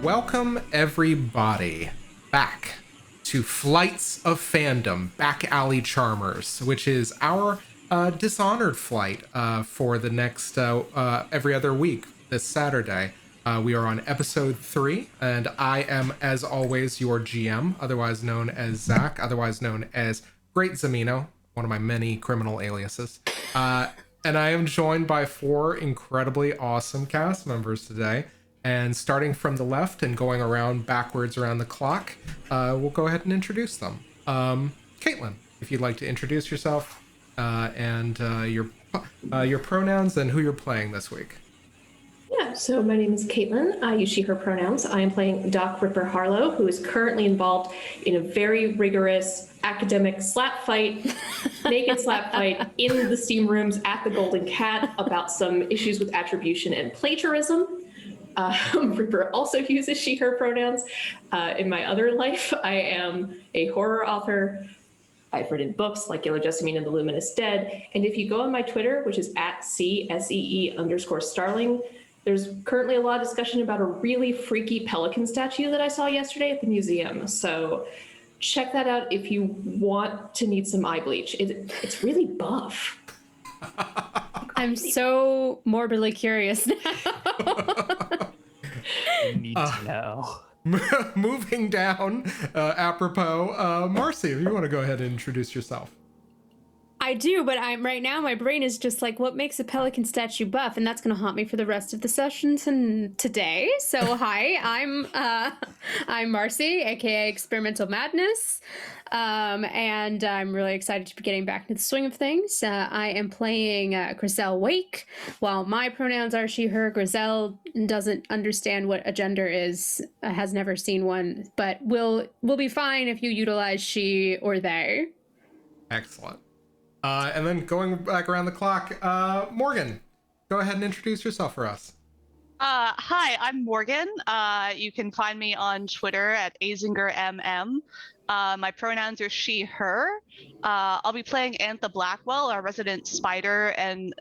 Welcome everybody back to Flights of Fandom, Back Alley Charmers, which is our Dishonored flight for the next every other week this Saturday. We are on episode 3, and I am, as always, your GM, otherwise known as Zach, otherwise known as Great Zamino, one of my many criminal aliases. And I am joined by 4 incredibly awesome cast members today. And starting from the left and going around backwards around the clock, we'll go ahead and introduce them. Caitlin, if you'd like to introduce yourself and your pronouns and who you're playing this week. Yeah, so my name is Caitlin. I use she, her pronouns. I am playing Doc Ripper Harlow, who is currently involved in a very rigorous academic slap fight, naked slap fight in the steam rooms at the Golden Cat about some issues with attribution and plagiarism. Ripper also uses she, her pronouns. In my other life, I am a horror author. I've written books like Yellow Jessamine and the Luminous Dead. And if you go on my Twitter, which is at @CSEE_Starling, there's currently a lot of discussion about a really freaky pelican statue that I saw yesterday at the museum. So check that out if you want to need some eye bleach. It's really buff. I'm so morbidly curious now. I need to know. Moving down, apropos, Marcy, if you want to go ahead and introduce yourself. I do, but right now my brain is just like, what makes a pelican statue buff? And that's going to haunt me for the rest of the sessions and today. So hi, I'm Marcy, aka Experimental Madness, and I'm really excited to be getting back into the swing of things. I am playing Grissell Wick. While my pronouns are she, her, Grissell doesn't understand what a gender is, has never seen one, but will be fine if you utilize she or they. Excellent. And then going back around the clock, Morgan, go ahead and introduce yourself for us. Hi, I'm Morgan. You can find me on Twitter at AzingerMM. My pronouns are she, her. I'll be playing Antha Blackwell, our resident spider and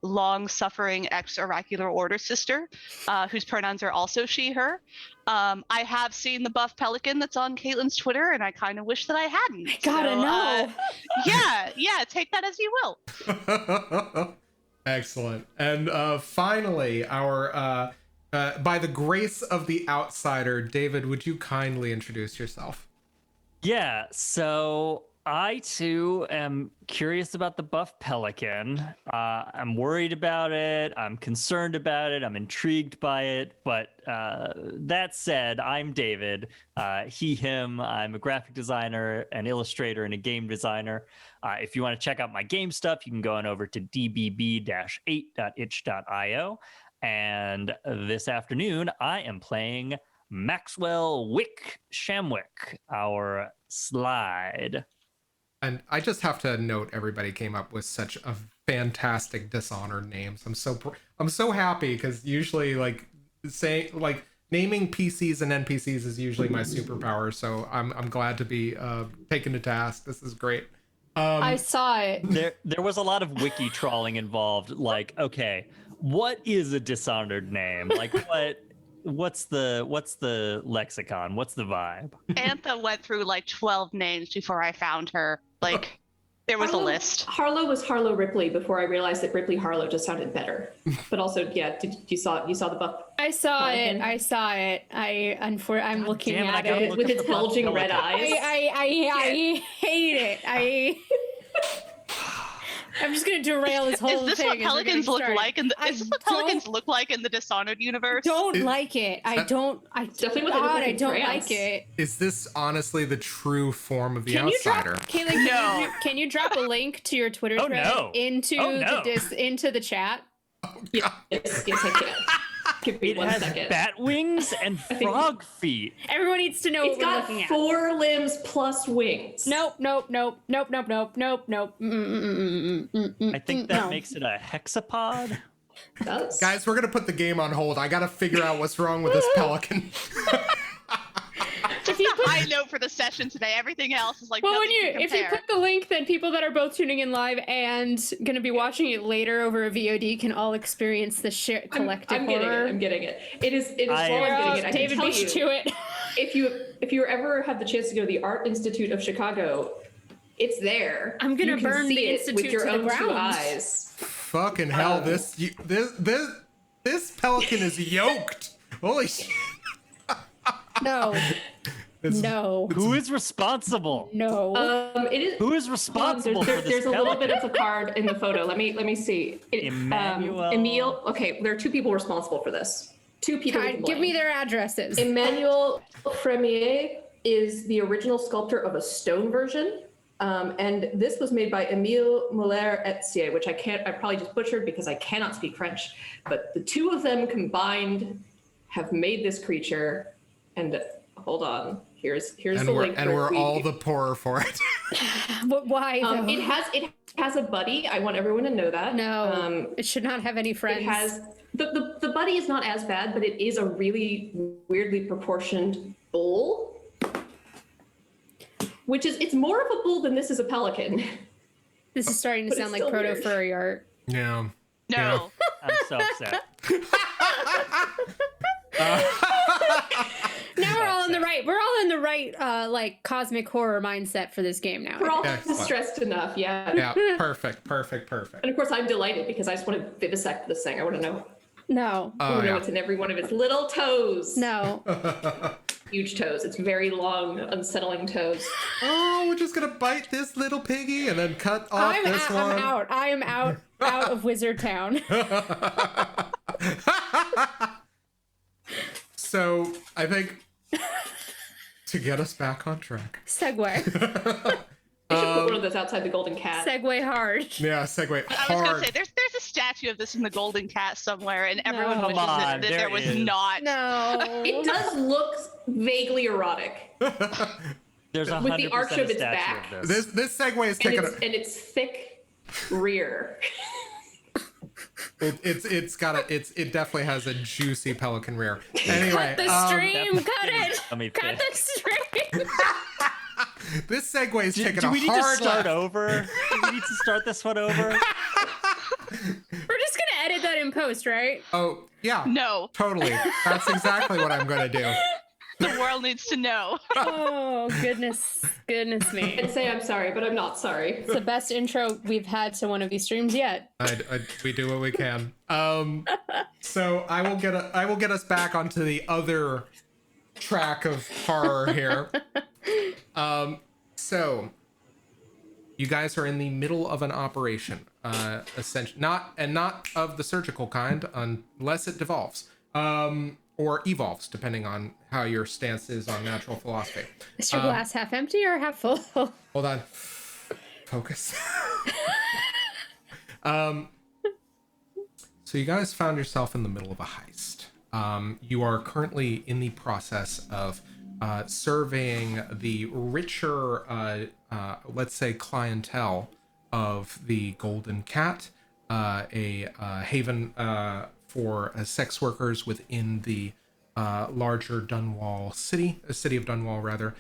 long-suffering ex-Oracular Order sister, whose pronouns are also she, her. I have seen the buff pelican that's on Caitlin's Twitter, and I kind of wish that I hadn't. I gotta know. Yeah, take that as you will. Excellent. And finally, our by the grace of the outsider, David, would you kindly introduce yourself? Yeah, so I too am curious about the buff pelican. I'm worried about it. I'm concerned about it. I'm intrigued by it. But that said, I'm David. He, him. I'm a graphic designer, an illustrator, and a game designer. If you want to check out my game stuff, you can go on over to dbb-8.itch.io. And this afternoon, I am playing Maxwell Wick Shamwick, our slide. And I just have to note, everybody came up with such a fantastic Dishonored names. I'm so happy, because usually naming PCs and NPCs is usually my superpower. So I'm glad to be taken to task. This is great. I saw it. There was a lot of wiki trawling involved. Like, okay, what is a Dishonored name? Like, what's the lexicon? What's the vibe? Antha went through like 12 names before I found her. Like, there was a list. Harlow was Harlow Ripley before I realized that Ripley Harlow just sounded better. But also, yeah, you saw the buff? I saw it. I'm looking at it with its bulging red eyes. I hate it. I'm just gonna derail this whole thing. Is this what pelicans look like in the? Is this what pelicans look like in the Dishonored universe? Don't like it. I don't like it. Is this honestly the true form of the outsider? Caitlin, can you drop a link to your Twitter thread into the chat? Yes, I can. Give me it 1 has second. bat wings and frog feet. Everyone needs to know It's what we're got looking at. 4 limbs plus wings. Nope. I think that makes it a hexapod. It does. Guys, we're gonna put the game on hold. I gotta figure out what's wrong with this pelican. If you put high note for the session today. Everything else is like Well, nothing to if you compare. put the link, then people that are both tuning in live and going to be watching it later over a VOD can all experience the collective I'm getting horror. it. I'm getting it. It is while I'm getting it. I can David tell beat you you, to it. if you ever have the chance to go to the Art Institute of Chicago, it's there. I'm gonna You can burn see the it institute with your to the own two ground. eyes. Fucking hell, this pelican is yoked. Holy shit. No. No. Who is responsible? No. It is. Who is responsible for this There's a little bit pelican? of a card in the photo. Let me see. Emmanuel. Emile. Okay, there are two people responsible for this. Two people. we can Give me blame. their addresses. Emmanuel Fremier is the original sculptor of a stone version. And this was made by Emile Muller-Etier, which I probably just butchered because I cannot speak French. But the two of them combined have made this creature. And hold on, here's And the we're link. all the poorer for it. Why? though? It has a buddy. I want everyone to know that. No. It should not have any friends. It has the buddy is not as bad, but it is a really weirdly proportioned bull. Which is, it's more of a bull than this is a pelican. This is starting to But sound it's like still proto weird. furry art. Yeah. No. I'm so upset. Now we're all in the right. We're all in the right, like cosmic horror mindset for this game now. We're all Excellent. stressed enough, yeah. Yeah. Perfect. And of course, I'm delighted because I just want to vivisect this thing. I want to know. No. I want to know what's in every one of its little toes. No. Huge toes. It's very long, unsettling toes. Oh, we're just gonna bite this little piggy and then cut off I'm this one. out. I am out of Wizard Town. So I think to get us back on track. Segway. They should put one of those outside the Golden Cat. Segway hard. Yeah, segue I was hard. gonna say there's a statue of this in the Golden Cat somewhere, and everyone No. wishes Come on, that there there was is. not. No. It does look vaguely erotic. There's a With the 100% arch of its statue back. of this. This segue is And taking its thick rear. it definitely has a juicy pelican rear. Anyway, Cut the stream. Cut it. Let me Cut the stream. this segue is taking Do a we need to hard start left. over? Do we need to start this one over? We're just gonna edit that in post, right? Oh yeah, No, totally. That's exactly what I'm gonna do. the world needs to know. Oh goodness me. And say I'm sorry, but I'm not sorry. It's the best intro we've had to one of these streams yet. We do what we can. So I will get us back onto the other track of horror here. So you guys are in the middle of an operation, essentially not of the surgical kind, unless it devolves, or evolves, depending on how your stance is on natural philosophy. Is your glass half empty or half full? Hold on. Focus. So you guys found yourself in the middle of a heist. You are currently in the process of surveying the richer, let's say, clientele of the Golden Cat, a haven for sex workers within the larger Dunwall city, a city of Dunwall rather,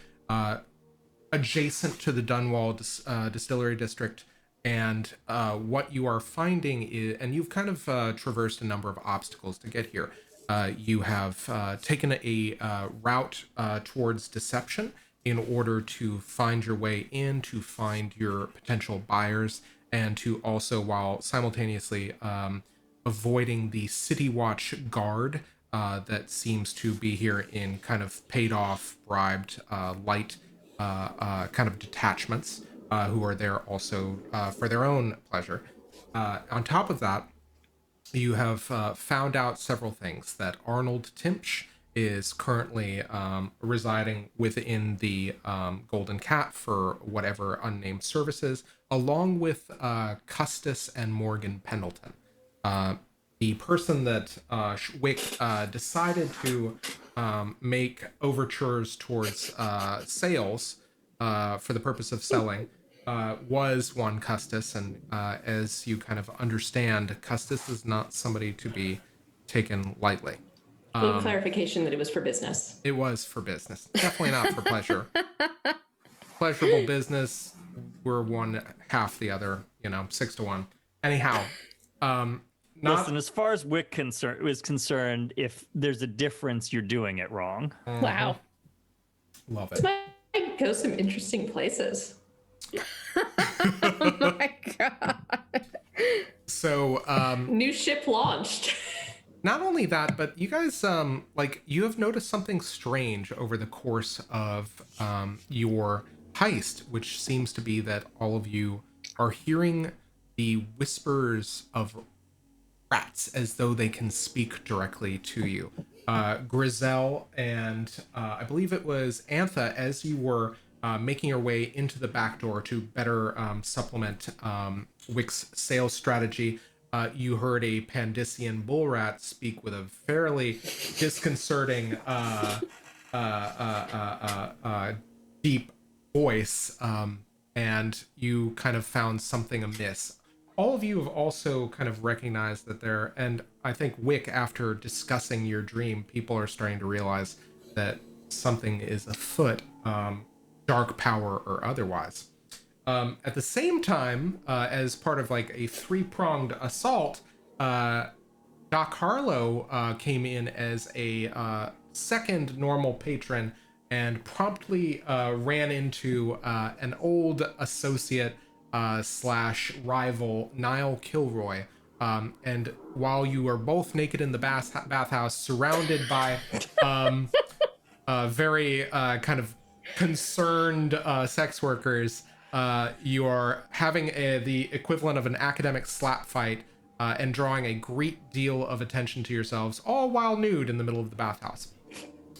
adjacent to the Dunwall distillery district. And what you are finding is, and you've kind of traversed a number of obstacles to get here. You have taken a route towards deception in order to find your way in, to find your potential buyers, and to also, while simultaneously avoiding the City Watch guard that seems to be here in kind of paid off, bribed, light kind of detachments who are there also for their own pleasure. On top of that, you have found out several things: that Arnold Timpsch is currently residing within the Golden Cat for whatever unnamed services, along with Custis and Morgan Pendleton. The person that Wick decided to make overtures towards sales for the purpose of selling was one Custis, and as you kind of understand, Custis is not somebody to be taken lightly. With clarification that it was for business. It was for business. Definitely not for pleasure. Pleasurable business, we're one half the other, 6-1. Anyhow, Listen, as far as Wick is concerned, if there's a difference, you're doing it wrong. Wow. Love This it. might go some interesting places. Oh my god. So, New ship launched. not only that, but you guys, you have noticed something strange over the course of your heist, which seems to be that all of you are hearing the whispers of rats as though they can speak directly to you. Grissell and I believe it was Antha, as you were making your way into the back door to better supplement Wick's sales strategy, you heard a Pandician bull rat speak with a fairly disconcerting deep voice, and you kind of found something amiss. All of you have also kind of recognized that and I think Wick, after discussing your dream, people are starting to realize that something is afoot, dark power or otherwise. At the same time, as part of like a 3-pronged assault, Doc Harlow came in as a second normal patron and promptly ran into an old associate slash rival, Niall Kilroy. And while you are both naked in the bathhouse, surrounded by very kind of concerned sex workers, you are having the equivalent of an academic slap fight and drawing a great deal of attention to yourselves, all while nude in the middle of the bathhouse.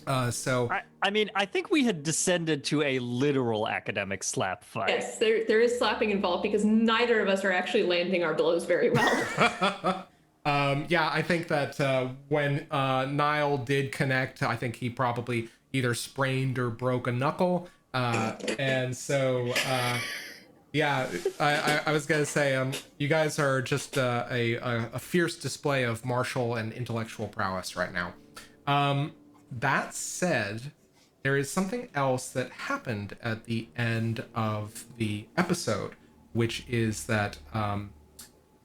I think we had descended to a literal academic slap fight. Yes, there is slapping involved because neither of us are actually landing our blows very well. Yeah, I think that when Niall did connect, I think he probably either sprained or broke a knuckle. And so, yeah, I was going to say, you guys are just a fierce display of martial and intellectual prowess right now. That said, there is something else that happened at the end of the episode, which is that,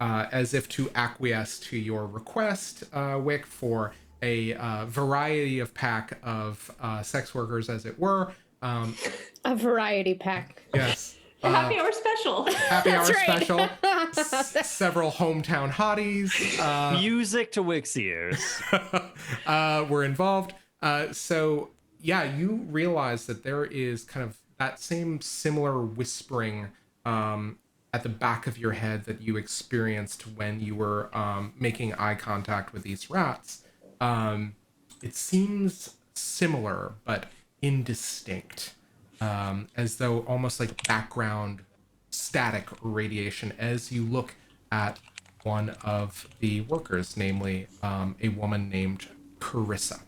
as if to acquiesce to your request, Wick, for a variety of pack of sex workers, as it were. A variety pack. Yes. Happy hour special. Happy hour right. special. Several hometown hotties. Music to Wick's ears. Were involved. So yeah, you realize that there is kind of that same similar whispering at the back of your head that you experienced when you were making eye contact with these rats. It seems similar, but indistinct, as though almost like background static radiation as you look at one of the workers, namely a woman named Carissa.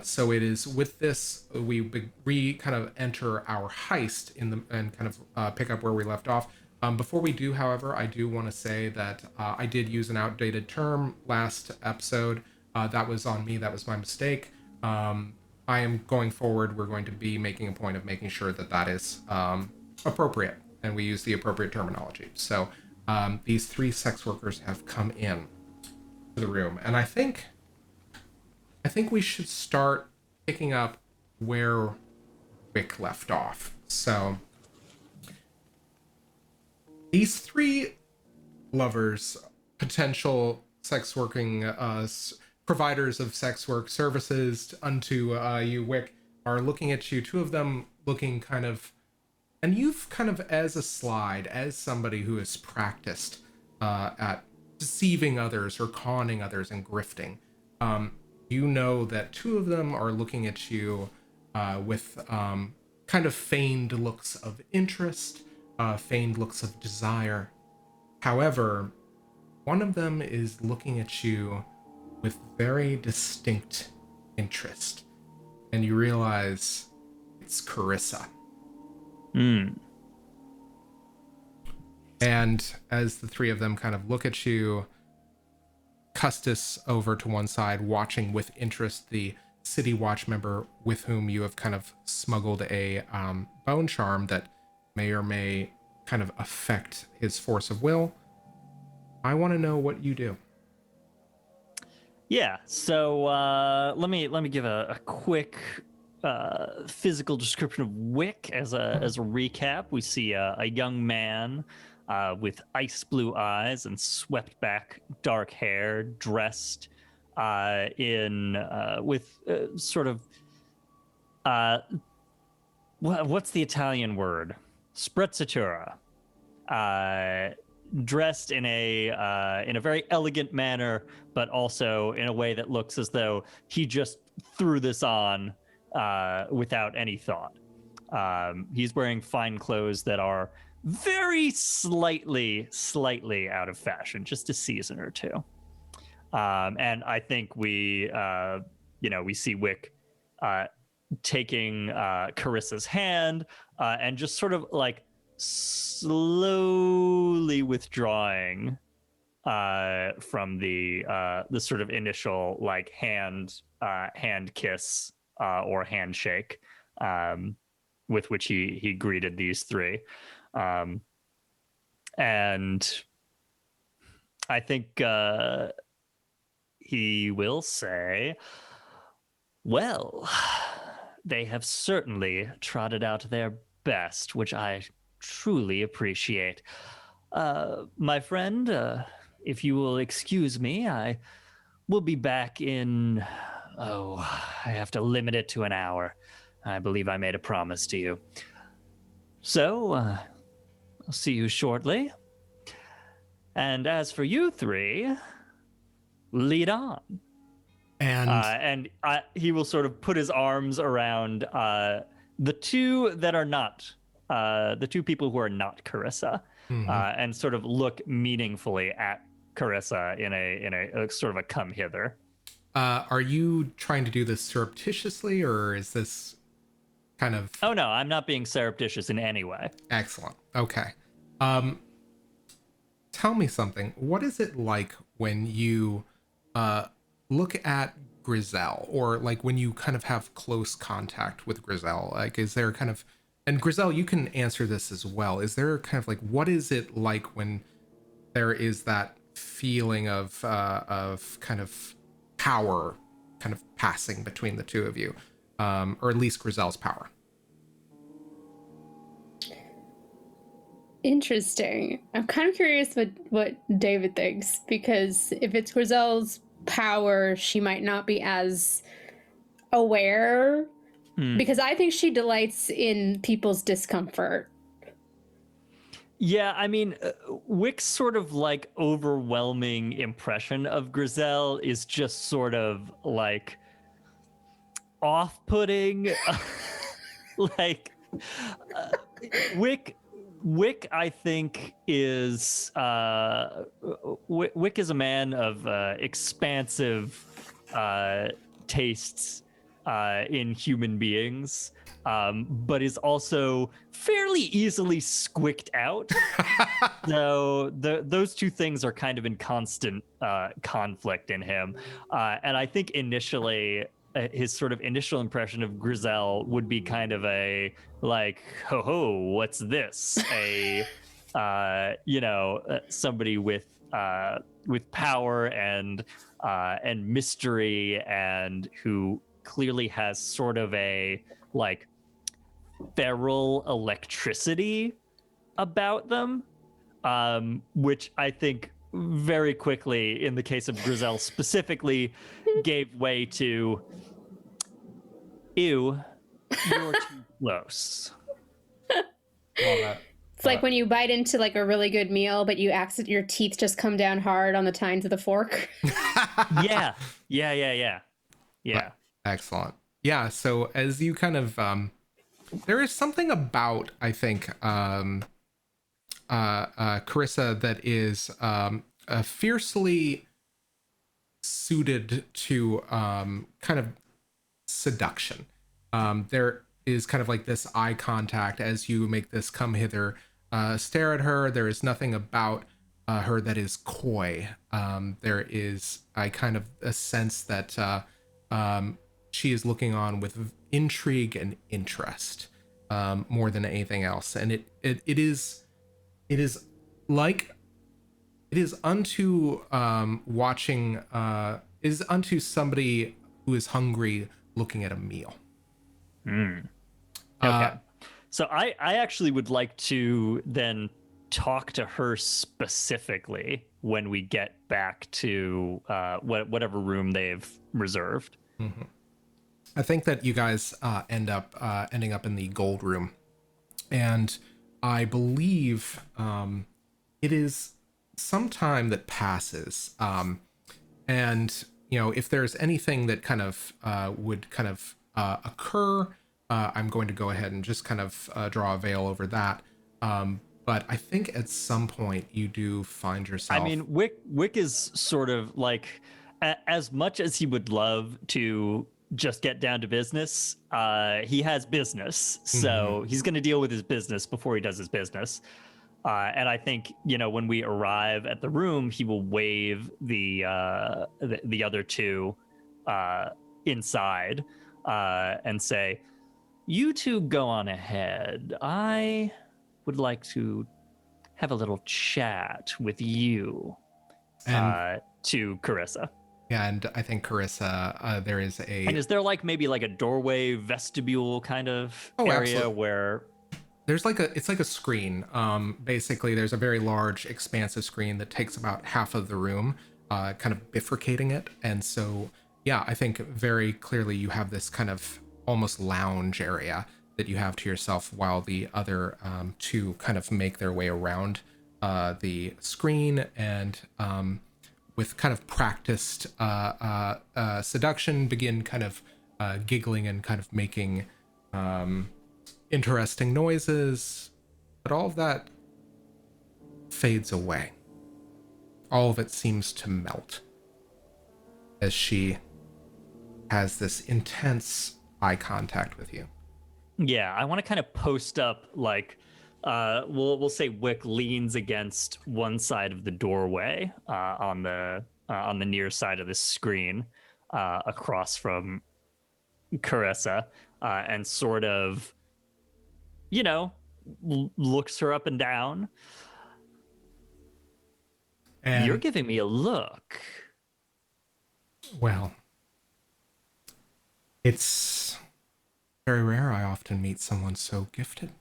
So it is with this we kind of enter our heist and kind of pick up where we left off. Before we do, however, I do want to say that I did use an outdated term last episode. That was on me. That was my mistake. I am going forward. We're going to be making a point of making sure that that is appropriate and we use the appropriate terminology. So these 3 sex workers have come in to the room, and I think we should start picking up where Wick left off. So these 3 lovers, potential sex working providers of sex work services unto you, Wick, are looking at you. 2 of them looking kind of, and you've kind of, as a slide, as somebody who has practiced at deceiving others or conning others and grifting, you know that 2 of them are looking at you with kind of feigned looks of interest, feigned looks of desire. However, one of them is looking at you with very distinct interest, and you realize it's Carissa. And as the 3 of them kind of look at you, Custis over to one side, watching with interest the City Watch member with whom you have kind of smuggled a bone charm that may or may kind of affect his force of will. I want to know what you do. Yeah, so let me give a quick physical description of Wick as a recap. We see a young man with ice blue eyes and swept back dark hair, dressed in with sort of what's the Italian word? Sprezzatura. Dressed in a very elegant manner, but also in a way that looks as though he just threw this on without any thought. He's wearing fine clothes that are very slightly out of fashion, just a season or two. And I think we see Wick taking Carissa's hand and just sort of like slowly withdrawing from the sort of initial like hand kiss or handshake with which he greeted these three, and I think he will say, "Well, they have certainly trotted out their best, which I truly appreciate. My friend, if you will excuse me, I will be back in, I have to limit it to an hour. I believe I made a promise to you. So, I'll see you shortly. And as for you three, lead on." And he will sort of put his arms around the two that are not the two people who are not Carissa, and sort of look meaningfully at Carissa in a sort of a come hither. Are you trying to do this surreptitiously, or is this kind of... Oh no, I'm not being surreptitious in any way. Excellent. Okay. Tell me something. What is it like when you look at Grissell, or like when you kind of have close contact with Grissell? Like, is there kind of... And Grissell, you can answer this as well. Is there kind of like, what is it like when there is that feeling of kind of power kind of passing between the two of you, or at least Grisell's power? Interesting. I'm kind of curious what David thinks, because if it's Grisell's power, she might not be as aware, because I think she delights in people's discomfort. Yeah, I mean, Wick's sort of like overwhelming impression of Grissell is just sort of like off-putting. Like, Wick, I think, is Wick is a man of expansive tastes in human beings, but is also fairly easily squicked out. So those two things are kind of in constant conflict in him, and I think initially his sort of initial impression of Grissell would be kind of a like, ho ho, what's this? A somebody with power and mystery, and who clearly has sort of a like feral electricity about them, which I think very quickly, in the case of Grissell specifically, gave way to, ew, you're too close. It's like when you bite into like a really good meal, but you your teeth just come down hard on the tines of the fork. Yeah. Excellent. Yeah, so as you kind of there is something about, I think, Carissa that is fiercely suited to kind of seduction. There is kind of like this eye contact as you make this come hither stare at her. There is nothing about her that is coy. There is a sense that she is looking on with intrigue and interest more than anything else, and it is like it is unto watching is unto somebody who is hungry looking at a meal. Okay. So I actually would like to then talk to her specifically when we get back to whatever room they've reserved. Mm-hmm. I think that you guys ending up in the gold room, and I believe it is some time that passes, and if there's anything that kind of would kind of occur, I'm going to go ahead and just kind of draw a veil over that. But I think at some point you do find yourself. I mean, Wick is sort of like, as much as he would love to just get down to business, he has business, so he's going to deal with his business before he does his business. And I think when we arrive at the room, he will wave the other two inside and say, "You two go on ahead. I would like to have a little chat with you." And, to Carissa. Yeah, and I think Carissa, there is a... And is there maybe a doorway vestibule kind of area absolutely. where... There's it's like a screen. Basically, there's a very large, expansive screen that takes about half of the room, kind of bifurcating it. And so, yeah, I think very clearly you have this kind of almost lounge area that you have to yourself while the other two kind of make their way around the screen and with kind of practiced seduction begin kind of giggling and kind of making interesting noises, but all of that fades away. All of it seems to melt as she has this intense eye contact with you. Yeah, I want to kind of post up we'll say Wick leans against one side of the doorway on the near side of the screen across from Carissa and sort of looks her up and down. And you're giving me a look. Well, it's very rare I often meet someone so gifted.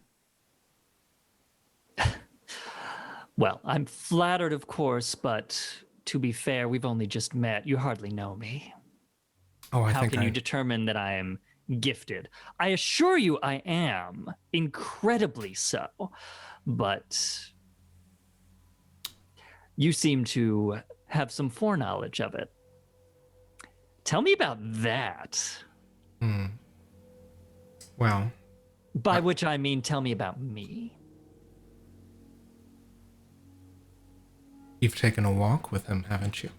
Well, I'm flattered, of course, but to be fair, we've only just met. You hardly know me. Oh, How can you determine that I am gifted? I assure you I am, incredibly so, but you seem to have some foreknowledge of it. Tell me about that. Well, by which I mean tell me about me. You've taken a walk with him, haven't you?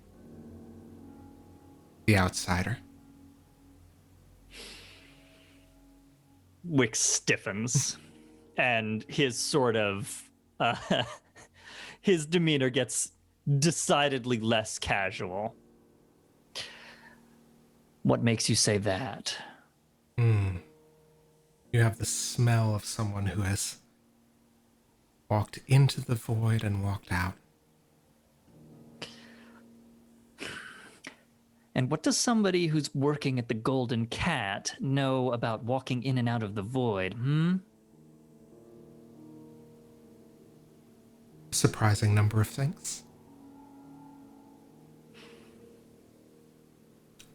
The outsider. Wick stiffens, and his sort of his demeanor gets decidedly less casual. What makes you say that? You have the smell of someone who has walked into the void and walked out. And what does somebody who's working at the Golden Cat know about walking in and out of the void, Surprising number of things.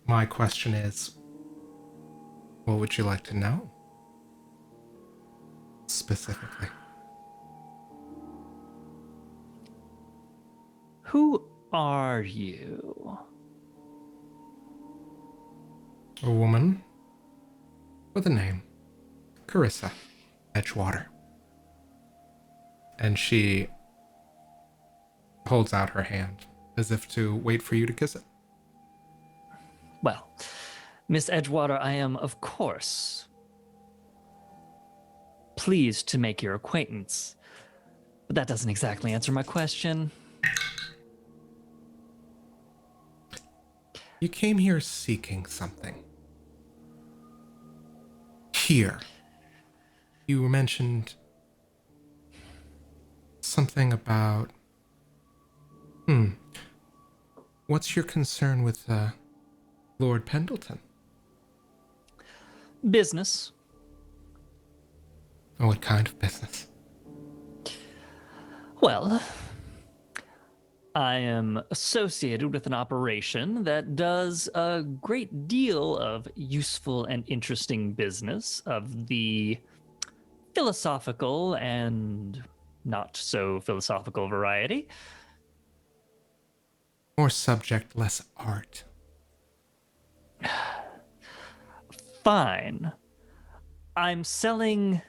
My question is, what would you like to know? Specifically. Who are you? A woman with a name. Carissa Edgewater. And she holds out her hand as if to wait for you to kiss it. Well, Miss Edgewater, I am, of course, pleased to make your acquaintance. But that doesn't exactly answer my question. You came here seeking something. Here. You mentioned something about... What's your concern with, Lord Pendleton? Business. Oh, what kind of business? Well, I am associated with an operation that does a great deal of useful and interesting business of the philosophical and not so philosophical variety. More subject, less art. Fine. I'm selling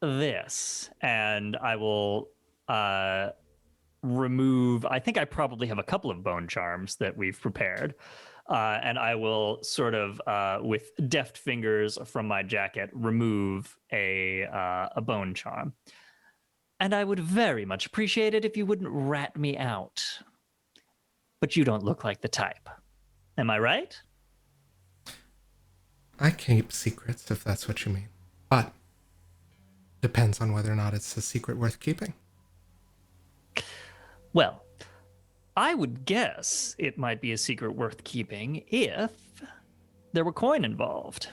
this, and I will remove... I think I probably have a couple of bone charms that we've prepared. And I will sort of, with deft fingers from my jacket, remove a bone charm. And I would very much appreciate it if you wouldn't rat me out. But you don't look like the type. Am I right? I keep secrets, if that's what you mean. But depends on whether or not it's a secret worth keeping. Well, I would guess it might be a secret worth keeping if there were coin involved.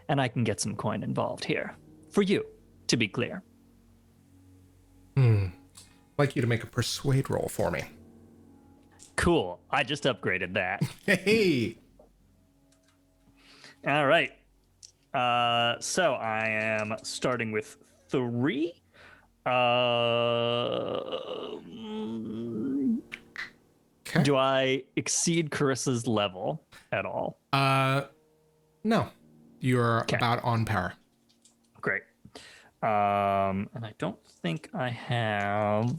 And I can get some coin involved here. For you, to be clear. I'd like you to make a persuade roll for me. Cool. I just upgraded that. Hey! All right. So I am starting with 3. Okay. Do I exceed Carissa's level at all? No. You're Okay. about on par. Great. And I don't think I have...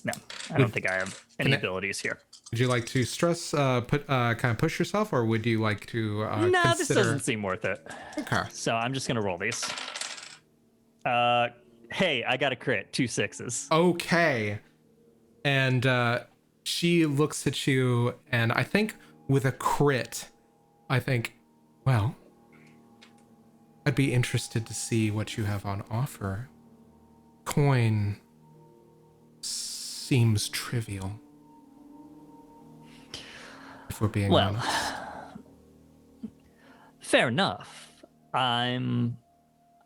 No, I don't think I have any abilities here. Would you like to stress, kind of push yourself, or would you like to Nah, consider... this doesn't seem worth it. Okay. So I'm just going to roll these. Hey, I got a crit. 2 6s. Okay. And she looks at you, and I think with a crit, I think, well, I'd be interested to see what you have on offer. Coin seems trivial, if we're being honest. Fair enough. I'm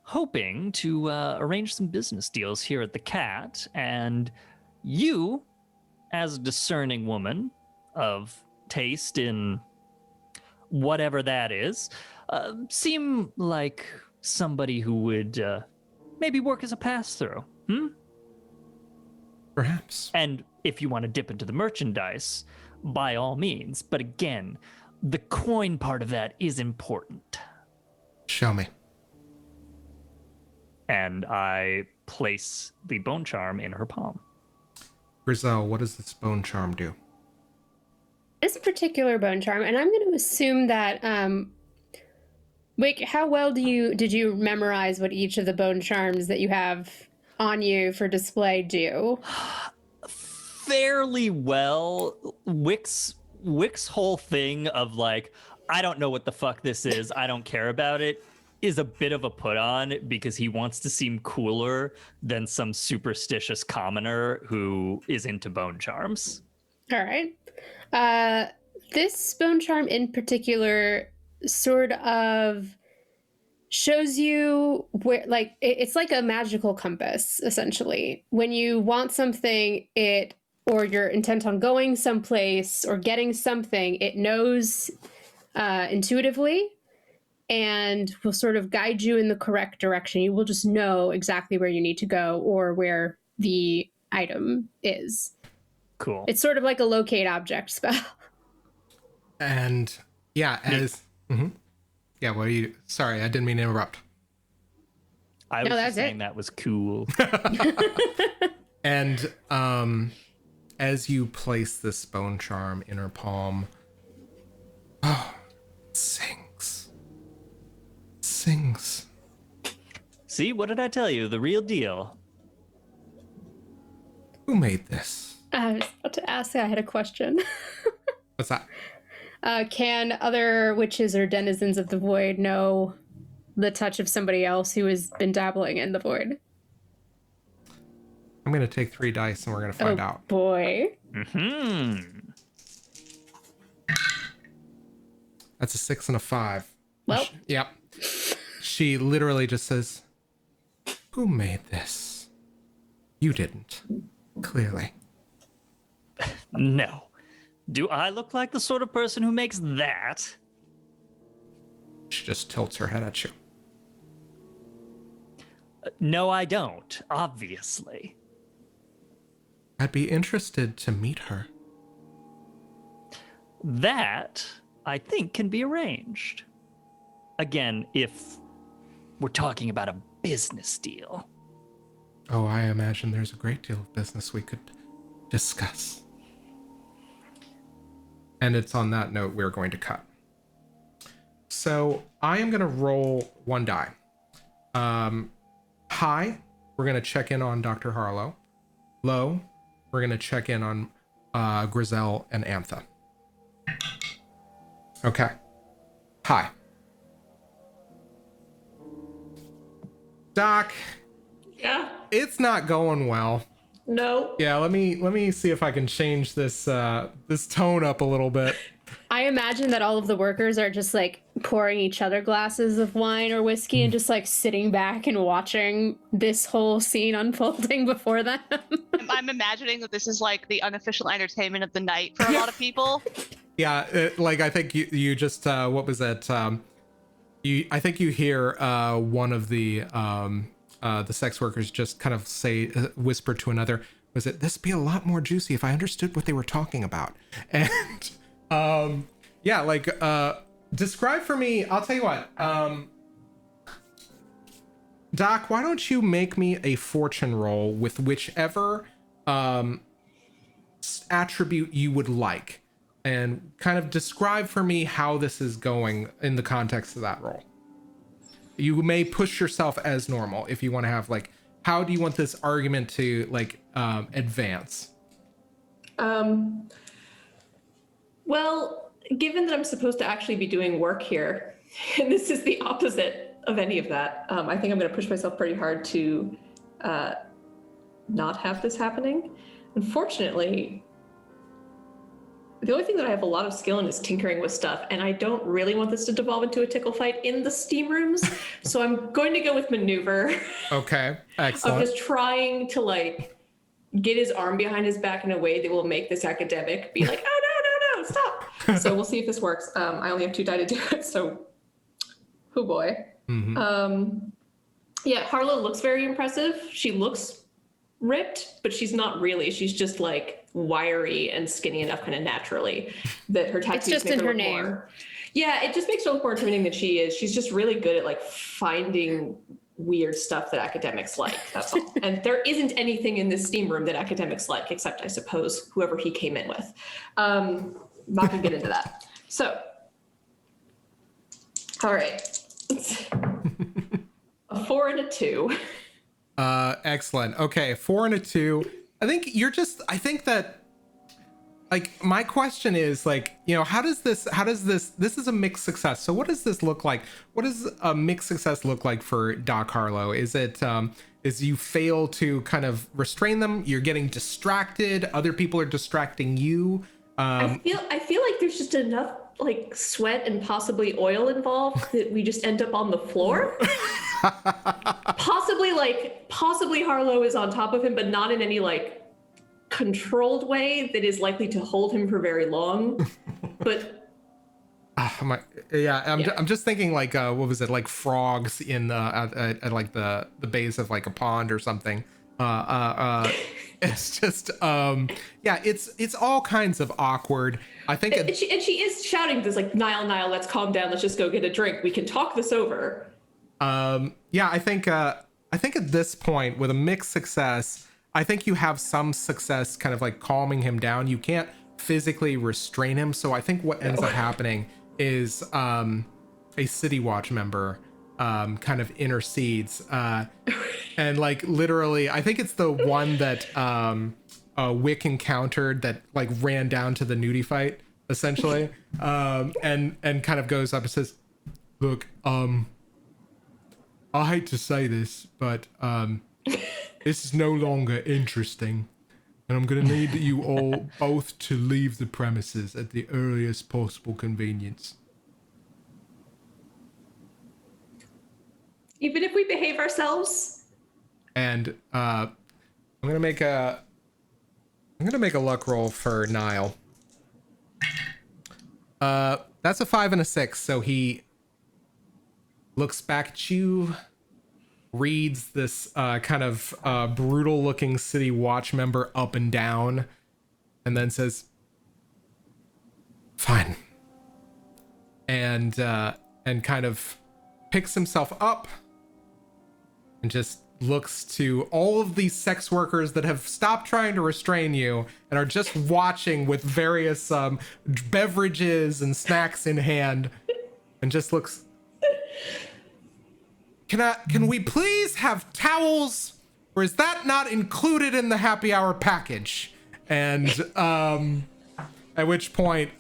hoping to arrange some business deals here at the Cat, and you, as a discerning woman of taste in whatever that is, seem like somebody who would maybe work as a pass-through. Perhaps. And if you want to dip into the merchandise, by all means. But again, the coin part of that is important. Show me. And I place the bone charm in her palm. Grissell, what does this bone charm do? This particular bone charm, and I'm going to assume that, Wick, how well did you memorize what each of the bone charms that you have on you for display do? Fairly well. Wick's whole thing of like, I don't know what the fuck this is, I don't care about it, is a bit of a put on because he wants to seem cooler than some superstitious commoner who is into bone charms. All right. This bone charm in particular sort of shows you where, like, it's like a magical compass, essentially. When you want something, or you're intent on going someplace or getting something, it knows intuitively and will sort of guide you in the correct direction. You will just know exactly where you need to go or where the item is. Cool. It's sort of like a locate object spell. And yeah, as yeah, what are you? Sorry, I didn't mean to interrupt. I was just saying that was cool. And as you place this bone charm in her palm, oh, it sings. It sings. See, what did I tell you? The real deal. Who made this? I was about to ask. I had a question. What's that? Can other witches or denizens of the void know the touch of somebody else who has been dabbling in the void? I'm going to take 3 dice and we're going to find out. Boy. That's a 6 and a 5. Well. Yep. She literally just says, "Who made this? You didn't. Clearly." No. Do I look like the sort of person who makes that? She just tilts her head at you. No, I don't, obviously. I'd be interested to meet her. That, I think, can be arranged. Again, if we're talking about a business deal. Oh, I imagine there's a great deal of business we could discuss. And it's on that note we're going to cut. So I am going to roll 1 die. High, we're going to check in on Dr. Harlow. Low, we're going to check in on Grissell and Antha. Okay. High. Doc. Yeah. It's not going well. No. Yeah, let me see if I can change this this tone up a little bit. I imagine that all of the workers are just like pouring each other glasses of wine or whiskey and just like sitting back and watching this whole scene unfolding before them. I'm imagining that this is like the unofficial entertainment of the night for a lot of people. Yeah, like I think you just what was that? I think you hear one of the sex workers just kind of say whisper to another, "Was it this be a lot more juicy if I understood what they were talking about?" And yeah, like describe for me. I'll tell you what. Doc, why don't you make me a fortune roll with whichever attribute you would like, and kind of describe for me how this is going in the context of that roll. You may push yourself as normal if you want to have like, how do you want this argument to like advance? Well, given that I'm supposed to actually be doing work here, and this is the opposite of any of that, I think I'm going to push myself pretty hard to not have this happening. Unfortunately, the only thing that I have a lot of skill in is tinkering with stuff, and I don't really want this to devolve into a tickle fight in the steam rooms, so I'm going to go with maneuver. Okay, excellent. I'm just trying to like get his arm behind his back in a way that will make this academic be like, "Oh, no, stop." So we'll see if this works. I only have 2 die to do it, so oh boy. Mm-hmm. Yeah, Harlow looks very impressive. She looks ripped, but she's not really. She's just like wiry and skinny enough kind of naturally that her tattoos It's just in her name. More. Yeah, it just makes her look more intimidating than she is. She's just really good at like finding weird stuff that academics like. That's all. And there isn't anything in this steam room that academics like, except I suppose whoever he came in with. Not gonna get into that. So, all right. A 4 and a 2. Excellent. Okay, 4 and a 2. I think that like my question is like, you know, how does this is a mixed success. So what does this look like? What does a mixed success look like for Doc Harlow? Is it is you fail to kind of restrain them, you're getting distracted, other people are distracting you? I feel like there's just enough like sweat and possibly oil involved that we just end up on the floor. Possibly Harlow is on top of him, but not in any like controlled way that is likely to hold him for very long. But I'm just thinking like what was it, like frogs in at like the base of like a pond or something. It's just it's all kinds of awkward. I think and she is shouting this like, Niall, let's calm down, let's just go get a drink, we can talk this over. I think at this point with a mixed success, I think you have some success kind of like calming him down. You can't physically restrain him, so I think what ends up happening is a City Watch member kind of intercedes and like literally I think it's the one that Wick encountered that like ran down to the nudie fight. essentially, and kind of goes up and says, "Look, I hate to say this, but this is no longer interesting, and I'm gonna need you all both to leave the premises at the earliest possible convenience." Even if we behave ourselves? And I'm gonna make a luck roll for Niall. That's a 5 and a 6, so he looks back at you, reads this kind of brutal looking city watch member up and down, and then says, "Fine." And kind of picks himself up and just looks to all of these sex workers that have stopped trying to restrain you and are just watching with various beverages and snacks in hand, and just looks, Can we please have towels, or is that not included in the happy hour package?" And at which point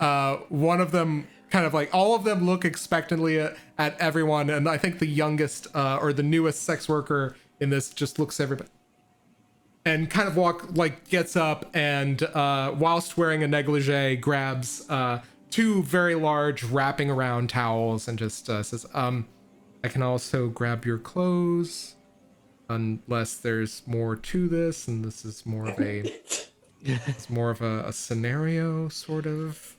one of them kind of like, all of them look expectantly at everyone, and I think the youngest or the newest sex worker in this just looks at everybody and kind of gets up, and whilst wearing a negligee, grabs 2 very large wrapping around towels and just says, "I can also grab your clothes, unless there's more to this, and this is more of a it's more of a scenario, sort of."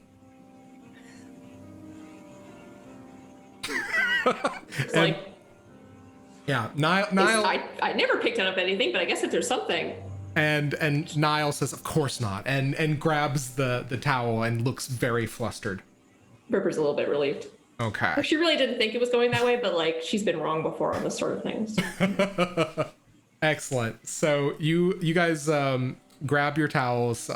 It's like, yeah, Niall, I never picked up anything, but I guess if there's something. and Niall says, "Of course not," and grabs the towel and looks very flustered. Ripper's a little bit relieved. Okay. She really didn't think it was going that way, but like, she's been wrong before on this sort of things. Excellent. So you guys grab your towels.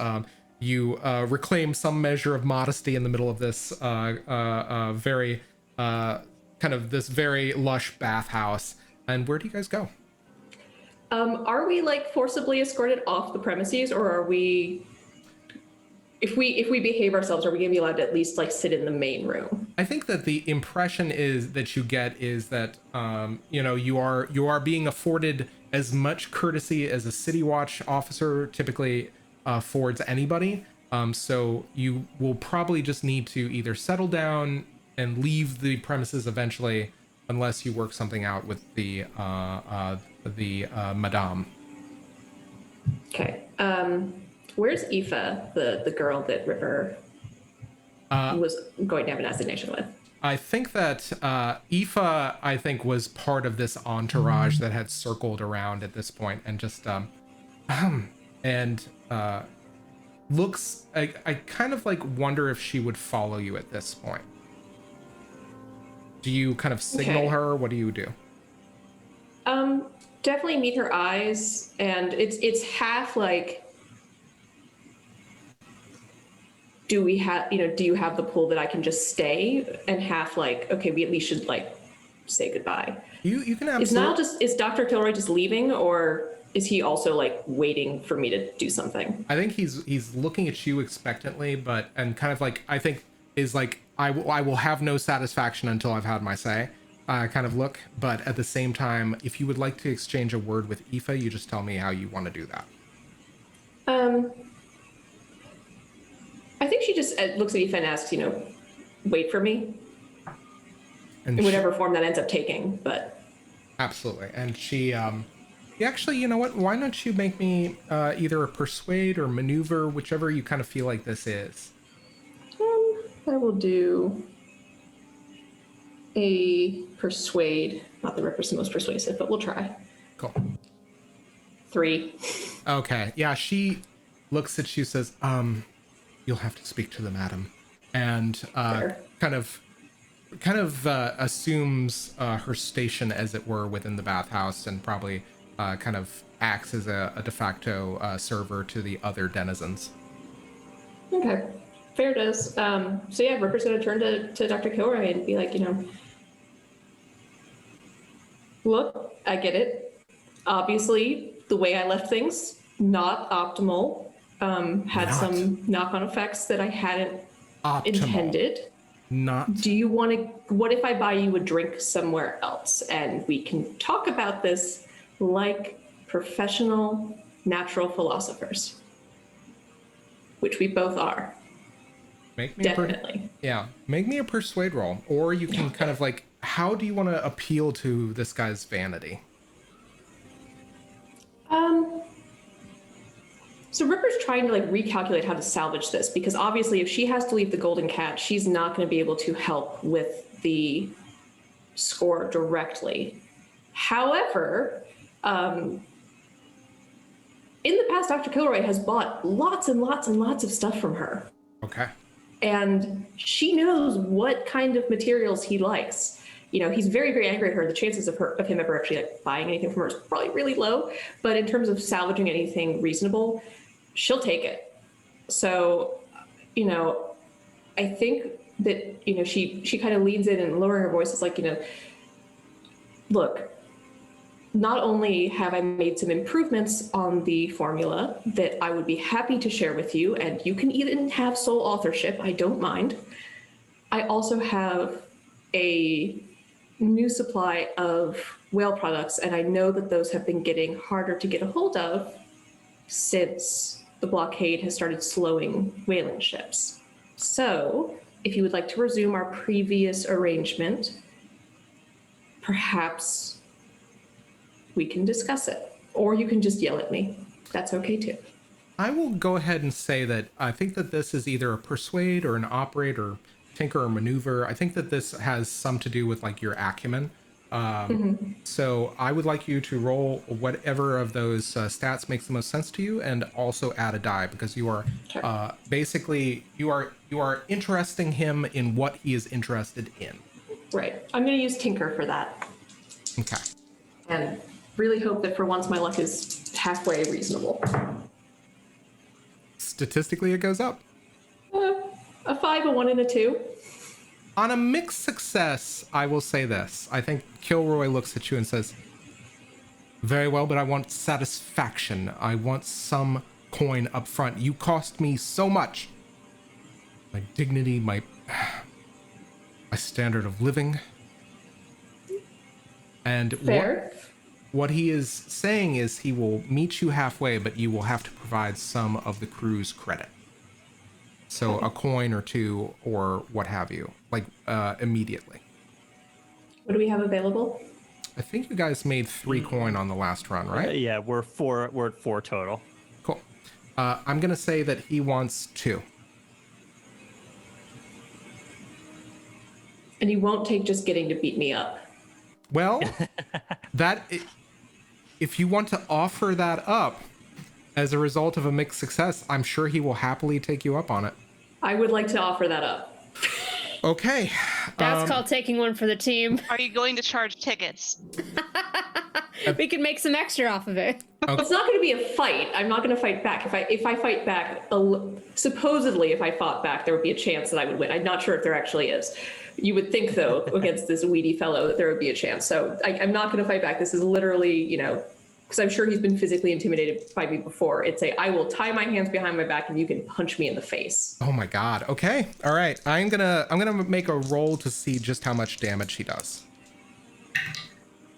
You reclaim some measure of modesty in the middle of this very kind of this very lush bathhouse. And where do you guys go? Are we like forcibly escorted off the premises, or are we, if we behave ourselves, are we gonna be allowed to at least like sit in the main room? I think that the impression is that you get is that you are being afforded as much courtesy as a city watch officer typically affords anybody. So you will probably just need to either settle down and leave the premises eventually, unless you work something out with the madame. Okay. Where's Aoife, the girl that Ripper was going to have an assignation with? I think that Aoife, I think, was part of this entourage that had circled around at this point, and just looks. I kind of like wonder if she would follow you at this point. Do you kind of signal her? What do you do? Definitely meet her eyes, and it's half like, do you have the pool that I can just stay, and half like, okay, we at least should like say goodbye. You can absolutely. Is Dr. Kilroy just leaving, or is he also like waiting for me to do something? I think he's looking at you expectantly, and kind of like, I think is like, I will have no satisfaction until I've had my say, kind of look. But at the same time, if you would like to exchange a word with Aoife, you just tell me how you want to do that. I think she just looks at Aoife and asks, wait for me, And in whatever form that ends up taking. But absolutely. And she actually, you know what? Why don't you make me either a persuade or maneuver, whichever you kind of feel like this is. I will do a persuade. Not the Ripper's the most persuasive, but we'll try. Cool. 3. Okay. Yeah, she looks at you, says, "You'll have to speak to the madam," and kind of assumes her station, as it were, within the bathhouse, and probably kind of acts as a de facto server to the other denizens. Okay. Fair it is. So yeah, Ripper's gonna turn to Dr. Kilroy and be like, look, I get it. Obviously, the way I left things, not optimal. Had some knock-on effects that I hadn't optimal. intended. Not. Do you want to, what if I buy you a drink somewhere else and we can talk about this like professional natural philosophers, which we both are. Make me Definitely. Make me a persuade roll, or you can kind of like, how do you want to appeal to this guy's vanity? So Ripper's trying to like recalculate how to salvage this, because obviously if she has to leave the Golden Cat, she's not going to be able to help with the score directly. However, in the past, Dr. Kilroy has bought lots and lots and lots of stuff from her. Okay. And she knows what kind of materials he likes. You know, he's very, very angry at her. The chances of him ever actually like buying anything from her is probably really low. But in terms of salvaging anything reasonable, she'll take it. So, you know, I think that, you know, she kind of leans in and lowering her voice is like, you know, look, not only have I made some improvements on the formula that I would be happy to share with you, and you can even have sole authorship, I don't mind. I also have a new supply of whale products, and I know that those have been getting harder to get a hold of since the blockade has started slowing whaling ships. So, if you would like to resume our previous arrangement, perhaps we can discuss it. Or you can just yell at me. That's okay too. I will go ahead and say that I think that this is either a persuade or an operate or tinker or maneuver. I think that this has some to do with like your acumen. So I would like you to roll whatever of those stats makes the most sense to you, and also add a die, because you are basically you are interesting him in what he is interested in. Right. I'm going to use Tinker for that. Okay. And really hope that for once my luck is halfway reasonable. Statistically, it goes up. A 5, a 1, and a 2. On a mixed success, I will say this. I think Kilroy looks at you and says, very well, but I want satisfaction. I want some coin up front. You cost me so much. My dignity, my standard of living. And Fair. what he is saying is he will meet you halfway, but you will have to provide some of the crew's credit. So a coin or two or what have you, like immediately. What do we have available? I think you guys made 3 coin on the last run, right? Yeah, we're at 4 total. Cool. I'm going to say that he wants 2. And you won't take just getting to beat me up. Well, if you want to offer that up as a result of a mixed success, I'm sure he will happily take you up on it. I would like to offer that up. Okay. That's called taking one for the team. Are you going to charge tickets? We can make some extra off of it. Okay. It's not going to be a fight. I'm not going to fight back. If I fight back, supposedly if I fought back, there would be a chance that I would win. I'm not sure if there actually is. You would think, though, against this weedy fellow, that there would be a chance. So I'm not going to fight back. This is literally, you know, because I'm sure he's been physically intimidated by me before. It's I will tie my hands behind my back and you can punch me in the face. Oh my God. Okay. All right. I'm gonna make a roll to see just how much damage he does.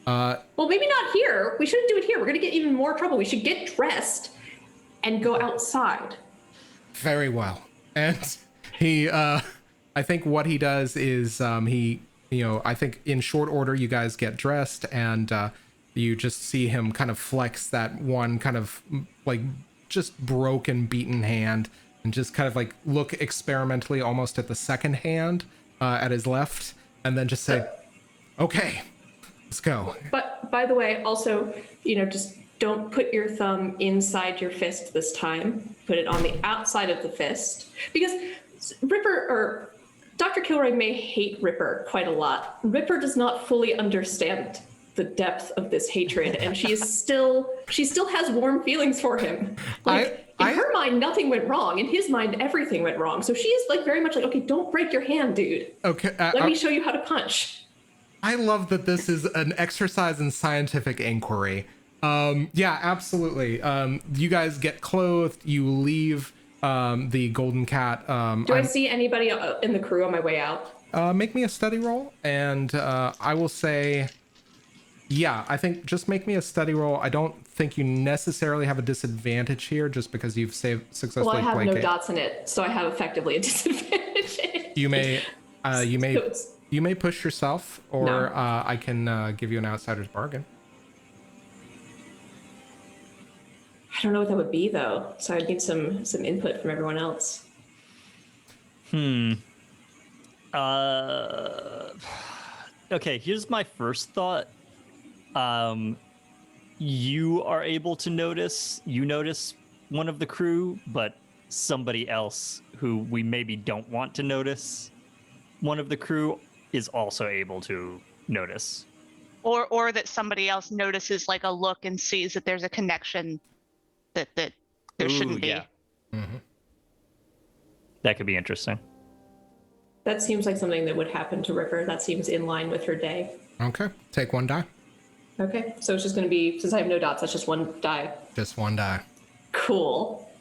Well, maybe not here. We shouldn't do it here. We're gonna get even more trouble. We should get dressed and go outside. Very well. And he, I think what he does is he, you know, I think in short order you guys get dressed, and you just see him kind of flex that one kind of like just broken, beaten hand, and just kind of like look experimentally almost at the second hand at his left, and then just say, okay, let's go. But by the way, also, you know, just don't put your thumb inside your fist this time. Put it on the outside of the fist. Because Ripper, or Dr. Kilroy may hate Ripper quite a lot. Ripper does not fully understand the depth of this hatred, and she still has warm feelings for him. Like, in her mind, nothing went wrong. In his mind, everything went wrong. So she is like very much like, okay, don't break your hand, dude. Okay. Let me show you how to punch. I love that this is an exercise in scientific inquiry. Yeah, absolutely. You guys get clothed, you leave the golden cat. Do I see anybody in the crew on my way out? Make me a study roll, and I will say, yeah, I think just make me a study roll. I don't think you necessarily have a disadvantage here, just because you've successfully Well, I have no placated. dots in it, so I have effectively a disadvantage. You may push yourself, or No. I can give you an outsider's bargain. I don't know what that would be though, so I'd need some input from everyone else. Okay, here's my first thought. You are able to notice one of the crew, but somebody else who we maybe don't want to notice one of the crew is also able to notice. Or that somebody else notices like a look and sees that there's a connection that there shouldn't be. Yeah. That could be interesting. That seems like something that would happen to Ripper. That seems in line with her day. Okay, take one die. Okay, so it's just going to be, since I have no dots, that's just one die. Just one die. Cool.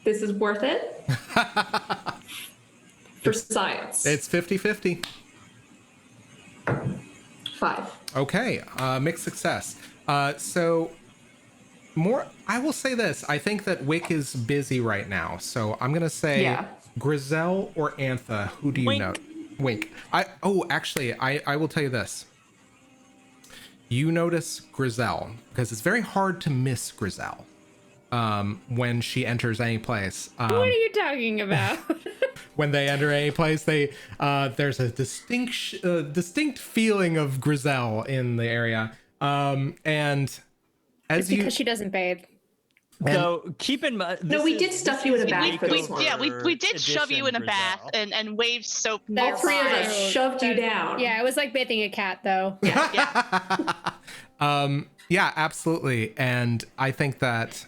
This is worth it? For science. It's 50-50. 5. Okay, mixed success. So I will say this. I think that Wick is busy right now. So I'm going to say Yeah. Grissell or Antha. Who do you Wink. know? Wink. Actually, I will tell you this. You notice Grissell, because it's very hard to miss Grissell when she enters any place. What are you talking about? When they enter any place, there's a distinct feeling of Grissell in the area. And as It's because she doesn't bathe. So keep in mind. No, we did stuff you in a bag for this one. Yeah, we did shove you in a bath Grissell. and wave soap All nearby. 3 of us shoved you down. Yeah, it was like bathing a cat, though. Yeah. Yeah, absolutely. And I think that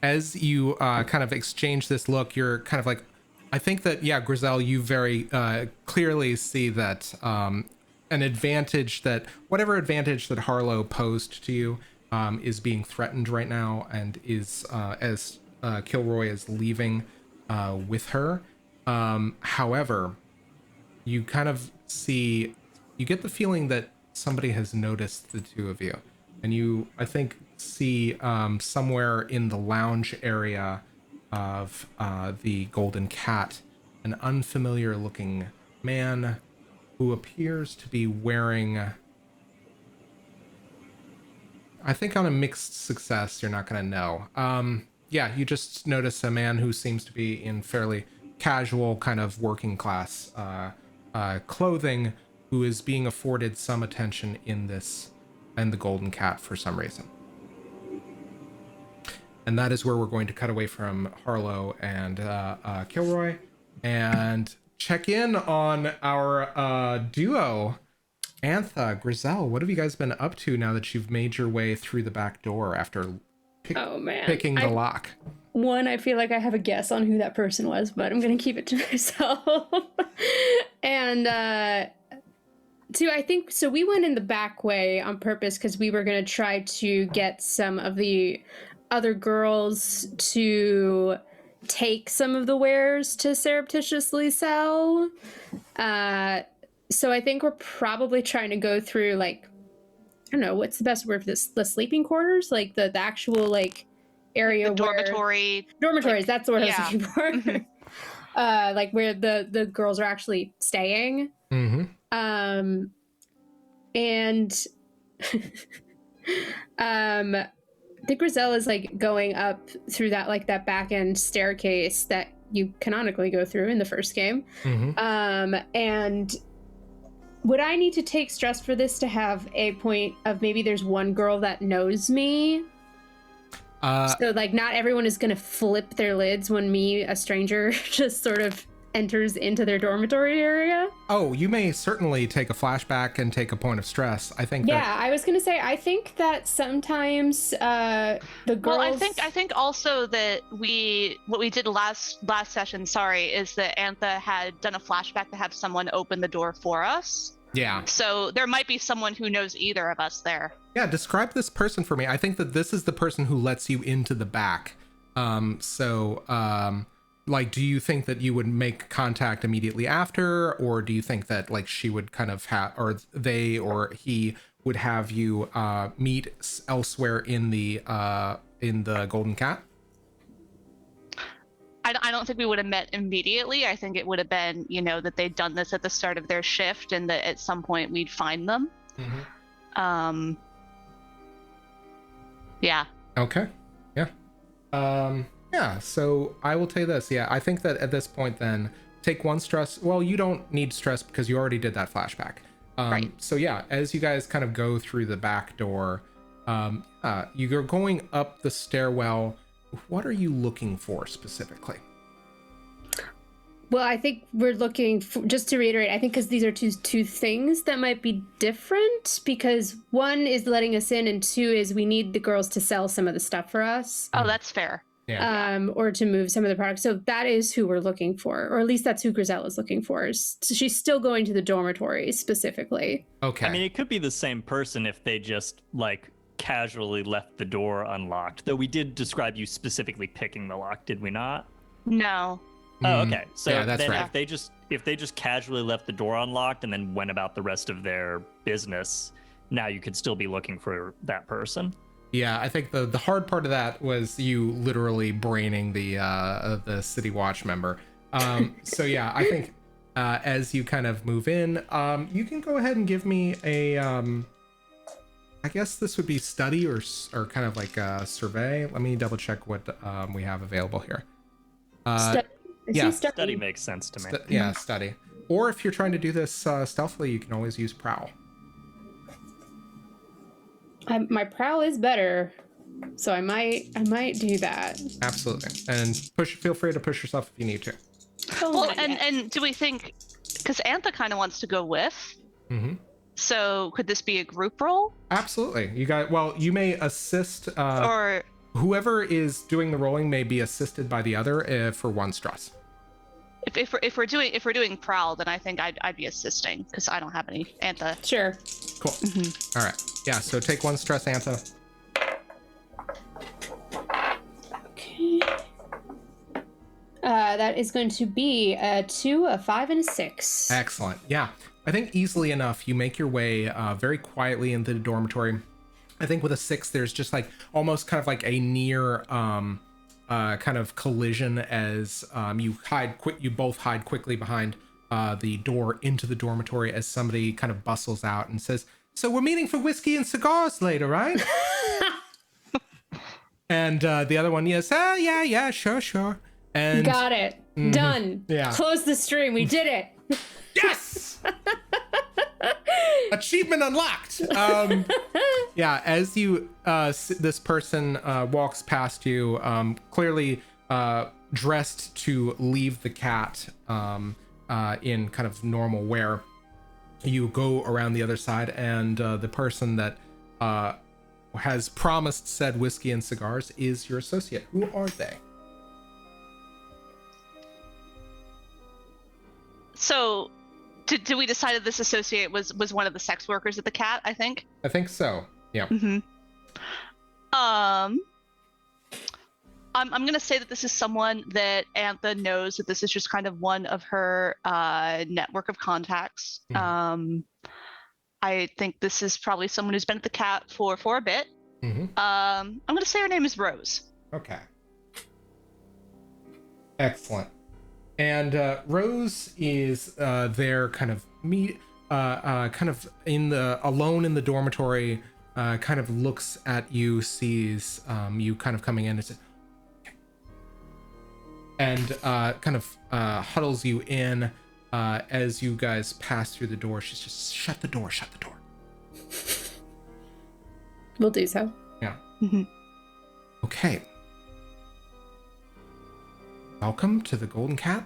as you kind of exchange this look, you're kind of like, I think that, yeah, Grissell, you very clearly see that an advantage that, whatever advantage that Harlow posed to you is being threatened right now, and is, as Kilroy is leaving with her. However, you kind of see, you get the feeling that somebody has noticed the two of you, and you, I think, see somewhere in the lounge area of the Golden Cat an unfamiliar looking man who appears to be wearing, I think on a mixed success you're not going to know. Yeah, you just notice a man who seems to be in fairly casual kind of working class clothing, who is being afforded some attention in the Golden Cat for some reason. And that is where we're going to cut away from Harlow and Kilroy and check in on our duo. Antha, Grissell, what have you guys been up to now that you've made your way through the back door after picking the lock? One, I feel like I have a guess on who that person was, but I'm going to keep it to myself. And two, I think, so we went in the back way on purpose because we were going to try to get some of the other girls to take some of the wares to surreptitiously sell. So I think we're probably trying to go through, like, I don't know, what's the best word for this? The sleeping quarters? Like the actual, like, area The dormitory. Dormitories, like, that's the word I yeah. was looking for. Mhm. Like where the girls are actually staying. Mm-hmm. And I think Grissell is like going up through that, like that back end staircase that you canonically go through in the first game. Mm-hmm. And would I need to take stress for this to have a point of maybe there's one girl that knows me? So like not everyone is gonna flip their lids when me, a stranger, just sort of enters into their dormitory area. Oh, you may certainly take a flashback and take a point of stress. I think Yeah, I was gonna say, I think that sometimes the girls... Well, I think also that what we did last session, is that Antha had done a flashback to have someone open the door for us. Yeah. So there might be someone who knows either of us there. Yeah, describe this person for me. I think that this is the person who lets you into the back. like, do you think that you would make contact immediately after, or do you think that like she would kind of have, or they or he would have you meet elsewhere in the Golden Cat? I don't think we would have met immediately. I think it would have been, that they'd done this at the start of their shift and that at some point we'd find them. Yeah. Okay. Yeah. Yeah, so I will tell you this. Yeah, I think that at this point then, take 1 stress. Well, you don't need stress because you already did that flashback. Right. So yeah, as you guys kind of go through the back door, you're going up the stairwell. What are you looking for specifically? Well, I think we're looking for, just to reiterate, I think because these are two things that might be different, because 1 is letting us in and 2 is we need the girls to sell some of the stuff for us. Oh, that's fair. Yeah. Or to move some of the products. So that is who we're looking for, or at least that's who Grissell is looking for. So she's still going to the dormitory specifically. Okay. I mean, it could be the same person if they just like casually left the door unlocked. Though we did describe you specifically picking the lock, did we not? No. Oh, okay. So yeah, that's then right. if they just casually left the door unlocked and then went about the rest of their business, now you could still be looking for that person. Yeah, I think the hard part of that was you literally braining the City Watch member. So yeah, I think as you kind of move in, you can go ahead and give me a I guess this would be study or kind of like a survey. Let me double check what we have available here. Yeah, study makes sense to me. Yeah, study. Or if you're trying to do this stealthily, you can always use prowl. My prowl is better, so I might do that. Absolutely, and feel free to push yourself if you need to. Well, and do we think, because Antha kind of wants to go with, so could this be a group role? Absolutely. You may assist, or whoever is doing the rolling may be assisted by the other for 1 stress. If we're doing prowl, then I think I'd be assisting because I don't have any Antha. Sure. Cool. All right. Yeah. So take 1 stress, Antha. Okay. That is going to be a 2, a 5, and a 6. Excellent. Yeah. I think easily enough you make your way very quietly into the dormitory. I think with a 6, there's just like almost kind of like a near kind of collision as you both hide quickly behind the door into the dormitory as somebody kind of bustles out and says, "So we're meeting for whiskey and cigars later, right?" And the other one, yes, yeah, sure. And got it. Done. Yeah. Close the stream. We did it. Yes. Achievement unlocked. Yeah, as you this person walks past you, clearly dressed to leave the cat in kind of normal wear, you go around the other side, and the person that has promised said whiskey and cigars is your associate. Who are they? So did we decide that this associate was one of the sex workers at the cat? I think So. Yeah. I'm gonna say that this is someone that Antha knows, that this is just kind of one of her network of contacts. I think this is probably someone who's been at the cat for a bit. I'm gonna say her name is Rose. Okay. Excellent. And Rose is there, kind of alone in the dormitory. Kind of looks at you, sees you kind of coming in, and says, okay. And kind of huddles you in as you guys pass through the door. She's just, shut the door. We'll do so. Yeah. Okay. Welcome to the Golden Cat.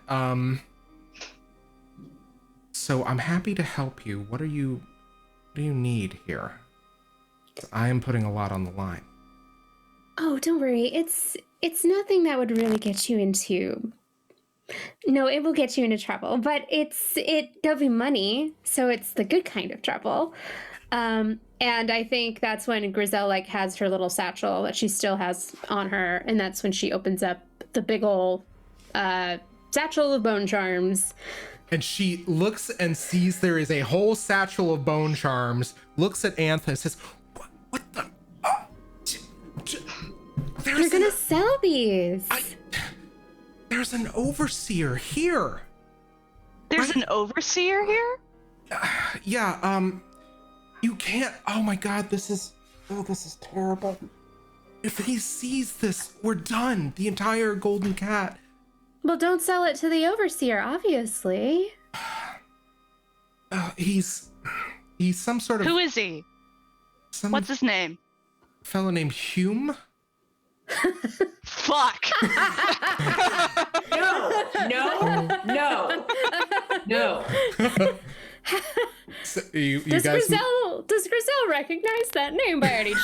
So I'm happy to help you. What do you need here? I am putting a lot on the line. Oh, don't worry. It's nothing that would really get you into. No, it will get you into trouble, but it'll be money, so it's the good kind of trouble. And I think that's when Grissell has her little satchel that she still has on her, and that's when she opens up the big ol' satchel of bone charms. And she looks and sees there is a whole satchel of bone charms, looks at Antha and says, what the? You're gonna sell these. There's an overseer here. There's an overseer here? Yeah, you can't, oh my God, this is terrible. If he sees this, we're done. The entire golden cat. Well, don't sell it to the overseer, obviously. He's some sort of... Who is he? What's his name? Fellow named Hume? Fuck. No. So you Does guys... Grissell recognize that name by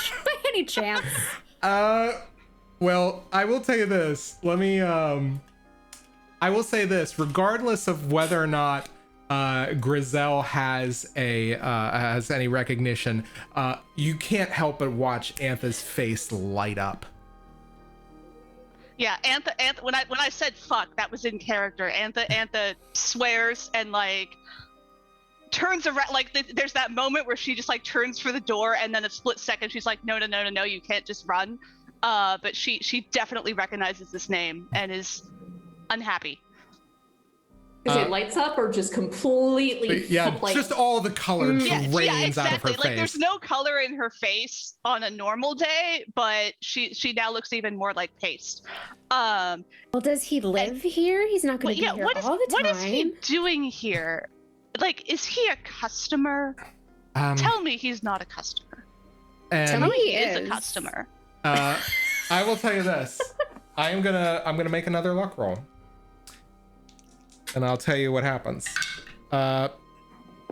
any chance? Well, I will tell you this. I will say this, regardless of whether or not Grissell has any recognition, you can't help but watch Antha's face light up. Yeah, Antha, when I said fuck, that was in character. Antha swears and like turns around, like there's that moment where she just like turns for the door, and then a split second she's like, no, you can't just run. But she definitely recognizes this name and is unhappy. Is it lights up or just completely? Yeah, like, just all the color drains exactly. out of her Like face. there's no color in her face on a normal day, but she now looks even more like paste. Well, does he live here? He's not going to be here all the time. What is he doing here? Like, is he a customer? Tell me he's not a customer. Tell me he is a customer. I will tell you this. I'm gonna make another luck roll. And I'll tell you what happens.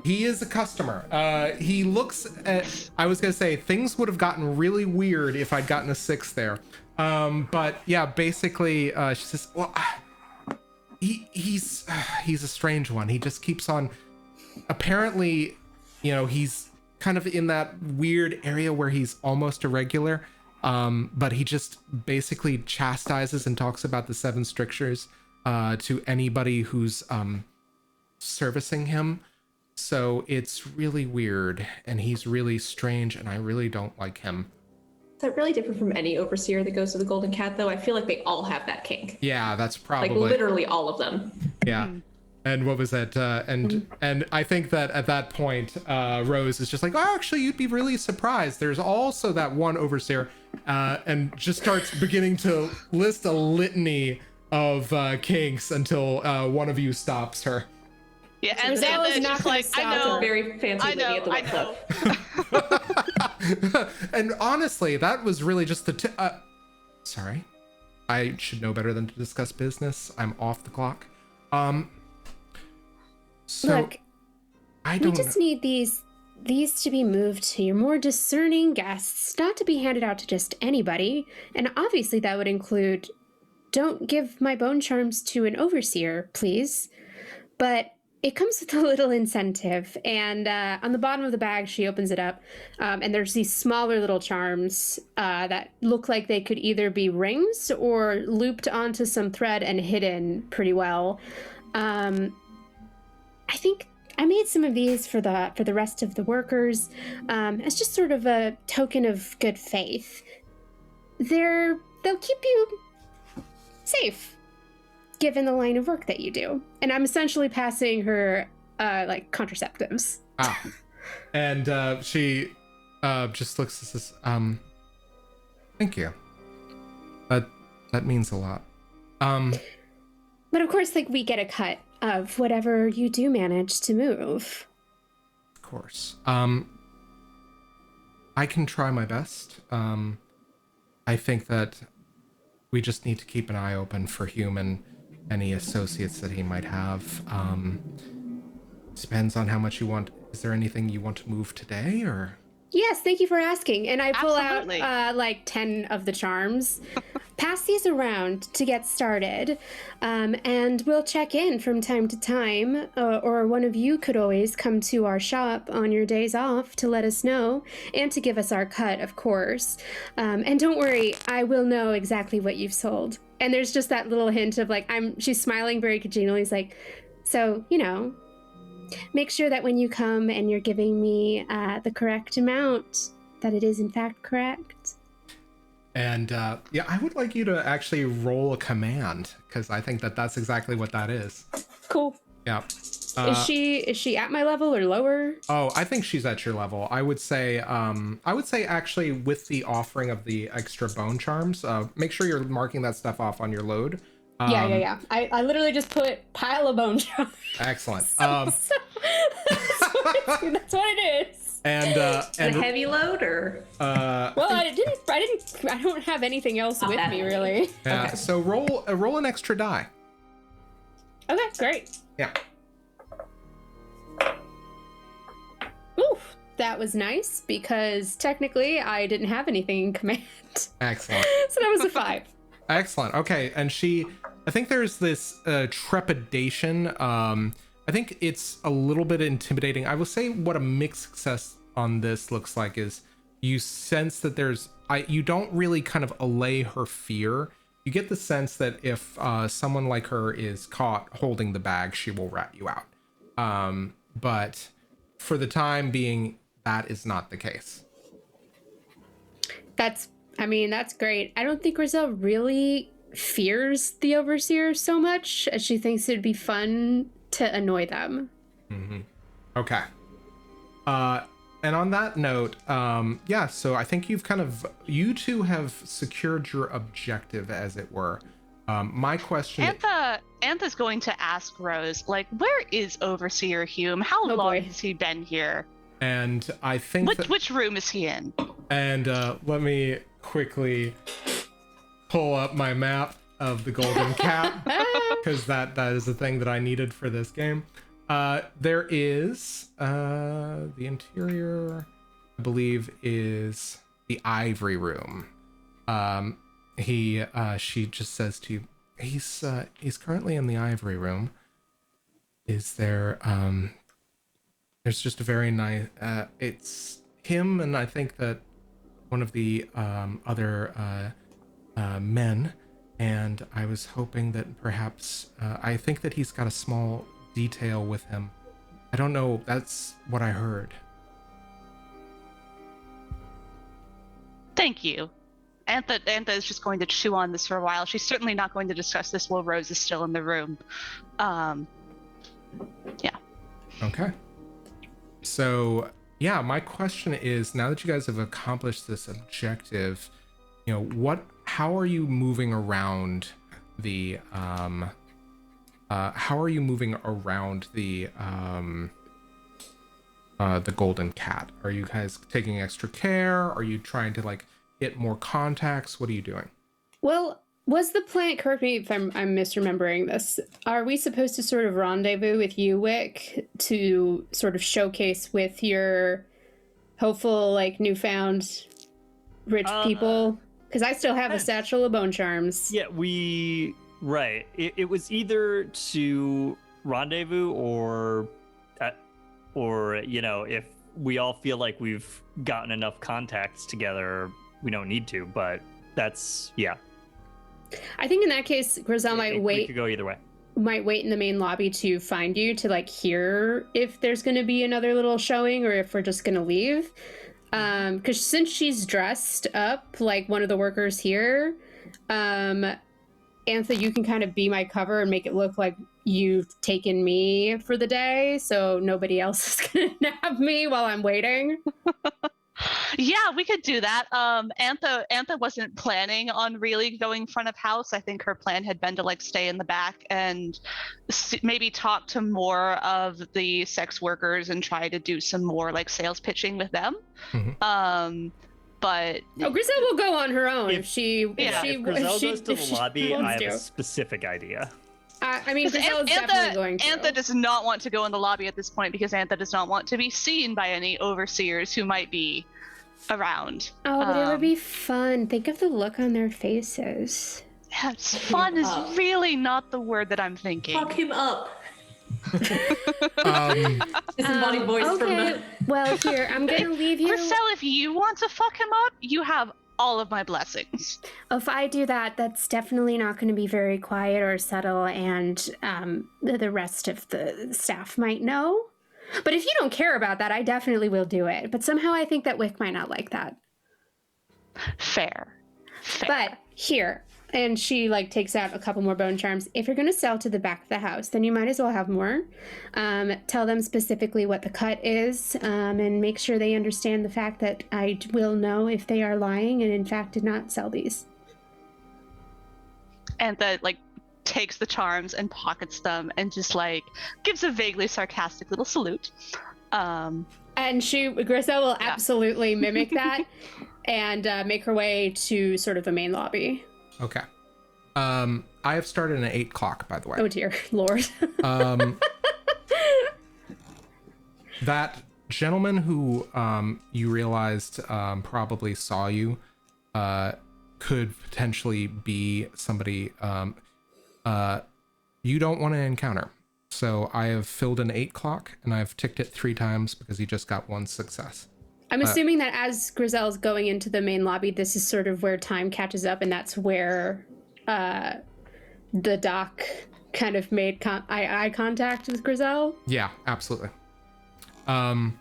He is a customer. He looks at, I was gonna say, things would have gotten really weird if I'd gotten a 6 there. But yeah, basically, she says, well, he's a strange one. He just keeps on, apparently, he's kind of in that weird area where he's almost irregular. But he just basically chastises and talks about the 7 strictures to anybody who's servicing him. So it's really weird, and he's really strange, and I really don't like him. Is that really different from any overseer that goes to the Golden Cat, though? I feel like they all have that kink. Yeah, that's probably... Like, literally all of them. Yeah. And what was that? And I think that at that point, Rose is just like, oh, actually, you'd be really surprised. There's also that one overseer, and just starts beginning to list a litany of kinks until one of you stops her. Yeah, and Grissell is then not just gonna like, stop I know, It's a very fancy lady at the wet club. And honestly, that was really just the sorry. I should know better than to discuss business. I'm off the clock. So Look, I don't we just need these to be moved to your more discerning guests, not to be handed out to just anybody. And obviously that would include, don't give my bone charms to an overseer, please. But it comes with a little incentive. And on the bottom of the bag, she opens it up, and there's these smaller little charms that look like they could either be rings or looped onto some thread and hidden pretty well. I think I made some of these for the rest of the workers as just sort of a token of good faith. They'll keep you safe, given the line of work that you do. And I'm essentially passing her like contraceptives. And she just looks and says, thank you. That means a lot. But of course, like, we get a cut of whatever you do manage to move. Of course. I can try my best. I think that we just need to keep an eye open for Hume and any associates that he might have. Depends on how much you want. Is there anything you want to move today, or? Yes, thank you for asking. And I pull Absolutely. out like 10 of the charms. Pass these around to get started. And we'll check in from time to time. Or one of you could always come to our shop on your days off to let us know. And to give us our cut, of course. And don't worry, I will know exactly what you've sold. And there's just that little hint of like, she's smiling very congenially. He's like, so, make sure that when you come and you're giving me the correct amount, that it is in fact correct. And yeah, I would like you to actually roll a command, because I think that that's exactly what that is. Cool. Yeah. Is she at my level or lower? Oh, I think she's at your level. I would say actually with the offering of the extra bone charms, make sure you're marking that stuff off on your load. Yeah. I literally just put pile of bone charms. Excellent. That's what it is. And A heavy load or? Well, I don't have anything else with me really. Yeah. Okay. So roll an extra die. Okay, great. Yeah. Oof, that was nice because technically I didn't have anything in command. Excellent. So that was a 5. Excellent. Okay, and I think there's this trepidation. I think it's a little bit intimidating. I will say what a mixed success on this looks like is you sense that you don't really kind of allay her fear. You get the sense that if someone like her is caught holding the bag, she will rat you out. But for the time being, that is not the case. That's great. I don't think Grissell really fears the Overseer so much as she thinks it'd be fun to annoy them. Mm-hmm. Okay. And on that note, yeah, so I think you two have secured your objective, as it were. My question... Antha's going to ask Rose, like, where is Overseer Hume? How long has he been here? And I think which room is he in? And let me quickly pull up my map of the Golden Cat, because that is the thing that I needed for this game. There is the interior, I believe, is the Ivory Room. She just says to you, he's currently in the Ivory Room. Is there there's just a very nice it's him and I think that one of the other men, and I was hoping that perhaps I think that he's got a small detail with him. I don't know, that's what I heard. Thank you. Antha is just going to chew on this for a while. She's certainly not going to discuss this while Rose is still in the room. Yeah. Okay. So, yeah, my question is, now that you guys have accomplished this objective, how are you moving around the Golden Cat? Are you guys taking extra care? Are you trying to hit more contacts? What are you doing? Well, was the plan, correct me if I'm misremembering this, are we supposed to sort of rendezvous with you, Wick, to sort of showcase with your hopeful, newfound rich people? Because I still have a satchel of bone charms. Yeah, right. It was either to rendezvous or if we all feel like we've gotten enough contacts together, we don't need to, but yeah. I think in that case, Grissell might wait. We could go either way. Might wait in the main lobby to find you to hear if there's going to be another little showing or if we're just going to leave. Because since she's dressed up like one of the workers here, Antha, you can kind of be my cover and make it look like you've taken me for the day, so nobody else is going to nab me while I'm waiting. Yeah, we could do that. Antha wasn't planning on really going front of house. I think her plan had been to stay in the back and maybe talk to more of the sex workers and try to do some more sales pitching with them. Mm-hmm. But Grissell will go on her own if she If Grissell goes to the lobby, I have a specific idea. I mean, Grissell is definitely going to. Antha does not want to go in the lobby at this point because Antha does not want to be seen by any overseers who might be around. Oh, but it would be fun. Think of the look on their faces. Yeah, fun is really not the word that I'm thinking. Fuck him up. Disembodied voice from the... Well, here, I'm gonna leave you. Grissell, if you want to fuck him up, you have all of my blessings. If I do that, that's definitely not going to be very quiet or subtle, and the rest of the staff might know. But if you don't care about that, I definitely will do it. But somehow I think that Wick might not like that. Fair. But here, and she like takes out a couple more bone charms. If you're going to sell to the back of the house, then you might as well have more. Tell them specifically what the cut is, and make sure they understand the fact that I will know if they are lying and in fact did not sell these. And that like takes the charms and pockets them and just like gives a vaguely sarcastic little salute. And Grissell will absolutely mimic that and make her way to sort of the main lobby. Okay. I have started an 8 o'clock, by the way. Oh dear Lord. That gentleman who you realized probably saw you could potentially be somebody you don't want to encounter. So I have filled an 8 o'clock and I've ticked it 3 times because he just got 1 success. I'm assuming that as Grissell's going into the main lobby, this is sort of where time catches up, and that's where the doc kind of made eye contact with Grissell. Yeah, absolutely. And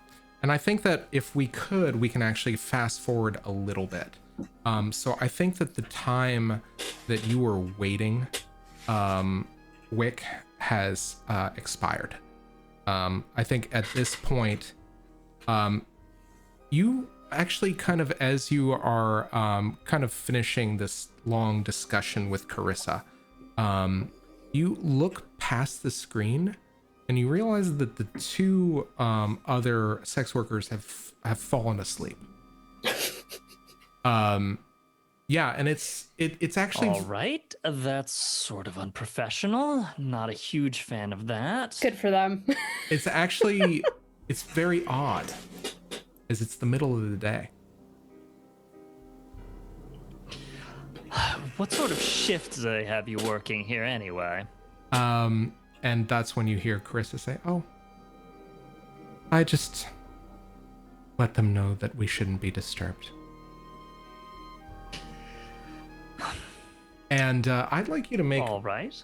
I think that if we could, we can actually fast forward a little bit. So I think that the time that you were waiting, Wick, has expired. I think at this point, you actually kind of, as you are kind of finishing this long discussion with Carissa, you look past the screen and you realize that the 2 other sex workers have fallen asleep. Yeah, and it's actually all right. That's sort of unprofessional. Not a huge fan of that. Good for them. It's actually it's very odd, as it's the middle of the day. What sort of shift do they have you working here anyway? And that's when you hear Carissa say, "Oh, I just let them know that we shouldn't be disturbed." And I'd like you to make... All right.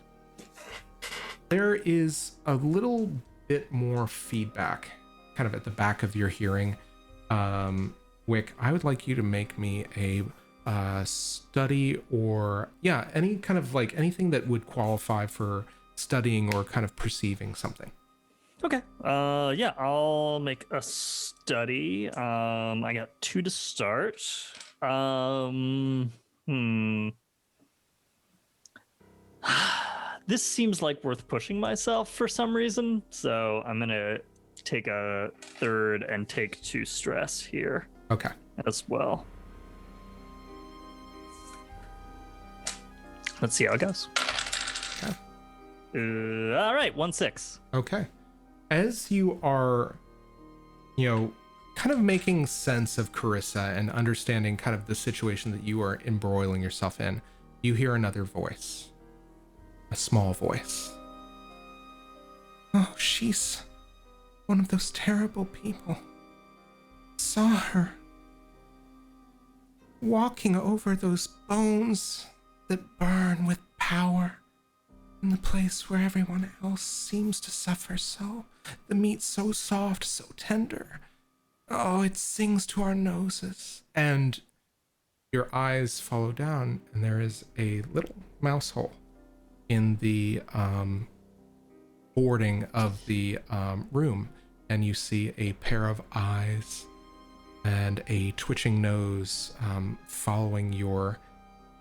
There is a little bit more feedback kind of at the back of your hearing. Wick, I would like you to make me a study or, yeah, any kind of like anything that would qualify for studying or kind of perceiving something. Okay. Yeah, I'll make a study. I got 2 to start. This seems like worth pushing myself for some reason, so I'm gonna take a 3rd and take 2 stress here. Okay. As well. Let's see how it goes. Okay. All right, 1-6. Okay. As you are, kind of making sense of Carissa and understanding kind of the situation that you are embroiling yourself in, you hear another voice. A small voice. "Oh, she's one of those terrible people. Saw her walking over those bones that burn with power in the place where everyone else seems to suffer so. The meat so soft, so tender. Oh, it sings to our noses." And your eyes follow down, and there is a little mouse hole in the boarding of the room, and you see a pair of eyes and a twitching nose following your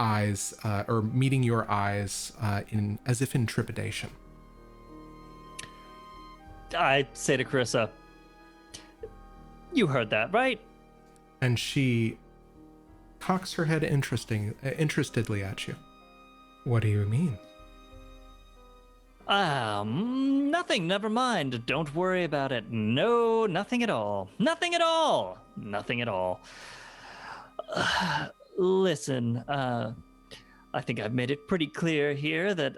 eyes, or meeting your eyes in as if in trepidation. I say to Carissa, "You heard that, right?" And she cocks her head interestedly at you. "What do you mean?" Nothing. Never mind. Don't worry about it. No, nothing at all. Nothing at all. Nothing at all. Listen, I think I've made it pretty clear here that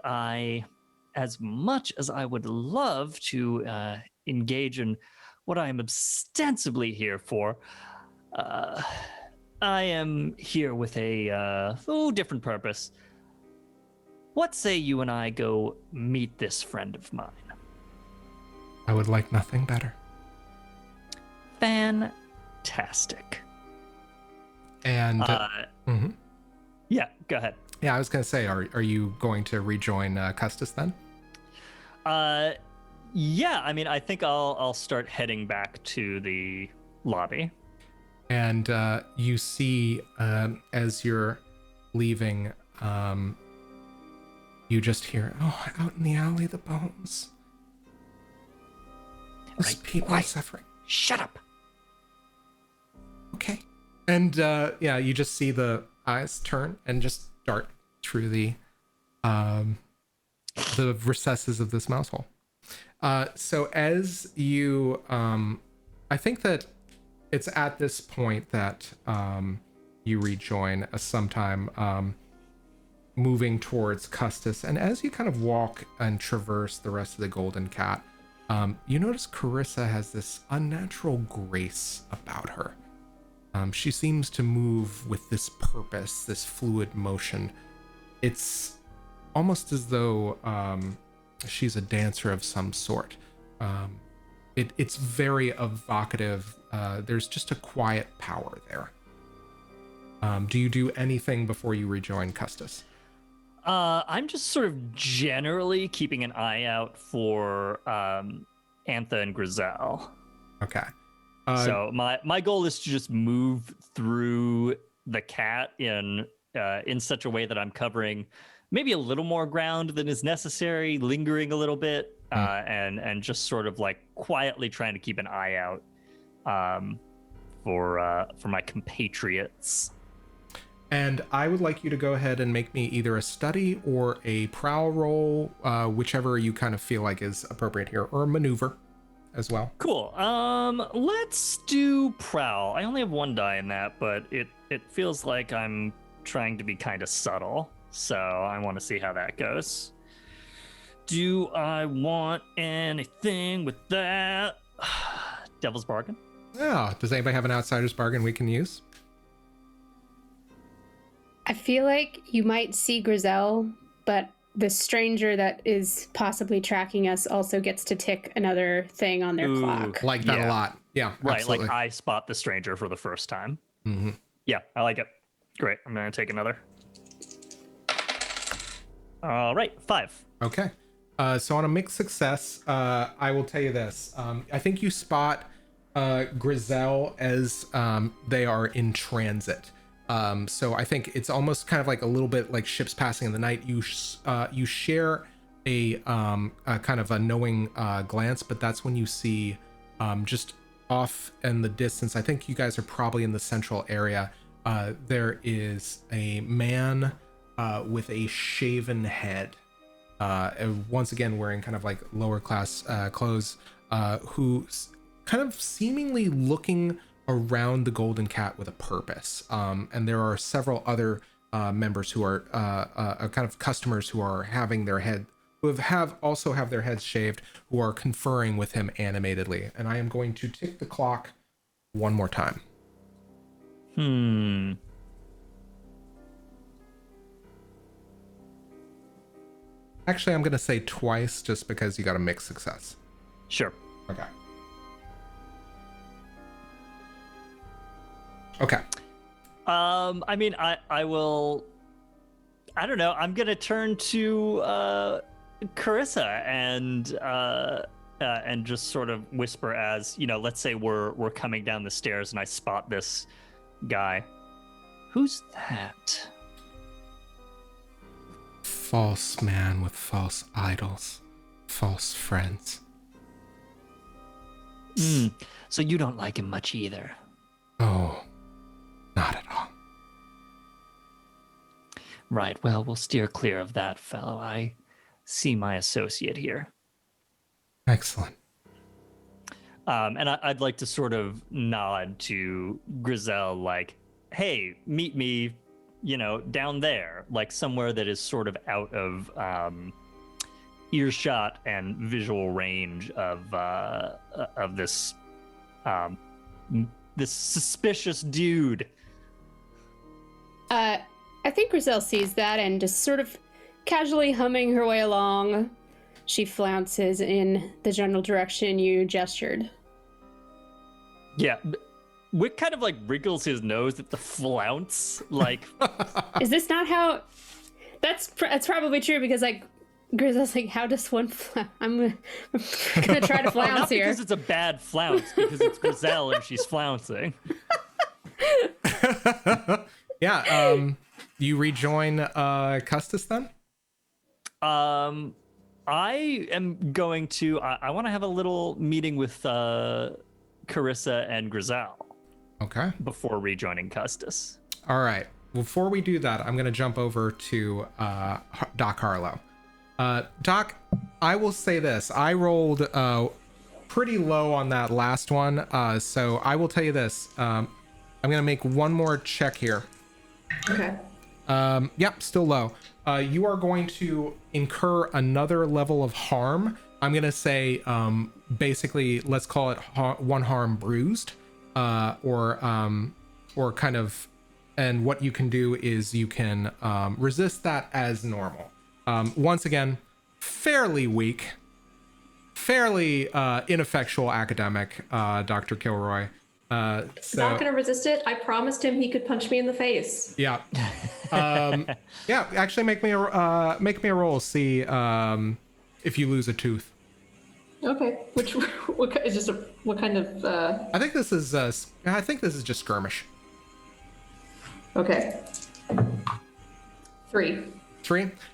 as much as I would love to engage in what I am ostensibly here for, I am here with a different purpose. What say you and I go meet this friend of mine? I would like nothing better. Fantastic. And Yeah, go ahead. yeah, I was going to say, are you going to rejoin Custis then? Yeah, I mean, I think I'll start heading back to the lobby. And you see, as you're leaving, you just hear, "Oh, out in the alley, the bones. Those people are suffering." Shut up. Okay. And yeah, you just see the eyes turn and just dart through the recesses of this mouse hole. So as you, I think that it's at this point that you rejoin sometime moving towards Custis. And as you kind of walk and traverse the rest of the Golden Cat, you notice Carissa has this unnatural grace about her. She seems to move with this purpose, this fluid motion. It's almost as though she's a dancer of some sort. It's very evocative. There's just a quiet power there. Do you do anything before you rejoin Custis? I'm just sort of generally keeping an eye out for Antha and Grissell. Okay. So my goal is to just move through the cat in such a way that I'm covering maybe a little more ground than is necessary, lingering a little bit, and just sort of like quietly trying to keep an eye out for my compatriots. And I would like you to go ahead and make me either a study or a prowl roll, whichever you kind of feel like is appropriate here, or a maneuver as well. Cool. Let's do prowl. I only have one die in that, but it feels like I'm trying to be kind of subtle, so I want to see how that goes. Do I want anything with that? Devil's bargain. Yeah. Does anybody have an outsider's bargain we can use? I feel like you might see Grissell, but the stranger that is possibly tracking us also gets to tick another thing on their clock. Like that a lot. Yeah, Right, absolutely. like I spot the stranger for the first time. Mm-hmm. Yeah, I like it. Great, I'm gonna take another. All right, 5. Okay. So on a mixed success, I will tell you this. I think you spot Grissell as they are in transit. So I think it's almost kind of like a little bit like ships passing in the night. You share a kind of a knowing glance, but that's when you see just off in the distance. I think you guys are probably in the central area. There is a man with a shaven head, once again wearing kind of like lower class clothes, who's kind of seemingly looking around the Golden Cat with a purpose. And there are several other members who are kind of customers who are having their head, who also have their heads shaved, who are conferring with him animatedly. And I am going to tick the clock one more time. Actually, I'm going to say twice just because you got a mixed success. Sure. Okay. Okay. I mean, I will. I don't know. I'm gonna turn to Carissa and just sort of whisper as, you know, let's say we're coming down the stairs and I spot this guy. Who's that? False man with false idols, false friends. So you don't like him much either. Oh, not at all. Right, well, we'll steer clear of that fellow. I see my associate here. Excellent. And I'd like to sort of nod to Grissell, like, hey, meet me, down there, like somewhere that is sort of out of earshot and visual range of this this suspicious dude. I think Grissell sees that and just sort of casually humming her way along, she flounces in the general direction you gestured. Yeah, Wick kind of like wriggles his nose at the flounce, like. Is this not how? That's probably true because like Grissell's like, how does one? I'm gonna try to flounce not here. Because it's a bad flounce, because it's Grissell and she's flouncing. Yeah. You rejoin Custis then? I am going to. I want to have a little meeting with Carissa and Grissell. Okay. Before rejoining Custis. All right. Before we do that, I'm going to jump over to Doc Harlow. Doc, I will say this. I rolled pretty low on that last one. So I will tell you this. I'm going to make one more check here. Okay. Yep, still low. You are going to incur another level of harm. I'm going to say, basically, let's call it one harm bruised, or kind of, and what you can do is you can resist that as normal. Once again, fairly weak, fairly ineffectual academic, Dr. Kilroy. Not gonna resist it. I promised him he could punch me in the face. Yeah. Yeah, actually make me a roll, see if you lose a tooth. Okay. What is just what kind of? I think this is just skirmish. Okay. 3.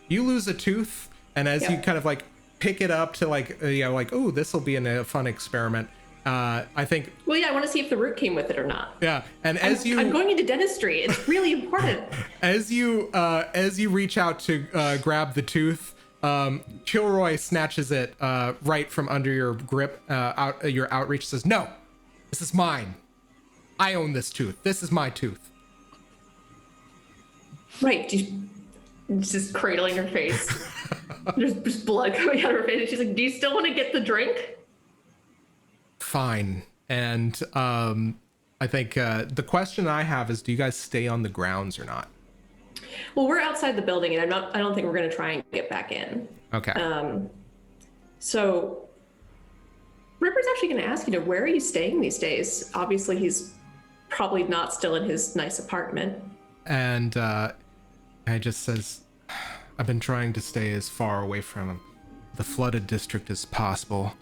You lose a tooth, and as you kind of like pick it up to like oh, this will be a fun experiment. I think. Well, yeah, I want to see if the root came with it or not. Yeah, and I'm going into dentistry. It's really important. as you reach out to grab the tooth, Kilroy snatches it right from under your grip, your outreach. Says, "No, this is mine. I own this tooth. This is my tooth." Right. Just cradling her face. There's just blood coming out of her face. And she's like, "Do you still want to get the drink?" Fine. And I think the question I have is, do you guys stay on the grounds or not? Well, we're outside the building, and I don't think we're going to try and get back in. Okay. So Ripper's actually going to ask you where are you staying these days? Obviously, he's probably not still in his nice apartment. And I just says, I've been trying to stay as far away from the flooded district as possible.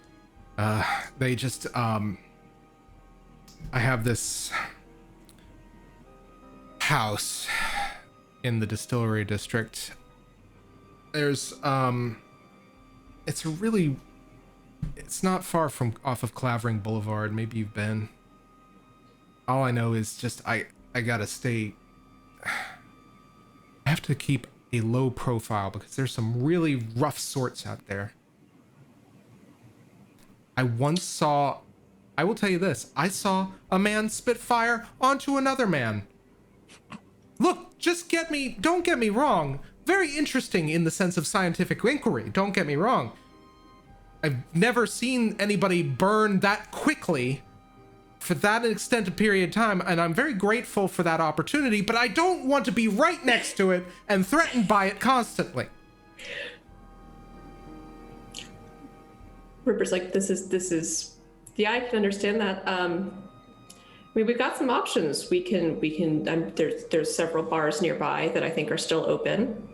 They just, I have this house in the distillery district. There's, it's not far from off of Clavering Boulevard. Maybe you've been. All I know is just, I gotta stay, I have to keep a low profile because there's some really rough sorts out there. I will tell you this, I saw a man spit fire onto another man. Look, don't get me wrong. Very interesting in the sense of scientific inquiry, don't get me wrong. I've never seen anybody burn that quickly for that extended period of time, and I'm very grateful for that opportunity, but I don't want to be right next to it and threatened by it constantly. Ripper's like, this is, yeah, I can understand that. I mean, we've got some options. We can. There's several bars nearby that I think are still open.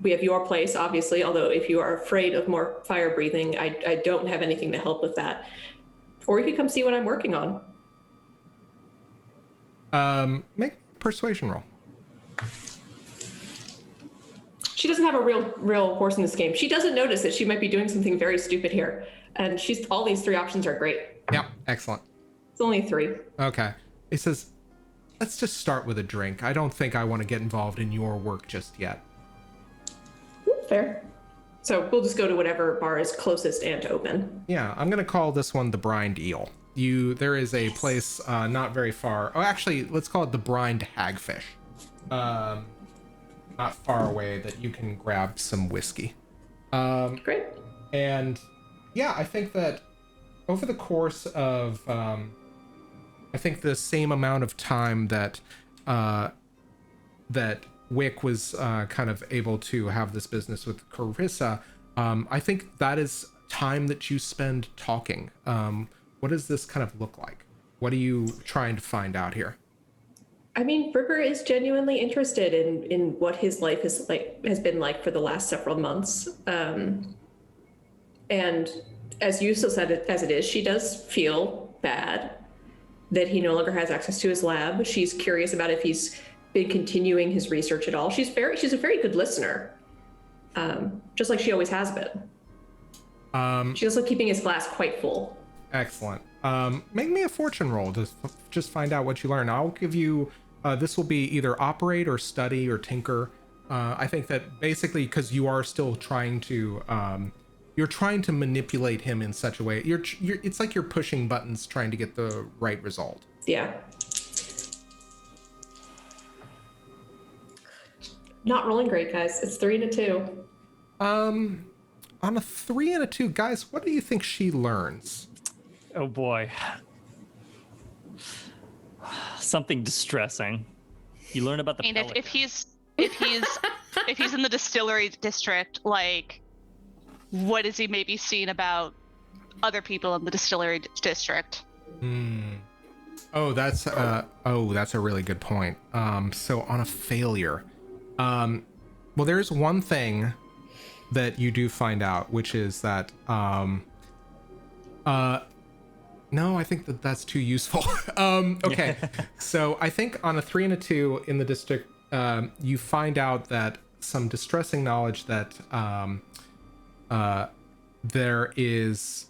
We have your place, obviously. Although, if you are afraid of more fire breathing, I don't have anything to help with that. Or you could come see what I'm working on. Make a persuasion roll. She doesn't have a real horse in this game. She doesn't notice that she might be doing something very stupid here. And all these 3 options are great. Yeah, excellent. It's only 3. Okay. He says, let's just start with a drink. I don't think I want to get involved in your work just yet. fair. So we'll just go to whatever bar is closest and open. Yeah, I'm gonna call this one the Brined Eel. There is a place not very far. Oh, actually, let's call it the Brined Hagfish. Not far away that you can grab some whiskey. Great. And yeah, I think that over the course of, I think the same amount of time that that Wick was kind of able to have this business with Carissa, I think that is time that you spend talking. What does this kind of look like? What are you trying to find out here? I mean, Ripper is genuinely interested in what his life has been like for the last several months. And as you still said, as it is, she does feel bad that he no longer has access to his lab. She's curious about if he's been continuing his research at all. She's a very good listener, just like she always has been. She's also keeping his glass quite full. Excellent. Make me a fortune roll to just find out what you learn. I'll give you, this will be either operate or study or tinker. I think that basically because you are still trying to, you're trying to manipulate him in such a way. It's like you're pushing buttons trying to get the right result. Yeah. Not rolling great, guys. It's 3 and a 2. On a 3 and a 2, guys, what do you think she learns? Oh boy. Something distressing. You learn about the And pelican. if he's in the distillery district, like, what is he maybe seen about other people in the distillery district? Oh, that's a really good point. So on a failure, well, there's one thing that you do find out, which is that no, I think that's too useful. Okay. So I think on a 3 and a 2 in the district, you find out that some distressing knowledge that there is,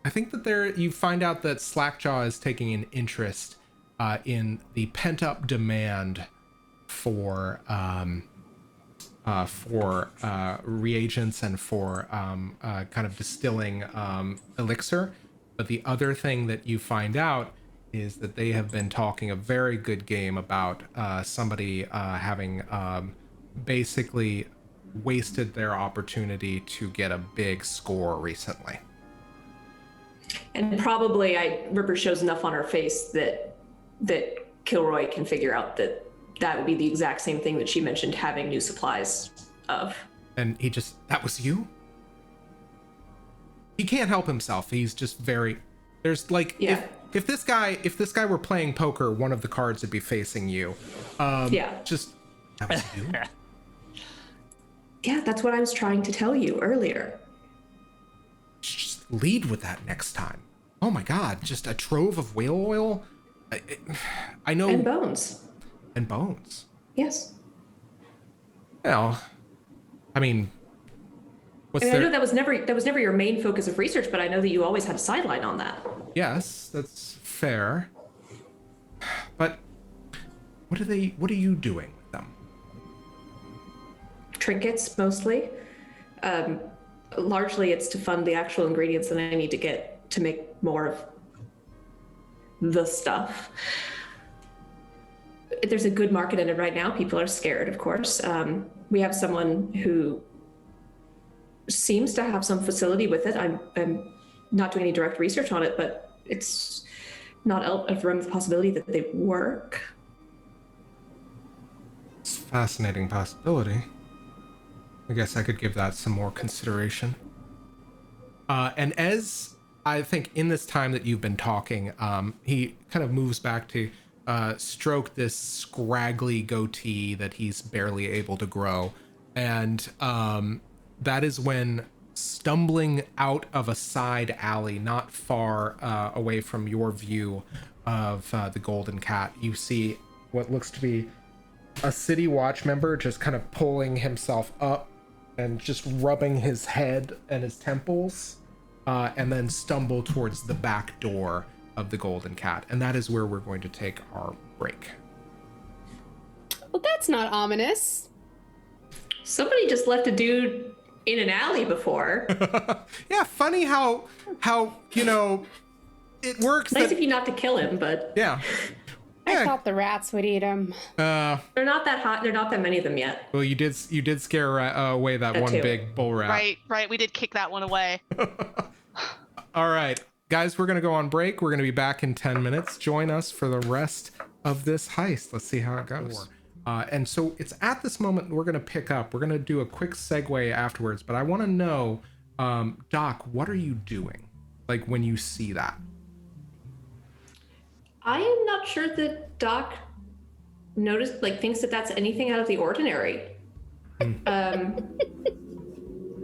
I think that you find out that Slackjaw is taking an interest in the pent-up demand for reagents and for kind of distilling elixir. But the other thing that you find out is that they have been talking a very good game about somebody having basically wasted their opportunity to get a big score recently. And probably Ripper shows enough on her face that Kilroy can figure out that would be the exact same thing that she mentioned having new supplies of. And that was you? He can't help himself. He's just there's like, yeah. If this guy were playing poker, one of the cards would be facing you. Yeah. That was you? Yeah, that's what I was trying to tell you earlier. Just lead with that next time. Oh my God, just a trove of whale oil? I know. And bones. And bones. Yes. Well, I mean, I know that was never your main focus of research, but I know that you always had a sideline on that. Yes, that's fair. But what are you doing with them? Trinkets, mostly. Largely it's to fund the actual ingredients that I need to get to make more of the stuff. There's a good market in it right now. People are scared, of course. We have someone who seems to have some facility with it. I'm not doing any direct research on it, but it's not out of realm of possibility that they work. It's a fascinating possibility. I guess I could give that some more consideration. And as I think in this time that you've been talking, he kind of moves back to stroke this scraggly goatee that he's barely able to grow. And that is when, stumbling out of a side alley not far away from your view of the Golden Cat, you see what looks to be a city watch member just kind of pulling himself up and just rubbing his head and his temples, and then stumble towards the back door of the Golden Cat. And that is where we're going to take our break. Well, that's not ominous. Somebody just left a dude in an alley before. Yeah, funny how it works. Nice of you not to kill him, but Yeah. I thought the rats would eat him. they're not that hot. There are not that many of them yet. Well, you did scare away that one too. big bull rat. Right. We did kick that one away. All right, guys, we're gonna go on break. We're gonna be back in 10 minutes. Join us for the rest of this heist. Let's see how it goes. And so it's at this moment we're gonna pick up. We're gonna do a quick segue afterwards, but I want to know, Doc, what are you doing? Like when you see that? I am not sure that Doc thinks that that's anything out of the ordinary. The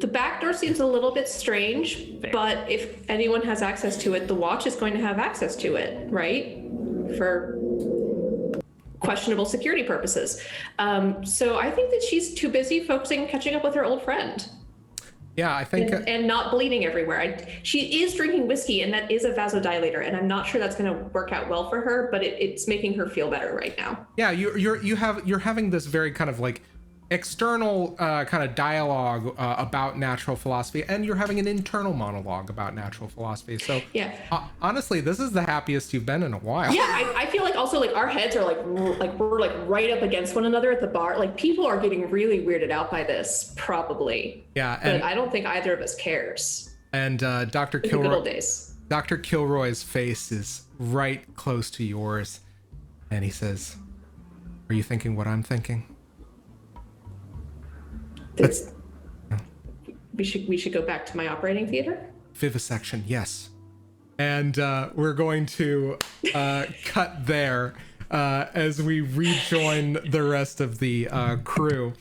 back door seems a little bit strange, but if anyone has access to it, the watch is going to have access to it, right? For questionable security purposes. So I think that she's too busy catching up with her old friend. Yeah, I think. And not bleeding everywhere. She is drinking whiskey, and that is a vasodilator, and I'm not sure that's going to work out well for her, but it's making her feel better right now. Yeah, you're having this very kind of like external kind of dialogue about natural philosophy, and you're having an internal monologue about natural philosophy. So yeah, honestly, this is the happiest you've been in a while. Yeah, I feel like also like our heads are like we're like right up against one another at the bar. Like people are getting really weirded out by this, probably. Yeah, but I don't think either of us cares. And Dr. Good old days. Dr. Kilroy's face is right close to yours, and he says, "Are you thinking what I'm thinking?" We should go back to my operating theater. Vivisection, yes. And we're going to cut there as we rejoin the rest of the crew.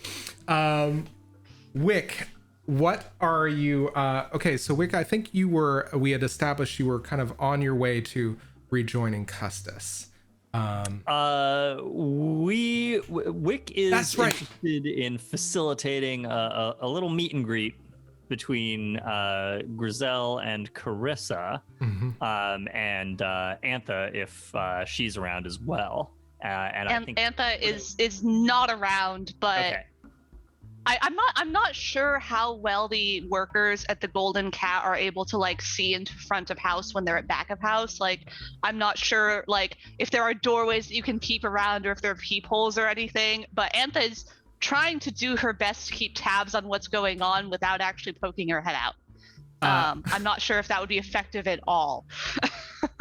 Wick, what are you? Okay, so Wick, I think we had established you were kind of on your way to rejoining Custis. Wick is That's right. interested in facilitating a little meet and greet between Grissell and Carissa, and Antha if she's around as well. And I think Antha is not around, but okay. I'm not sure how well the workers at the Golden Cat are able to like see into front of house when they're at back of house. Like I'm not sure like if there are doorways that you can peep around or if there are peepholes or anything, but Antha is trying to do her best to keep tabs on what's going on without actually poking her head out. I'm not sure if that would be effective at all.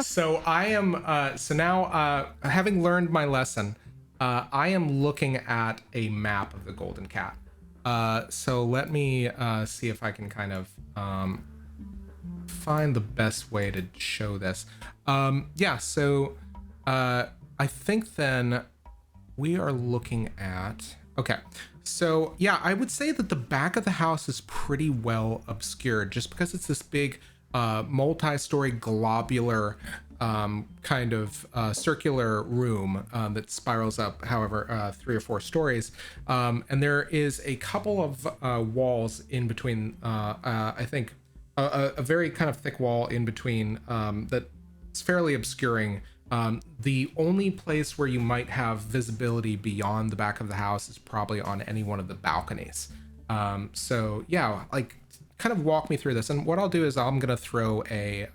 So I am now having learned my lesson, I am looking at a map of the Golden Cat. So let me see if I can kind of find the best way to show this. So I think then we are looking at, okay. So yeah, I would say that the back of the house is pretty well obscured just because it's this big multi-story globular kind of circular room that spirals up, however, 3 or 4 stories. And there is a couple of walls in between, I think a very kind of thick wall in between that's fairly obscuring. The only place where you might have visibility beyond the back of the house is probably on any one of the balconies. So yeah, like kind of walk me through this. And what I'll do is I'm going to throw a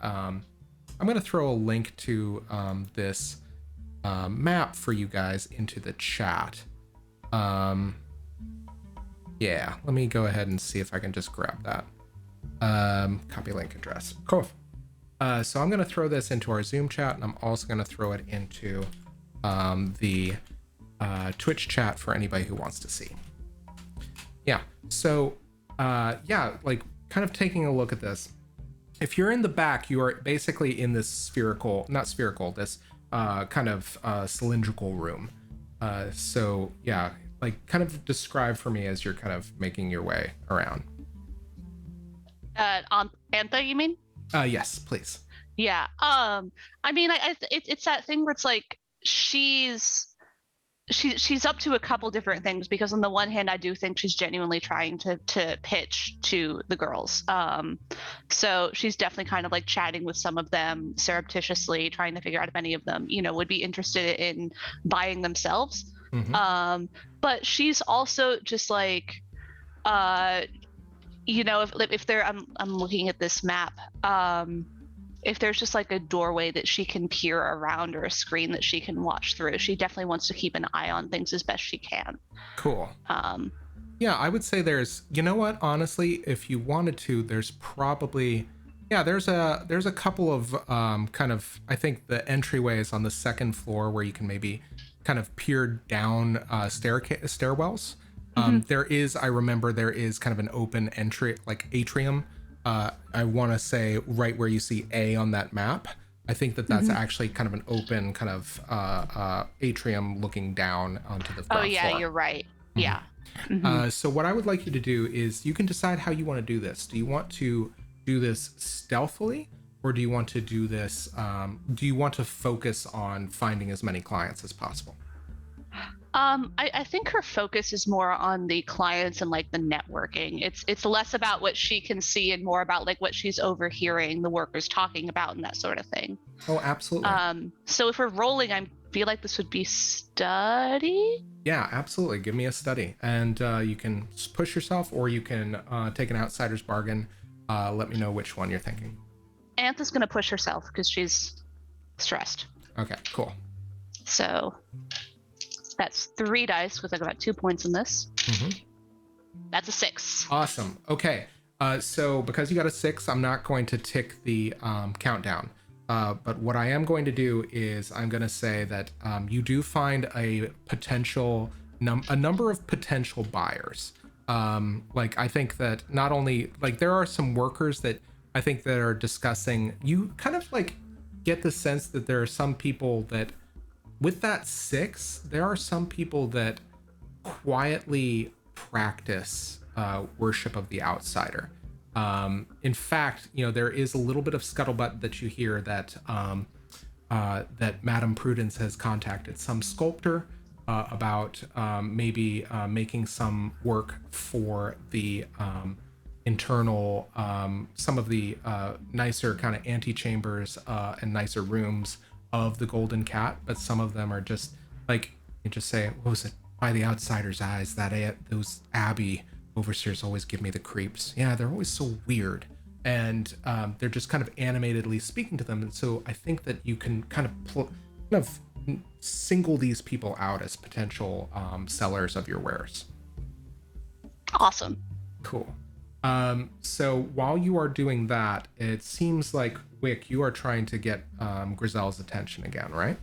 link to this map for you guys into the chat. Yeah, let me go ahead and see if I can just grab that. Copy link address. Cool. So I'm going to throw this into our Zoom chat, and I'm also going to throw it into the Twitch chat for anybody who wants to see. Yeah, so yeah, like kind of taking a look at this. If you're in the back, you are basically in this this kind of cylindrical room. So yeah, like kind of describe for me as you're kind of making your way around. On Antha, you mean? Yes, please. Yeah. I mean, it's that thing where it's like she's up to a couple different things, because on the one hand, I do think she's genuinely trying to pitch to the girls. So she's definitely kind of like chatting with some of them surreptitiously, trying to figure out if any of them, would be interested in buying themselves. Mm-hmm. But she's also just like if there, I'm looking at this map. If there's just like a doorway that she can peer around or a screen that she can watch through, she definitely wants to keep an eye on things as best she can. Cool. Yeah, I would say there's, you know what, honestly, if you wanted to, there's probably, yeah, there's a couple of kind of, I think the entryways on the second floor where you can maybe kind of peer down stairwells. I remember there is kind of an open entry, like atrium. I want to say right where you see A on that map. I think that's actually kind of an open kind of atrium looking down onto the ground floor. You're right. Yeah. So what I would like you to do is you can decide how you want to do this. Do you want to do this stealthily, or do you want to do this? Do you want to focus on finding as many clients as possible? I think her focus is more on the clients and like the networking. It's less about what she can see and more about like what she's overhearing the workers talking about and that sort of thing. Oh, absolutely. So if we're rolling, I feel like this would be study. Yeah, absolutely. Give me a study, and you can push yourself, or you can take an outsider's bargain. Let me know which one you're thinking. Antha's gonna push herself because she's stressed. Okay, cool. So that's 3 dice because I got 2 points in this. That's a 6. Awesome. Okay. So because you got a 6, I'm not going to tick the countdown. But what I am going to do is I'm going to say that you do find a number of potential buyers. Like I think that not only like there are some workers that I think that are discussing. You kind of like get the sense that there are some people that, with that 6, there are some people that quietly practice worship of the outsider. In fact, there is a little bit of scuttlebutt that you hear that that Madame Prudence has contacted some sculptor about maybe making some work for the internal, some of the nicer kind of antechambers and nicer rooms of the Golden Cat, but some of them are just like, you just say, what was it? By the outsider's eyes, those Abbey overseers always give me the creeps. Yeah, they're always so weird, and they're just kind of animatedly speaking to them. And so I think that you can kind of single these people out as potential sellers of your wares. Awesome. Cool. So while you are doing that, it seems like, Wick, you are trying to get Grissell's attention again, right?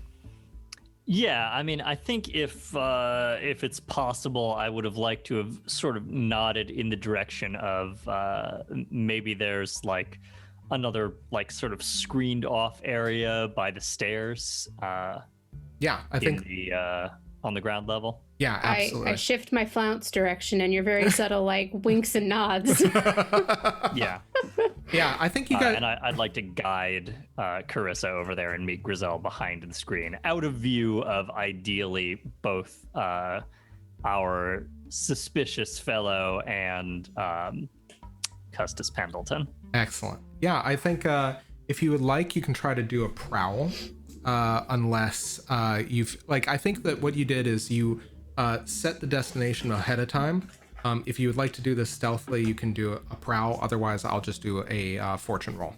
Yeah, I mean, I think if it's possible, I would have liked to have sort of nodded in the direction of maybe there's like another like sort of screened off area by the stairs. Yeah, I think on the ground level. Yeah, absolutely. I shift my flounce direction, and you're very subtle, like winks and nods. Yeah. Yeah, I think you got. And I'd like to guide Carissa over there and meet Grissell behind the screen, out of view of ideally both our suspicious fellow and Custis Pendleton. Excellent. Yeah, I think if you would like, you can try to do a prowl, unless you've like. I think that what you did is you set the destination ahead of time. If you would like to do this stealthily, you can do a prowl. Otherwise, I'll just do a fortune roll.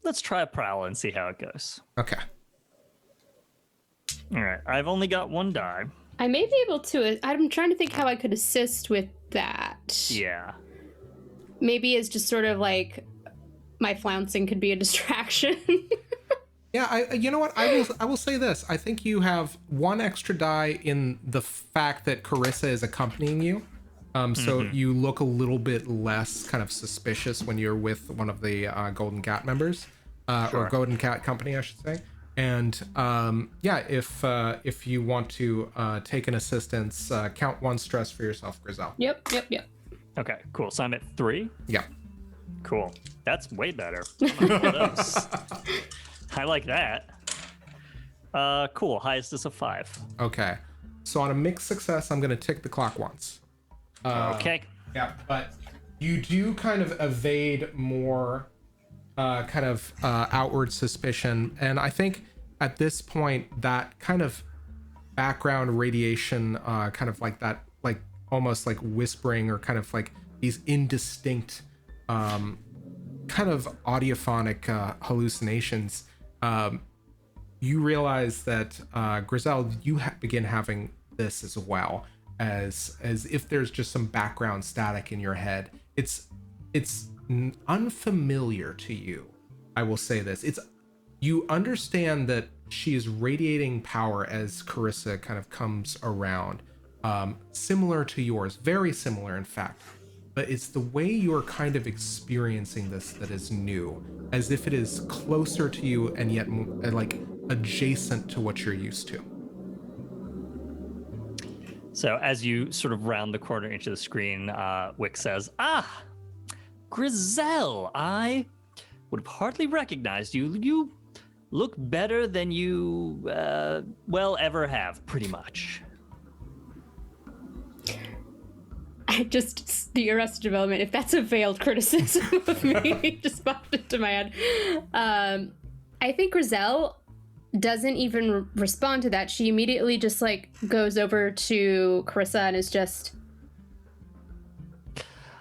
Let's try a prowl and see how it goes. Okay. All right. I've only got 1 die. I may be able to. I'm trying to think how I could assist with that. Yeah. Maybe it's just sort of like my flouncing could be a distraction. Yeah, you know what? I will say this. I think you have 1 extra die in the fact that Carissa is accompanying you. So you look a little bit less kind of suspicious when you're with one of the Golden Cat members, or Golden Cat Company, I should say. And yeah, if you want to take an assistance, count 1 stress for yourself, Grissell. Yep. Okay, cool. So I'm at 3? Yeah. Cool. That's way better. Those. I like that. Cool. Highest is a 5. Okay. So on a mixed success, I'm going to tick the clock once. Okay. Yeah, but you do kind of evade more kind of outward suspicion. And I think at this point, that kind of background radiation, kind of like that, like almost like whispering or kind of like these indistinct kind of audiophonic hallucinations, you realize that Grissell, you begin having this as well, as if there's just some background static in your head. It's unfamiliar to you. I will say this. You understand that she is radiating power as Carissa kind of comes around, similar to yours, very similar in fact, but it's the way you're kind of experiencing this that is new, as if it is closer to you and yet like adjacent to what you're used to. So as you sort of round the corner into the screen, Wick says, Grissell, I would have hardly recognized you. You look better than you, ever have, pretty much. I just, the Arrested Development, if that's a veiled criticism of me, just popped into my head. I think Grissell doesn't even respond to that. She immediately just like goes over to Carissa and is just,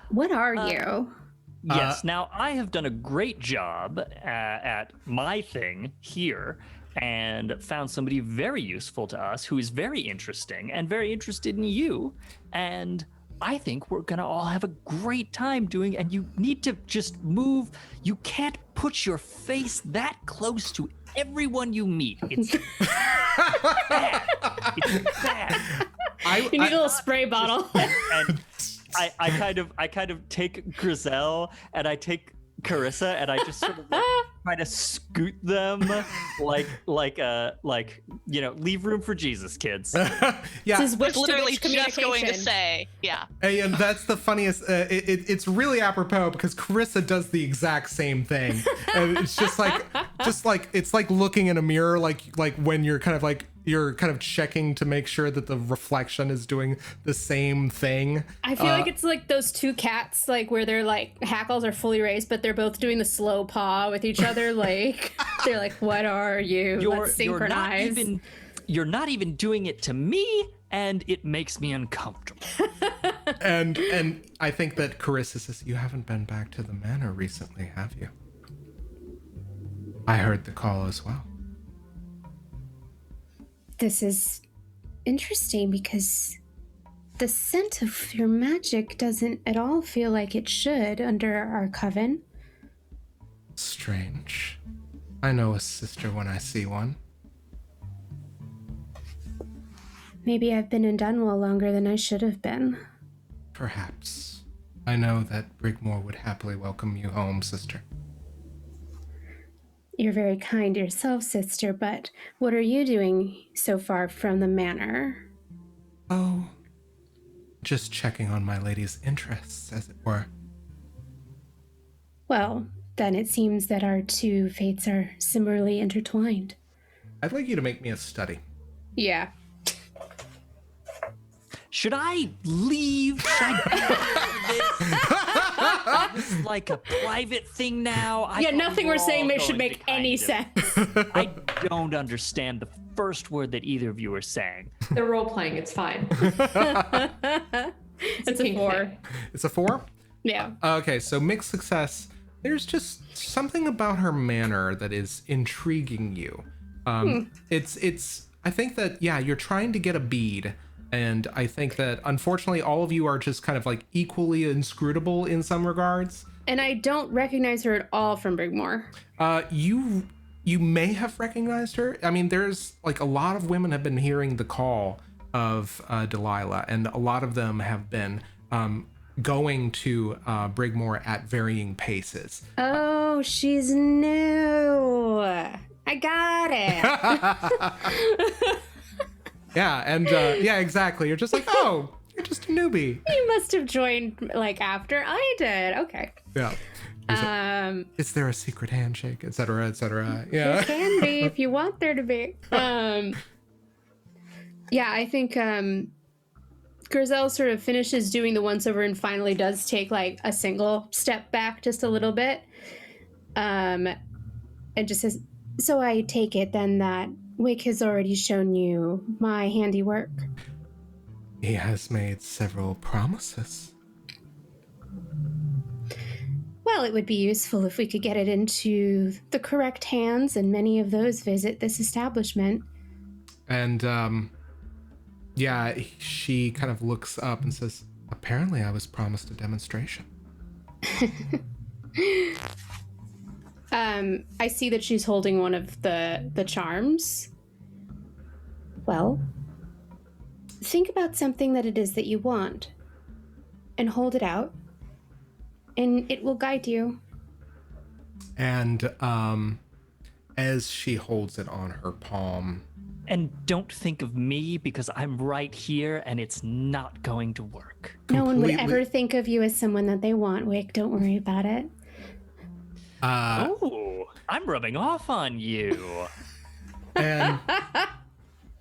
what are you? Yes. Now, I have done a great job at my thing here and found somebody very useful to us who is very interesting and very interested in you. And I think we're going to all have a great time doing, and you need to just move. You can't put your face that close to everyone you meet. It's bad. It's bad. You need a little spray bottle. And I kind of take Grissell and I take Carissa and I just sort of like, try to scoot them like leave room for Jesus, kids. Yeah, This is I was witch to literally witch just going to communication. say, yeah. and that's the funniest. It's really apropos because Carissa does the exact same thing, and it's just like it's like looking in a mirror, like when you're kind of checking to make sure that the reflection is doing the same thing. I feel like it's like those two cats, like where their like hackles are fully raised, but they're both doing the slow paw with each other. Like they're like, "What are you? Let's synchronize." You're not even doing it to me, and it makes me uncomfortable. And I think that Carissa says, "You haven't been back to the manor recently, have you?" I heard the call as well. This is interesting because the scent of your magic doesn't at all feel like it should under our coven. Strange. I know a sister when I see one. Maybe I've been in Dunwell longer than I should have been. Perhaps. I know that Brigmore would happily welcome you home, sister. You're very kind yourself, sister, but what are you doing so far from the manor? Oh, just checking on my lady's interests, as it were. Well, then it seems that our two fates are similarly intertwined. I'd like you to make me a study. Yeah. Should I leave? Should I do this? Is this like a private thing now? Yeah, nothing we're saying should make any sense. I don't understand the first word that either of you are saying. They're role playing. It's fine. It's a 4. It's a 4? Yeah. Okay, so mixed success. There's just something about her manner that is intriguing you. It's. I think that, yeah, you're trying to get a bead. And I think that, unfortunately, all of you are just kind of like equally inscrutable in some regards. And I don't recognize her at all from Brigmore. You may have recognized her. I mean, there's like a lot of women have been hearing the call of Delilah, and a lot of them have been going to Brigmore at varying paces. Oh, she's new. I got it. Yeah, and yeah, exactly. You're just like, oh, you're just a newbie. You must have joined like after I did. Okay. Yeah. Is there a secret handshake, et cetera, et cetera? Yeah. There can be if you want there to be. Yeah, I think Grissell sort of finishes doing the once over and finally does take like a single step back just a little bit. And just says, so I take it then that Wick has already shown you my handiwork. He has made several promises. Well, it would be useful if we could get it into the correct hands, and many of those visit this establishment. And, yeah, she kind of looks up and says, apparently I was promised a demonstration. I see that she's holding one of the charms. Well, think about something that it is that you want, and hold it out, and it will guide you. And, as she holds it on her palm... And don't think of me because I'm right here and it's not going to work. No one would ever think of you as someone that they want, Wick. Don't worry about it. Oh, I'm rubbing off on you. And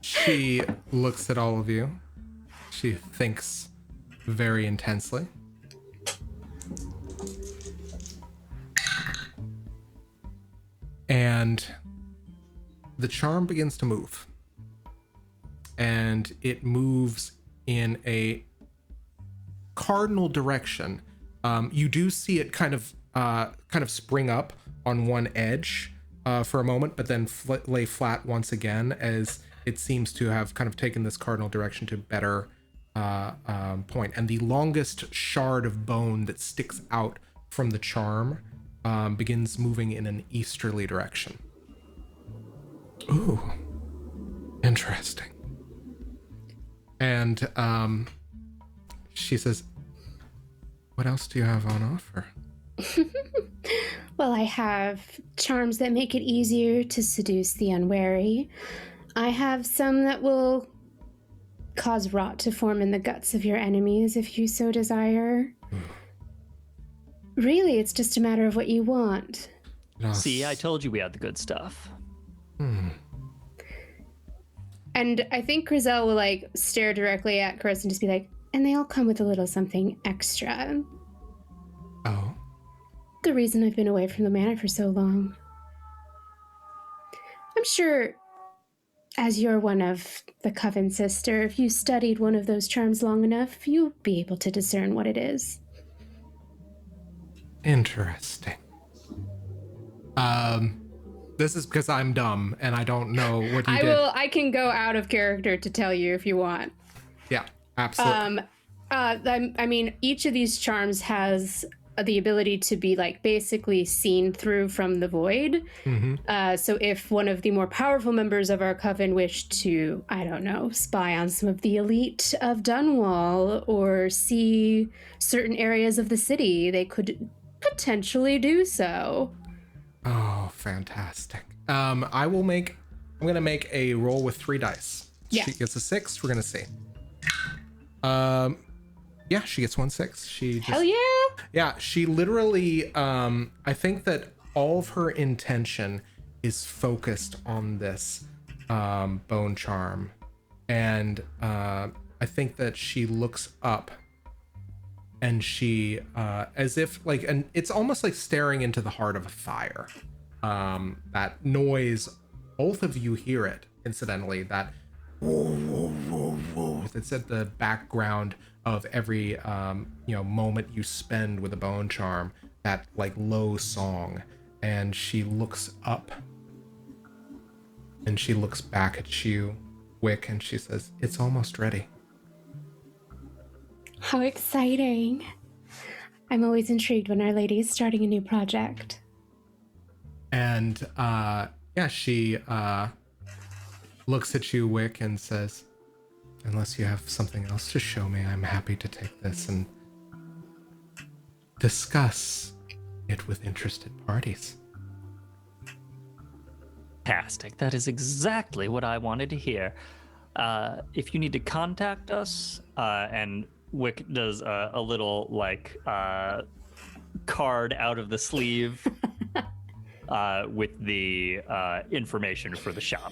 she looks at all of you. She thinks very intensely. And the charm begins to move. And it moves in a cardinal direction. You do see it kind of spring up on one edge for a moment, but then lay flat once again, as it seems to have kind of taken this cardinal direction to better point. And the longest shard of bone that sticks out from the charm begins moving in an easterly direction. Ooh, interesting. And she says, what else do you have on offer? Well, I have charms that make it easier to seduce the unwary. I have some that will cause rot to form in the guts of your enemies if you so desire. Really, it's just a matter of what you want. See, I told you we had the good stuff. And I think Grissell will, like, stare directly at Chris and just be like, and they all come with a little something extra. Oh? The reason I've been away from the manor for so long. I'm sure, as you're one of the Coven sister, if you studied one of those charms long enough, you'll be able to discern what it is. Interesting. This is because I'm dumb and I don't know what you did. I can go out of character to tell you if you want. Yeah, absolutely. I mean, each of these charms has the ability to be, like, basically seen through from the void. So if one of the more powerful members of our coven wished to, I don't know, spy on some of the elite of Dunwall or see certain areas of the city, they could potentially do so. Oh, fantastic. I'm gonna make a roll with 3 dice. Yeah. She gets a 6, we're gonna see. Yeah, she gets 1 6. She just, Hell yeah! yeah, she literally, I think that all of her intention is focused on this bone charm. And I think that she looks up and she, as if, like, and it's almost like staring into the heart of a fire. That noise, both of you hear it, incidentally, that whoa, whoa, whoa, whoa, that's at the background of every moment you spend with a bone charm, that like low song. And she looks up and she looks back at you, Wick, and she says, it's almost ready. How exciting. I'm always intrigued when Our Lady is starting a new project. And yeah, she looks at you, Wick, and says, unless you have something else to show me, I'm happy to take this and discuss it with interested parties. Fantastic. That is exactly what I wanted to hear. If you need to contact us, and Wick does a little, like, card out of the sleeve with the information for the shop.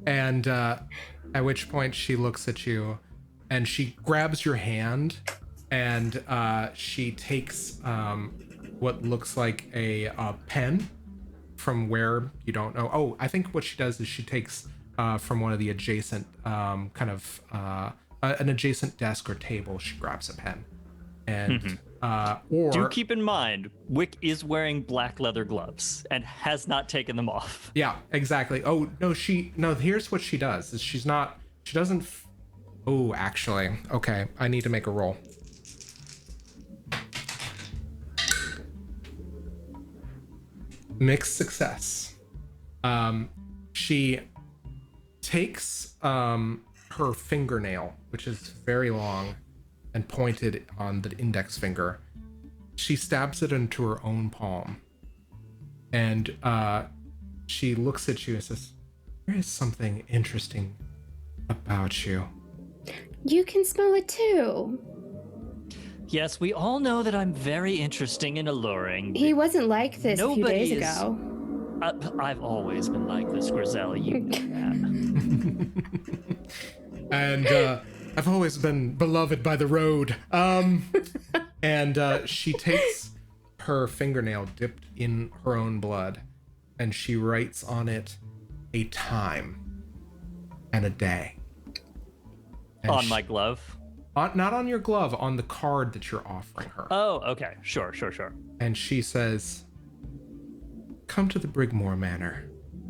And at which point she looks at you and she grabs your hand and she takes what looks like a pen from where you don't know. Oh, I think what she does is she takes from one of the adjacent kind of an adjacent desk or table, she grabs a pen. And or Do keep in mind, Wick is wearing black leather gloves and has not taken them off. yeah, exactly. Oh no, here's what she does. Is she doesn't. Oh, actually, okay. I need to make a roll. Mixed success. She takes her fingernail, which is very long and pointed on the index finger. She stabs it into her own palm. And she looks at you and says, there is something interesting about you. You can smell it too. Yes, we all know that I'm very interesting and alluring. He wasn't like this a few Nobody days is- ago. I've always been like this, Grissell. You know that. And I've always been beloved by the road. And she takes her fingernail dipped in her own blood, and she writes on it a time and a day. And On my glove. not on your glove, on the card that you're offering her. Oh, okay. Sure. And she says, come to the Brigmore Manor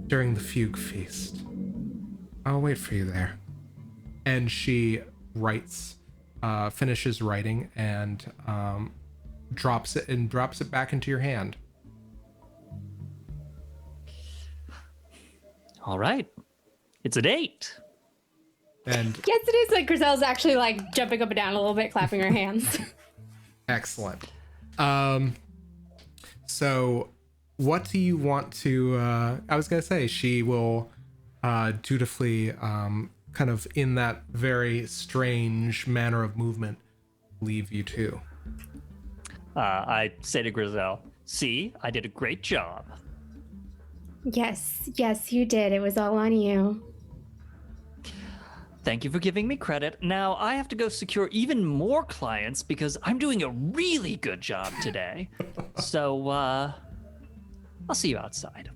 during the Fugue Feast. I'll wait for you there. And she writes, finishes writing, and drops it back into your hand. All right. It's a date. And Yes, it is. Like Grisselle's actually like jumping up and down a little bit, clapping her hands. excellent. So what do you want to, I was going to say, she will dutifully, kind of in that very strange manner of movement, leave you to. I say to Grissell, see, I did a great job. Yes, you did. It was all on you. Thank you for giving me credit. Now I have to go secure even more clients because I'm doing a really good job today. So, I'll see you outside.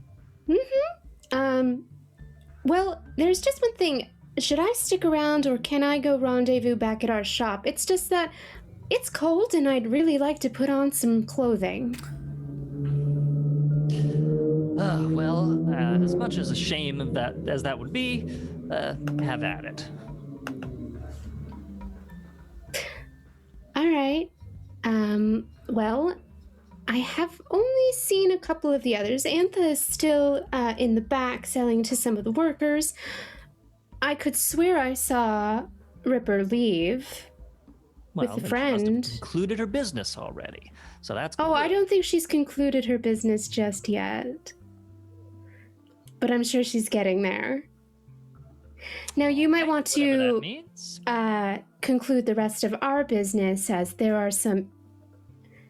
Well, there's just one thing. Should I stick around or can I go rendezvous back at our shop? It's just that it's cold and I'd really like to put on some clothing. Well, as much as a shame of that as that would be, have at it. All right. Well, I have only seen a couple of the others. Antha is still in the back selling to some of the workers. I could swear I saw Ripper leave with a Then she must friend. have concluded her business already. So that's Oh, good. I don't think she's concluded her business just yet. But I'm sure she's getting there. Now, you might want Whatever that to means. conclude the rest of our business, as there are some,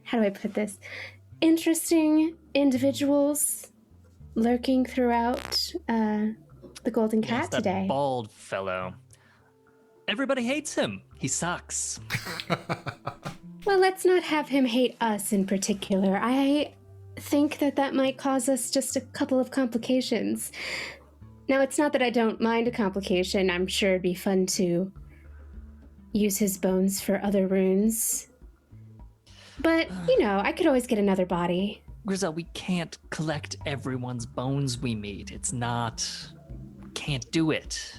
how do I put this, interesting individuals lurking throughout the Golden Cat Yes, that today. bald fellow. Everybody hates him. He sucks. Well, let's not have him hate us in particular. I think that might cause us just a couple of complications. Now, it's not that I don't mind a complication. I'm sure it'd be fun to use his bones for other runes. But, I could always get another body. Grissell, we can't collect everyone's bones we meet. It's not... Can't do it.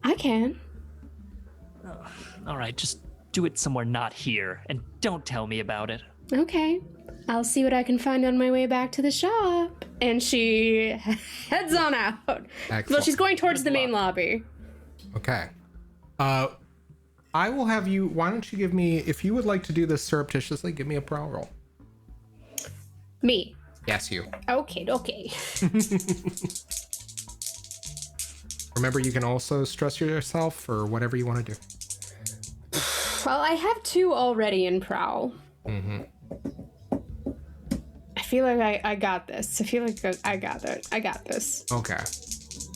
I can. All right, just do it somewhere not here, and don't tell me about it. Okay. I'll see what I can find on my way back to the shop. And she heads on out. Well, Excellent. she's going towards Good the main luck. lobby. Okay. I will have you, why don't you give me, if you would like to do this surreptitiously, give me a prowl roll. Me. Yes, you. Okay. Remember, you can also stress yourself for whatever you want to do. Well, I have 2 already in Prowl. Mm-hmm. I feel like I got this. I feel like I got it. I got this. Okay.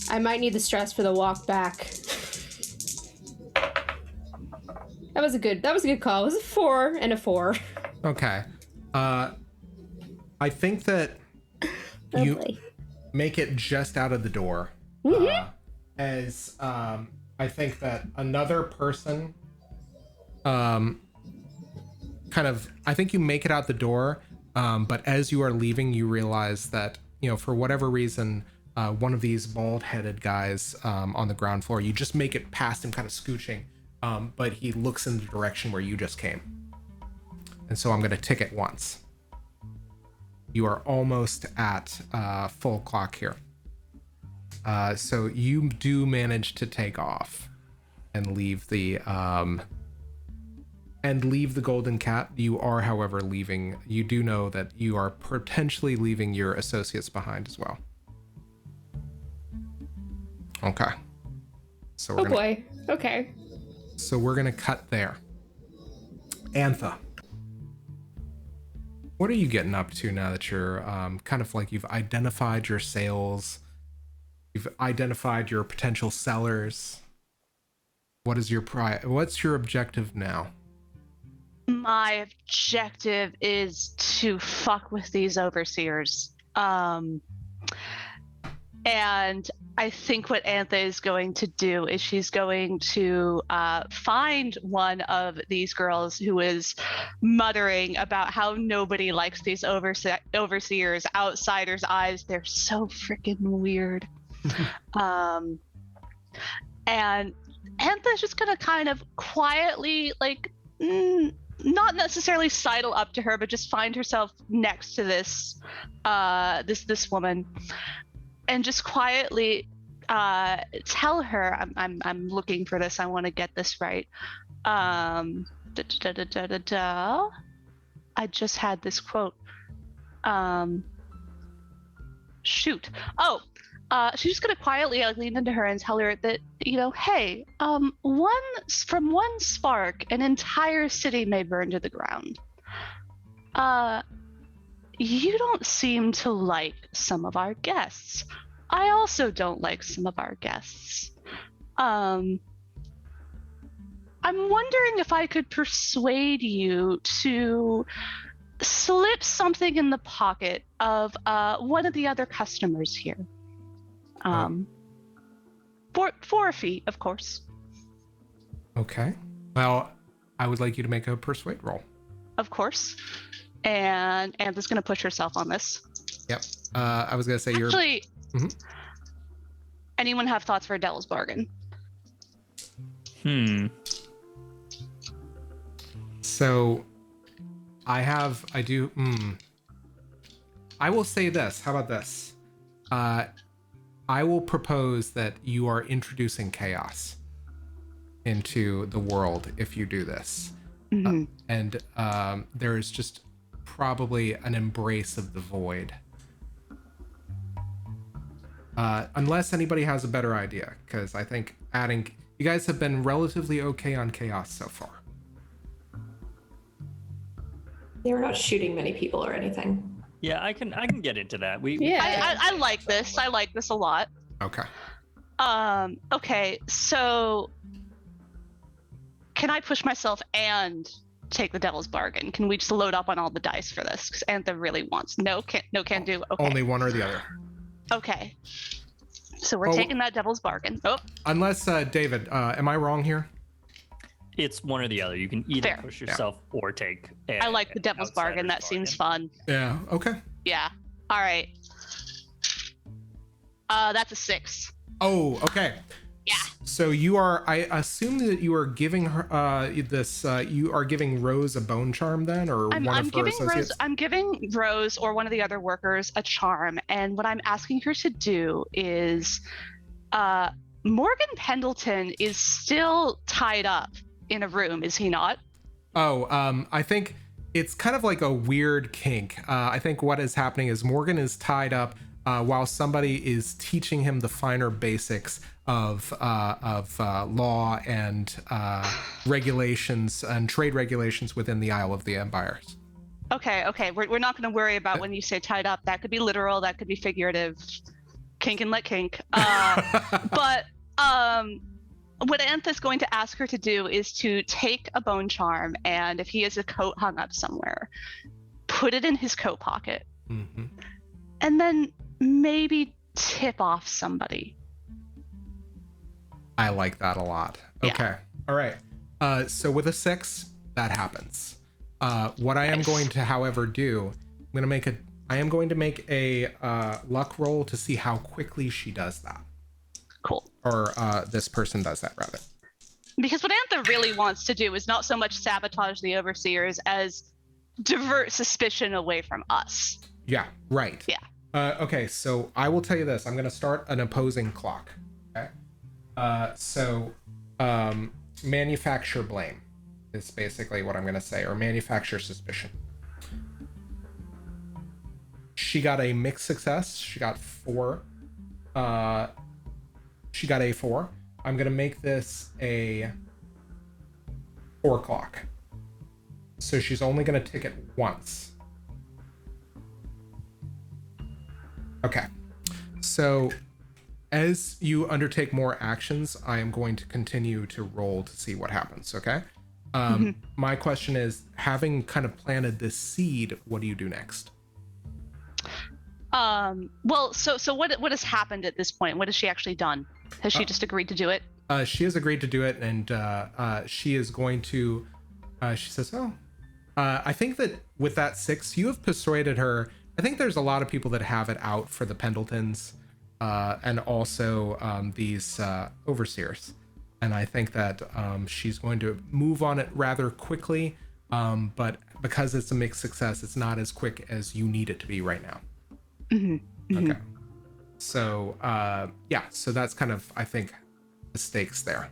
I might need the stress for the walk back. That was a good call. It was a 4 and a 4. Okay. I think that you Lovely. make it just out of the door. Mm-hmm. As I think that another person I think you make it out the door, but as you are leaving, you realize that, for whatever reason, one of these bald-headed guys on the ground floor, you just make it past him, kind of scooching, but he looks in the direction where you just came. And so I'm going to tick it once. You are almost at full clock here. So you do manage to take off and leave the Golden Cat. You are, however, you do know that you are potentially leaving your associates behind as well. Okay. So boy. Okay. So we're gonna cut there. Antha, what are you getting up to now that you're kind of like you've identified your sales, you've identified your potential sellers? What's your objective now? My objective is to fuck with these overseers. And I think what Antha is going to do is she's going to find one of these girls who is muttering about how nobody likes these overseers, outsiders' eyes. They're so freaking weird. And Antha's just going to kind of quietly, not necessarily sidle up to her, but just find herself next to this woman, and just quietly tell her, I'm looking for this. I want to get this right. I just had this quote. Shoot. Oh. She's just gonna quietly lean into her and tell her that, hey, from one spark, an entire city may burn to the ground. You don't seem to like some of our guests. I also don't like some of our guests. I'm wondering if I could persuade you to slip something in the pocket of one of the other customers here. For a fee, of course. Okay. Well, I would like you to make a persuade roll. Of course. And Antha's going to push herself on this. Yep. I was going to say Actually, Mm-hmm. Anyone have thoughts for a devil's bargain? So, I will say this. How about this? I will propose that you are introducing chaos into the world if you do this. Mm-hmm. And there is just probably an embrace of the void. Unless anybody has a better idea, because I think you guys have been relatively okay on chaos so far. They were not shooting many people or anything. Yeah, I can get into that. I like this. I like this a lot. Okay. Okay, so can I push myself and take the devil's bargain? Can we just load up on all the dice for this? Because Antha really wants. No, can't do. Okay. Only one or the other. Okay. So we're taking that devil's bargain. Oh. Unless, David, am I wrong here? It's one or the other. You can either Fair. push yourself or take. I like the devil's bargain. That seems fun. Yeah. Okay. Yeah. All right. That's a 6. Oh, okay. Yeah. So you are. I assume that you are giving her you are giving Rose a bone charm then, or one of her associates. I'm giving Rose or one of the other workers a charm, and what I'm asking her to do is, Morgan Pendleton is still tied up in a room, is he not? Oh, I think it's kind of like a weird kink. I think what is happening is Morgan is tied up while somebody is teaching him the finer basics of law and regulations and trade regulations within the Isle of the Empires. Okay. We're not going to worry about when you say tied up. That could be literal. That could be figurative. Kink and let kink. But what Antha's going to ask her to do is to take a bone charm, and if he has a coat hung up somewhere, put it in his coat pocket, and then maybe tip off somebody. I like that a lot. Okay. Yeah. All right. So with a 6, that happens. What I am going to, however, do, I am going to make a luck roll to see how quickly she does that. Cool. Or this person does that, rather. Because what Antha really wants to do is not so much sabotage the overseers as divert suspicion away from us. Yeah, right. Yeah. Okay, so I will tell you this. I'm going to start an opposing clock. Okay. Manufacture blame is basically what I'm going to say, or manufacture suspicion. She got a mixed success. She got 4. She got a 4. I'm going to make this a 4 clock. So she's only going to tick it once. Okay. So as you undertake more actions, I am going to continue to roll to see what happens, okay? My question is, having kind of planted this seed, what do you do next? Well, so what has happened at this point? What has she actually done? Has she just agreed to do it? She has agreed to do it, and she is going to, she says, I think that with that 6, you have persuaded her. I think there's a lot of people that have it out for the Pendletons, and also these overseers. And I think that she's going to move on it rather quickly, but because it's a mixed success, it's not as quick as you need it to be right now. Okay. So, so that's kind of, I think, the stakes there.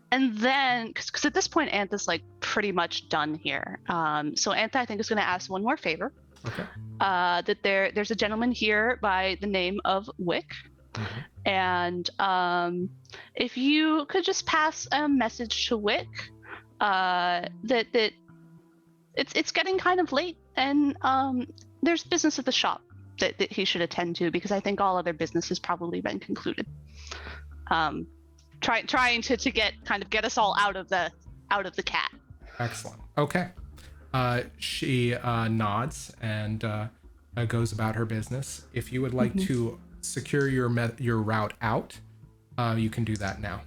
And then, because at this point, Antha's like pretty much done here. So Antha, I think, is going to ask one more favor. Okay. That there's a gentleman here by the name of Wick. And if you could just pass a message to Wick that it's getting kind of late, and there's business at the shop that he should attend to, because I think all other business has probably been concluded. Trying to get us all out of the cat. Excellent. Okay. She nods and goes about her business. If you would like to secure your route out, you can do that now.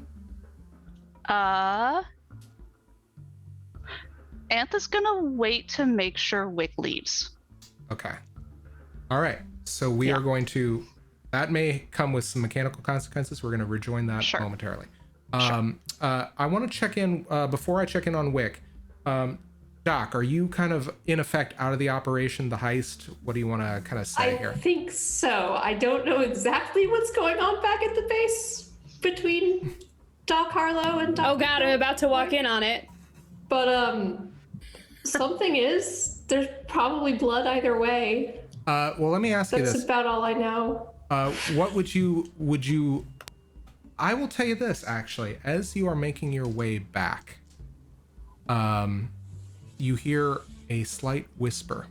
Antha's gonna wait to make sure Wick leaves. Okay. All right. So we are going to. That may come with some mechanical consequences. We're going to rejoin that momentarily. I want to check in before I check in on Wick. Doc, are you kind of in effect out of the operation, the heist? What do you want to kind of say here? I think so. I don't know exactly what's going on back at the base between Doc Harlow and Doc. Oh God, I'm about to walk in on it. But something is. There's probably blood either way. Well, let me ask you this. That's about all I know. What would you I will tell you this, actually. As you are making your way back, you hear a slight whisper.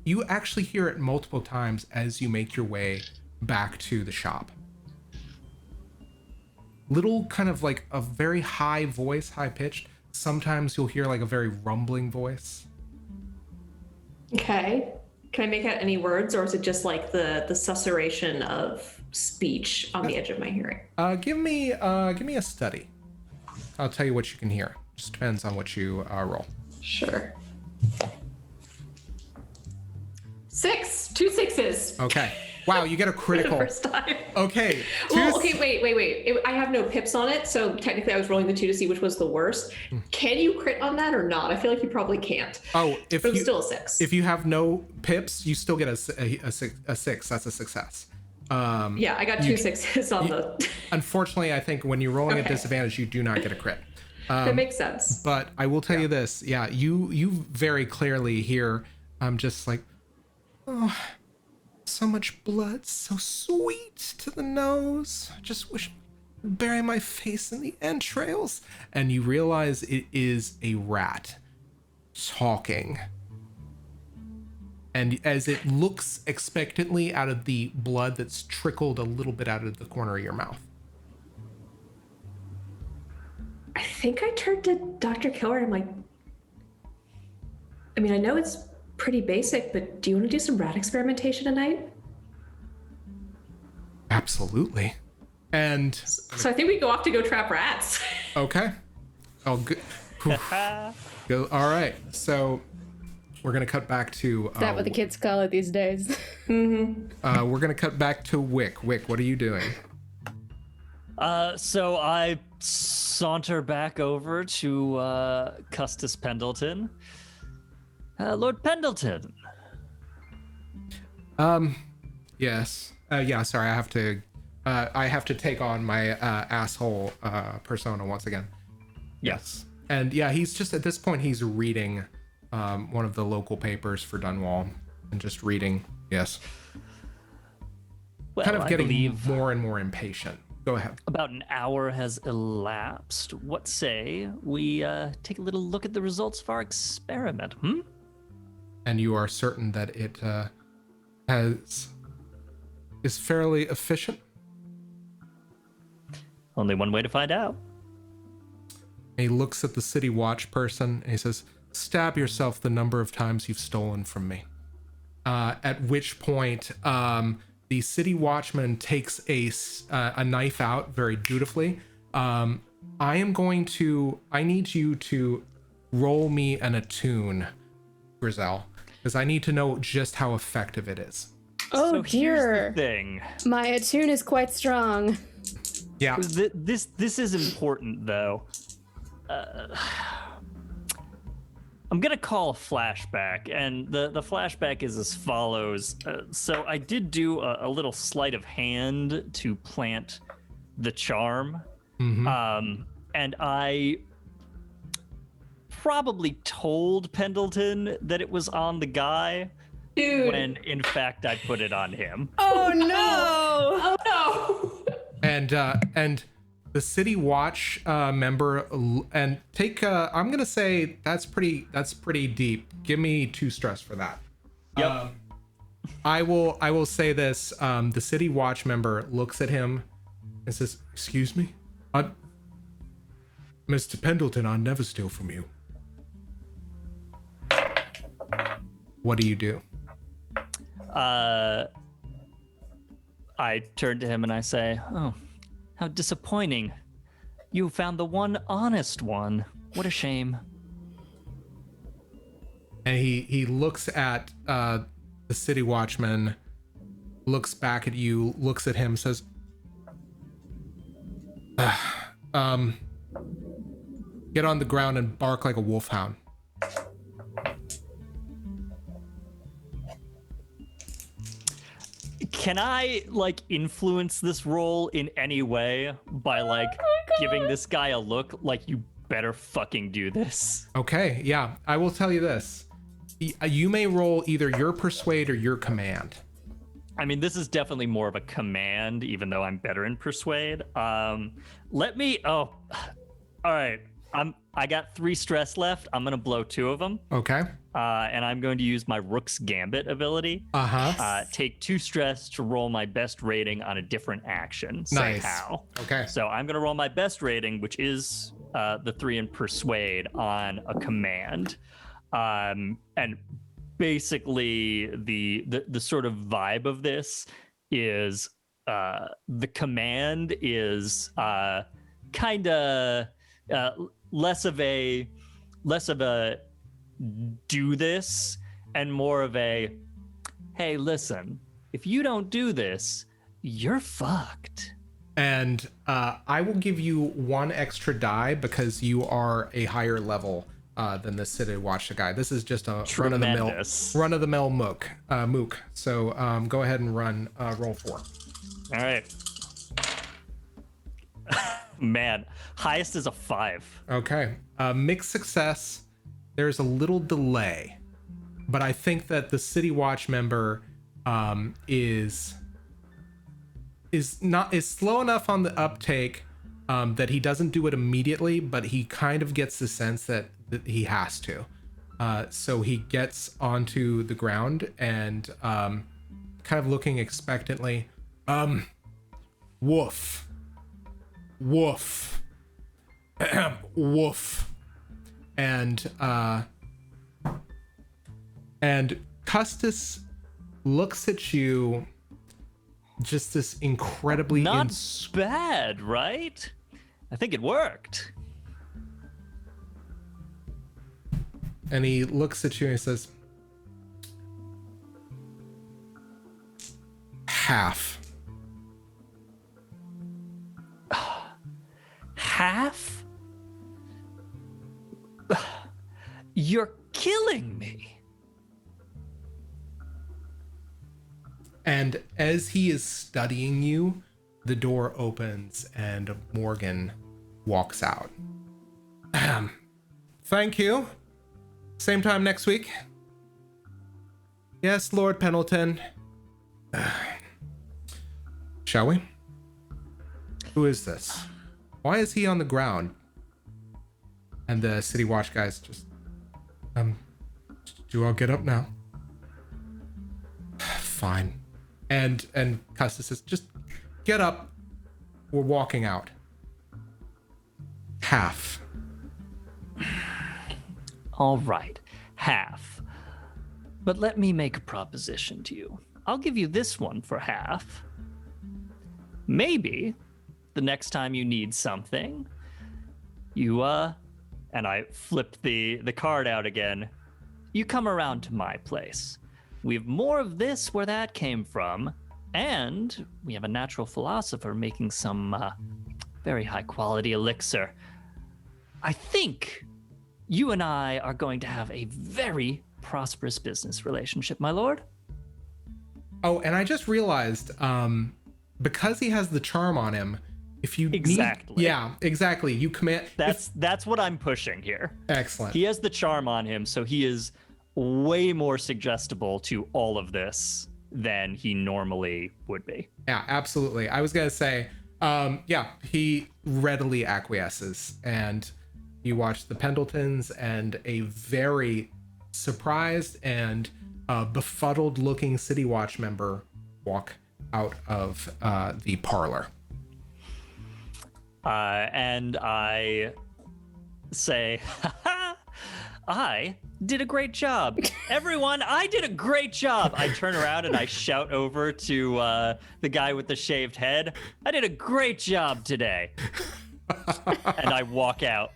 You actually hear it multiple times as you make your way back to the shop. Little kind of like a very high voice, high pitched. Sometimes you'll hear like a very rumbling voice. Okay. Can I make out any words, or is it just like the susurration of speech on the edge of my hearing? Give me a study. I'll tell you what you can hear. Just depends on what you roll. Sure. 6. 2 6s. Okay. Wow, you get a critical. For the first time. Okay. Well, okay, wait. I have no pips on it, so technically I was rolling the 2 to see which was the worst. Can you crit on that or not? I feel like you probably can't. Oh, but it's still a 6. If you have no pips, you still get a 6. That's a success. Yeah, I got 2 6s on the. Unfortunately, I think when you're rolling at disadvantage, you do not get a crit. That makes sense. But I will tell you this. Yeah, you very clearly hear. I'm just like, oh. So much blood, so sweet to the nose. I just wish I could bury my face in the entrails. And you realize it is a rat talking. And as it looks expectantly out of the blood that's trickled a little bit out of the corner of your mouth. I think I turned to Dr. Killer and I'm like, I mean, I know it's pretty basic, but do you want to do some rat experimentation tonight? Absolutely. And So I think we go off to go trap rats. okay. Oh, good. Go. All right. So we're gonna cut back to. Is that what the kids call it these days? We're gonna cut back to Wick. Wick, what are you doing? So I saunter back over to Custis Pendleton. Lord Pendleton. Yes. Yeah. Sorry, I have to take on my asshole persona once again. Yes. And yeah, he's just at this point he's reading one of the local papers for Dunwall and just reading. Yes. Well, Kind of I getting believe more and more impatient. Go ahead. about an hour has elapsed. What say we take a little look at the results of our experiment? And you are certain that it is fairly efficient? Only one way to find out. And he looks at the city watch person and he says, "Stab yourself the number of times you've stolen from me." At which point, the city watchman takes a knife out very dutifully. I need you to roll me an attune, Grissell, because I need to know just how effective it is. Oh So dear. here's the thing. My attune is quite strong. Yeah. This is important though. I'm gonna call a flashback, and the flashback is as follows. So I did do a little sleight of hand to plant the charm, and I probably told Pendleton that it was on the guy, Dude. when in fact I put it on him. Oh no! Oh no! And the city watch member and take I'm gonna say that's pretty deep. Give me 2 stress for that. Yep. I will say this. The city watch member looks at him and says, "Excuse me, Mr. Pendleton, I never steal from you." What do you do? I turn to him and I say, "Oh, how disappointing. You found the one honest one. What a shame." And he looks at the city watchman, looks back at you, looks at him, says, "Get on the ground and bark like a wolfhound." Can I influence this role in any way by giving this guy a look like you better fucking do this? Okay, yeah. I will tell you this. You may roll either your persuade or your command. I mean, this is definitely more of a command, even though I'm better in persuade. All right. I got 3 stress left. I'm gonna blow 2 of them. Okay. And I'm going to use my Rook's Gambit ability. Take 2 stress to roll my best rating on a different action. Say Nice. how. Okay. So I'm going to roll my best rating, which is the 3 in Persuade on a command. And basically the sort of vibe of this is the command is kind of less of a do this and more of a, hey, listen, if you don't do this, you're fucked. And I will give you 1 extra die because you are a higher level than the city watch guy. This is just a Tremendous. run of the mill mook. So go ahead and roll 4. All right. Man, highest is a 5. Okay. Mixed success. There's a little delay, but I think that the city watch member is slow enough on the uptake that he doesn't do it immediately, but he kind of gets the sense that he has to. So he gets onto the ground and kind of looking expectantly. Woof. Woof. Woof. And Custis looks at you just this incredibly Not bad, right? I think it worked. And he looks at you and he says, half. Half? You're killing me. And as he is studying you, the door opens and Morgan walks out. Thank you. Same time next week. Yes, Lord Pendleton. Shall we? Who is this? Why is he on the ground? And the City Watch guys just, do you all get up now? Fine. And Custis says, just get up. We're walking out. Half. All right, half. But let me make a proposition to you. I'll give you this one for half. Maybe the next time you need something, you, and I flip the card out again, you come around to my place. We have more of this where that came from, and we have a natural philosopher making some very high quality elixir. I think you and I are going to have a very prosperous business relationship, my lord. Oh, and I just realized, because he has the charm on him, if you Exactly. Yeah, exactly. You command. That's what I'm pushing here. Excellent. He has the charm on him, so he is way more suggestible to all of this than he normally would be. Yeah, absolutely. I was gonna say, he readily acquiesces, and you watch the Pendletons and a very surprised and befuddled-looking City Watch member walk out of the parlor. And I say, I did a great job. Everyone, I did a great job. I turn around and I shout over to the guy with the shaved head. I did a great job today. And I walk out.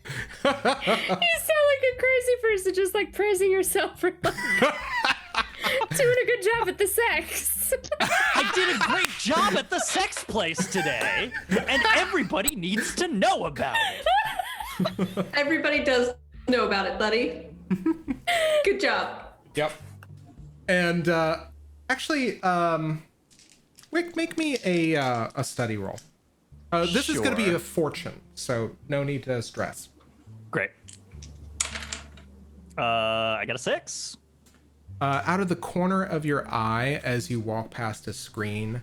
You sound like a crazy person just like praising yourself for like, doing a good job at the sex. I did a great job at the sex place today, and everybody needs to know about it. Everybody does know about it, buddy. Good job. Yep. And actually, Wick, make me a study roll. This is going to be Sure. a fortune, so no need to stress. Great. I got a 6. Out of the corner of your eye, as you walk past a screen,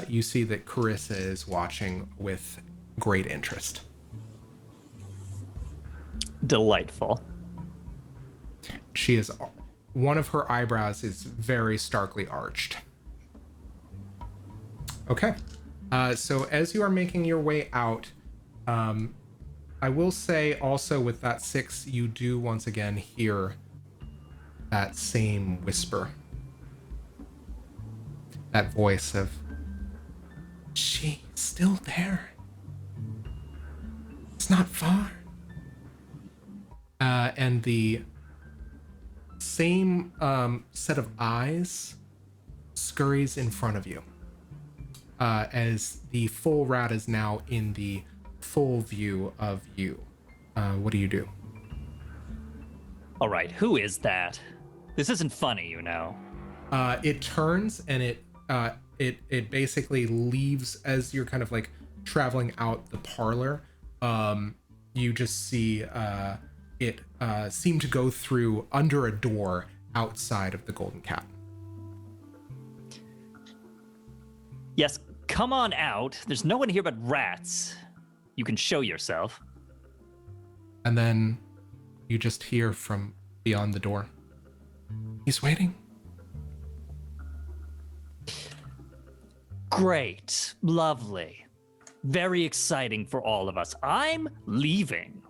you see that Carissa is watching with great interest. Delightful. She is, one of her eyebrows is very starkly arched. Okay. So as you are making your way out, I will say also with that 6, you do once again hear that same whisper. That voice of, she's still there. It's not far. And the same set of eyes scurries in front of you. As the full rat is now in the full view of you. What do you do? All right, who is that? This isn't funny, you know. It turns and it basically leaves as you're kind of like traveling out the parlor. You just see it seem to go through under a door outside of the Golden Cat. Yes, come on out. There's no one here but rats. You can show yourself. And then you just hear from beyond the door. He's waiting. Great. Lovely. Very exciting for all of us. I'm leaving.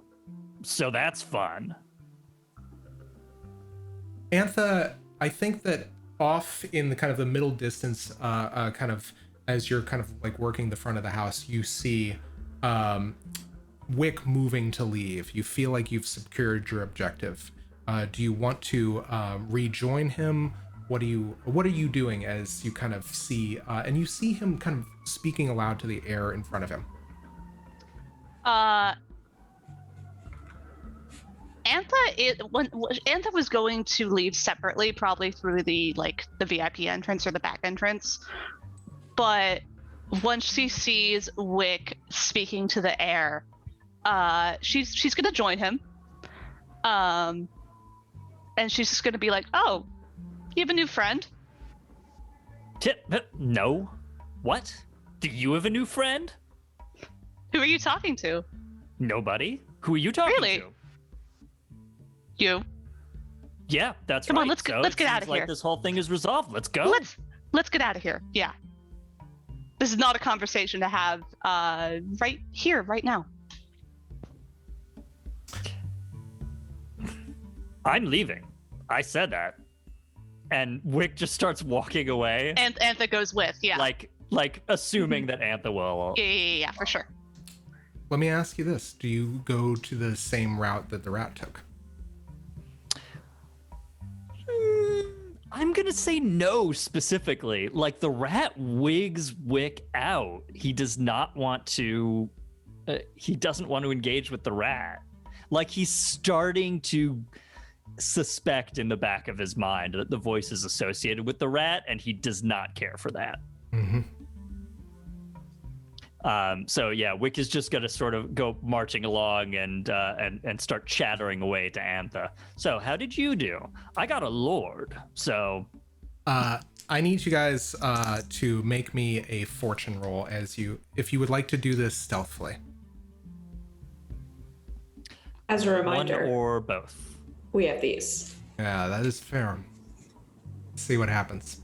So that's fun. Antha, I think that off in the kind of the middle distance, kind of as you're kind of like working the front of the house, you see Wick moving to leave. You feel like you've secured your objective. Do you want to rejoin him? What are you doing as you kind of see and you see him kind of speaking aloud to the air in front of him? Antha was going to leave separately, probably through the VIP entrance or the back entrance. But once she sees Wick speaking to the air, she's gonna join him. And she's just gonna be like, "Oh, you have a new friend?" No. What? Do you have a new friend? Who are you talking to? Nobody. Who are you talking Really? to? You. Yeah, that's Come right. on, let's get out of Like here. this whole thing is resolved. Let's go. Let's get out of here. Yeah. This is not a conversation to have right here, right now. I'm leaving. I said that. And Wick just starts walking away. And Antha goes with, yeah. Like assuming that Antha will. Yeah, for sure. Let me ask you this. Do you go to the same route that the rat took? I'm gonna say no specifically. Like the rat wigs Wick out. He does not want to. He doesn't want to engage with the rat. Like he's starting to suspect in the back of his mind that the voice is associated with the rat, and he does not care for that. Mm-hmm. So yeah, Wick is just gonna sort of go marching along and start chattering away to Antha. So how did you do? I got a lord. So I need you guys to make me a fortune roll if you would like to do this stealthily. As a reminder, one or both. we have these. Yeah, that is fair. Let's see what happens.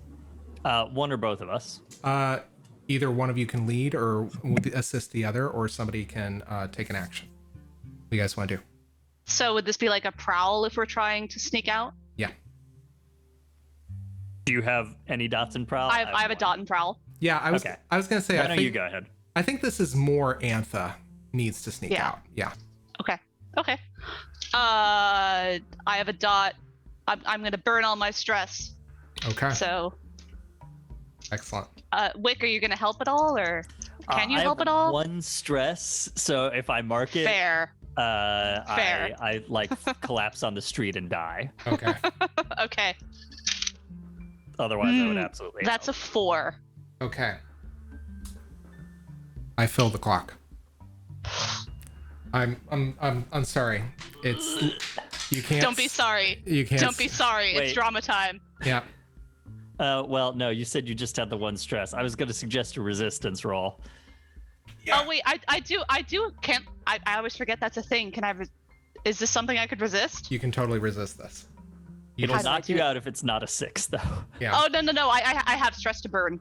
One or both of us. Either one of you can lead or assist the other, or somebody can take an action. What do you guys want to do? So would this be like a prowl if we're trying to sneak out? Yeah. Do you have any dots in prowl? I have a one. dot and prowl. Yeah, I was gonna say Why don't you go ahead? I think this is more Antha needs to sneak out. Yeah. Okay. I have a dot. I'm gonna burn all my stress. Okay. So, Excellent. Wick, are you gonna help at all, or can you I help have at all? One stress, so if I mark it, Fair. Fair. I like collapse on the street and die. Okay. Okay. Otherwise, I would absolutely. That's a 4. Okay. I fill the clock. I'm sorry. It's you can't. Don't be sorry. You can't. Don't be sorry. Wait. It's drama time. Yeah. Well, no, you said you just had the one stress. I was going to suggest a resistance roll. Yeah. Oh wait, I do. Can't I always forget that's a thing. Can I? Is this something I could resist? You can totally resist this. It'll How do I knock do you it? out if it's not a 6, though. Yeah. Oh no. I have stress to burn.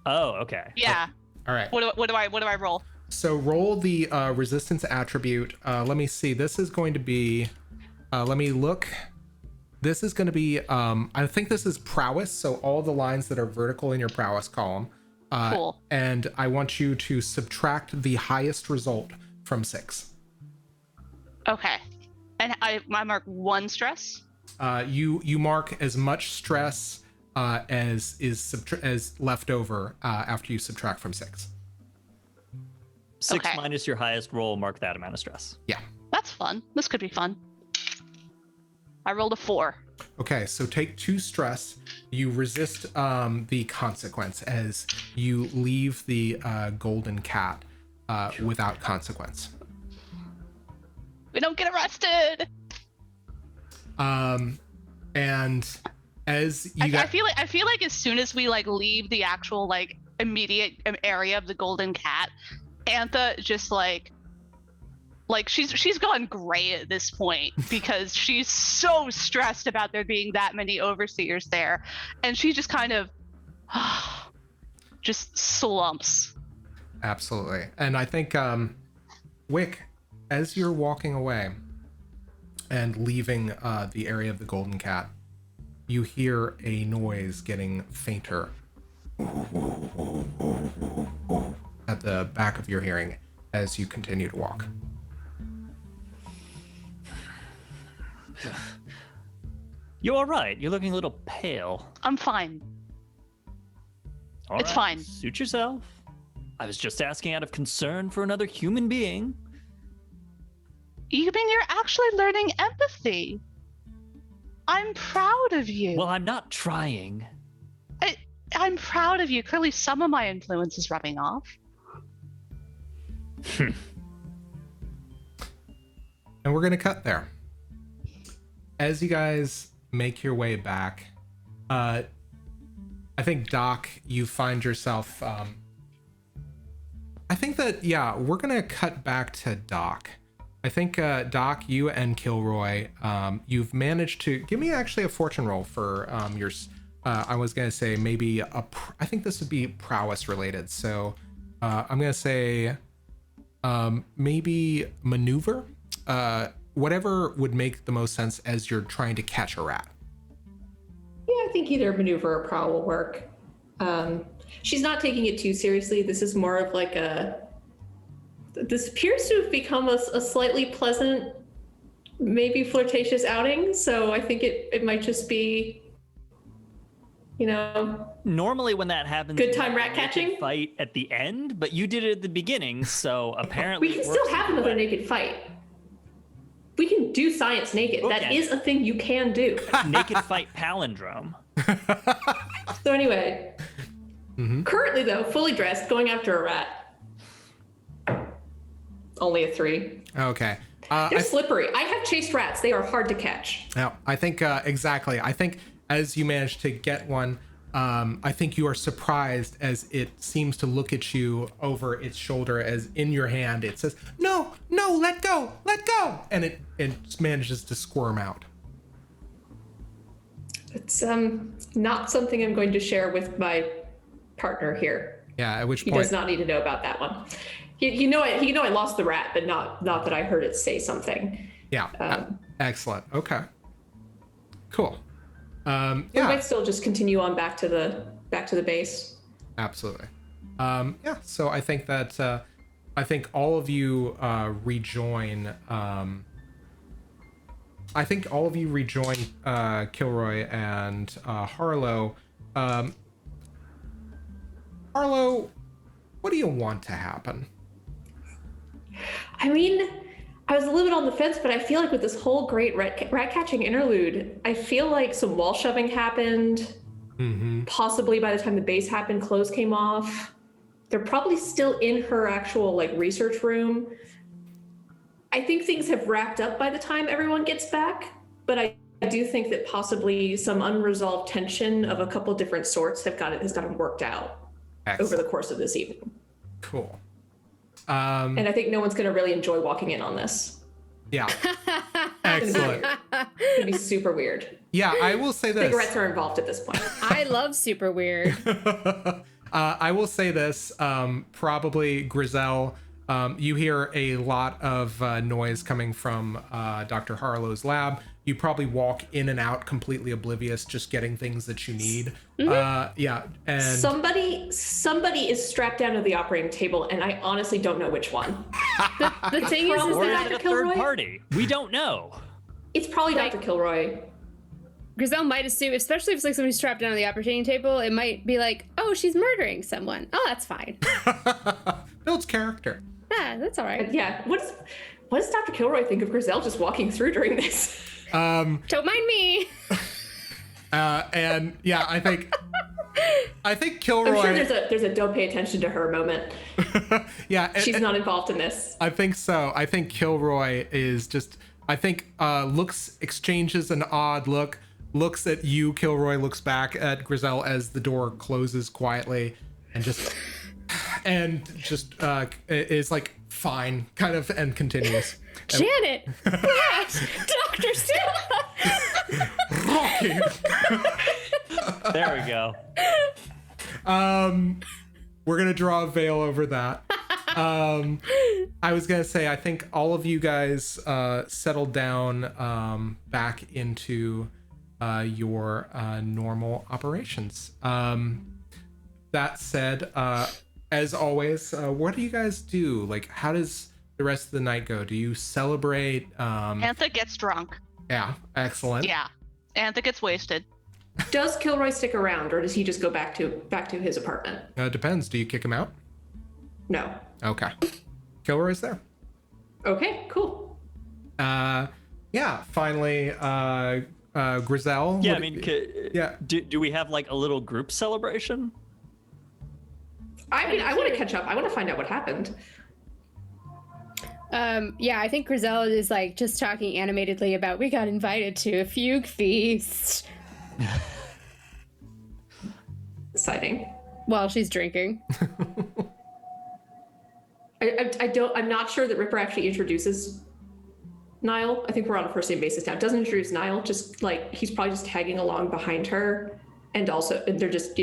Oh, okay. Yeah. All right. What do I roll? So roll the resistance attribute. Let me see. This is going to be. Let me look. This is going to be. I think this is prowess. So all the lines that are vertical in your prowess column. Cool. And I want you to subtract the highest result from 6. Okay. And I mark 1 stress. You mark as much stress as as left over after you subtract from 6. 6 Okay. minus your highest roll, mark that amount of stress. Yeah. That's fun. This could be fun. I rolled a 4. Okay, so take 2 stress. You resist the consequence as you leave the golden cat without consequence. We don't get arrested. And as you I feel like as soon as we leave the actual immediate area of the golden cat, Antha just she's gone gray at this point because she's so stressed about there being that many overseers there, and she just kind of just slumps. Absolutely. And I think Wick, as you're walking away and leaving the area of the golden cat, you hear a noise getting fainter at the back of your hearing as you continue to walk. You all right? You're looking a little pale. I'm fine. All It's right, fine. Suit yourself. I was just asking out of concern for another human being. You mean you're actually learning empathy? I'm proud of you. Well, I'm not trying. I'm proud of you. Clearly, some of my influence is rubbing off. And we're going to cut there. As you guys make your way back, I think, Doc, you find yourself... I think that, yeah, we're going to cut back to Doc. I think, Doc, you and Kilroy, you've managed to... Give me actually a fortune roll for your... I was going to say maybe I think this would be prowess related. So I'm going to say maybe maneuver. Whatever would make the most sense as you're trying to catch a rat. Yeah, I think either maneuver or prowl will work. She's not taking it too seriously. This is more of like this appears to have become a slightly pleasant, maybe flirtatious outing. So I think it might just be, Normally when that happens, good time you rat have a naked catching? fight at the end, but you did it at the beginning, so apparently we can it still works have either another way. naked fight. We can do science naked. That Okay. is a thing you can do. Naked fight palindrome. So anyway, currently though, fully dressed, going after a rat. Only a 3. Okay. They're slippery. I have chased rats. They are hard to catch. Now, I think exactly. I think as you manage to get one, I think you are surprised as it seems to look at you over its shoulder, as in your hand it says, "No, no, let go, and it manages to squirm out. It's not something I'm going to share with my partner here. Yeah. At which He point, does not need to know about that one. He know I lost the rat, but not that I heard it say something. yeah. Excellent. Okay. Cool. We Yeah. might still just continue on back to the base. Absolutely. Yeah. So I think that I think all of you rejoin. I think all of you rejoin Kilroy and Harlow. Harlow, what do you want to happen? I mean, I was a little bit on the fence, but I feel like with this whole great rat catching interlude, I feel like some wall shoving happened. Possibly by the time the base happened, clothes came off. They're probably still in her actual research room. I think things have wrapped up by the time everyone gets back, but I do think that possibly some unresolved tension of a couple different sorts has gotten worked out over the course of this evening. Cool. And I think no one's going to really enjoy walking in on this. Yeah. Excellent. It's going to be super weird. Yeah, I will say this. Cigarettes are involved at this point. I love super weird. I will say this. Probably Grissell. You hear a lot of noise coming from Dr. Harlow's lab. You probably walk in and out completely oblivious, just getting things that you need. Yeah, and Somebody is strapped down to the operating table, and I honestly don't know which one. The thing is Or is that it a Kilroy? third party? We don't know. It's probably Dr. Kilroy. Grissell might assume, especially if it's like somebody strapped down to the operating table, it might be like, oh, she's murdering someone. Oh, that's fine. builds character. Yeah, that's all right. Yeah, what does Dr. Kilroy think of Grissell just walking through during this? Don't mind me. And yeah, I think Kilroy. I'm sure there's a don't pay attention to her moment. Yeah, She's not involved in this. I think so. I think Kilroy is just. I think exchanges an odd look. Looks at you, Kilroy. Looks back at Grissell as the door closes quietly, and just is like fine, kind of, and continues. Janet! Yes! Dr. Stella! Rocky. There we go. We're gonna draw a veil over that. I was gonna say, I think all of you guys settled down back into your normal operations. that said, as always, what do you guys do? Like, how does the rest of the night go? Do you celebrate? Antha gets drunk. Yeah, excellent. Yeah. Antha gets wasted. Does Kilroy stick around, or does he just go back to his apartment? Depends. Do you kick him out? No. Okay. Kilroy's there. Okay, cool. Yeah, finally, Grissell. Yeah, what- I mean, yeah. do we have like a little group celebration? I mean, I want to catch up. I want to find out what happened. Yeah, I think Grissell is like just talking animatedly about we got invited to a fugue feast Exciting. while she's drinking. I'm not sure that Ripper actually introduces Niall. I think we're on a first name basis now. Doesn't introduce Niall, just like he's probably just tagging along behind her, and also they're just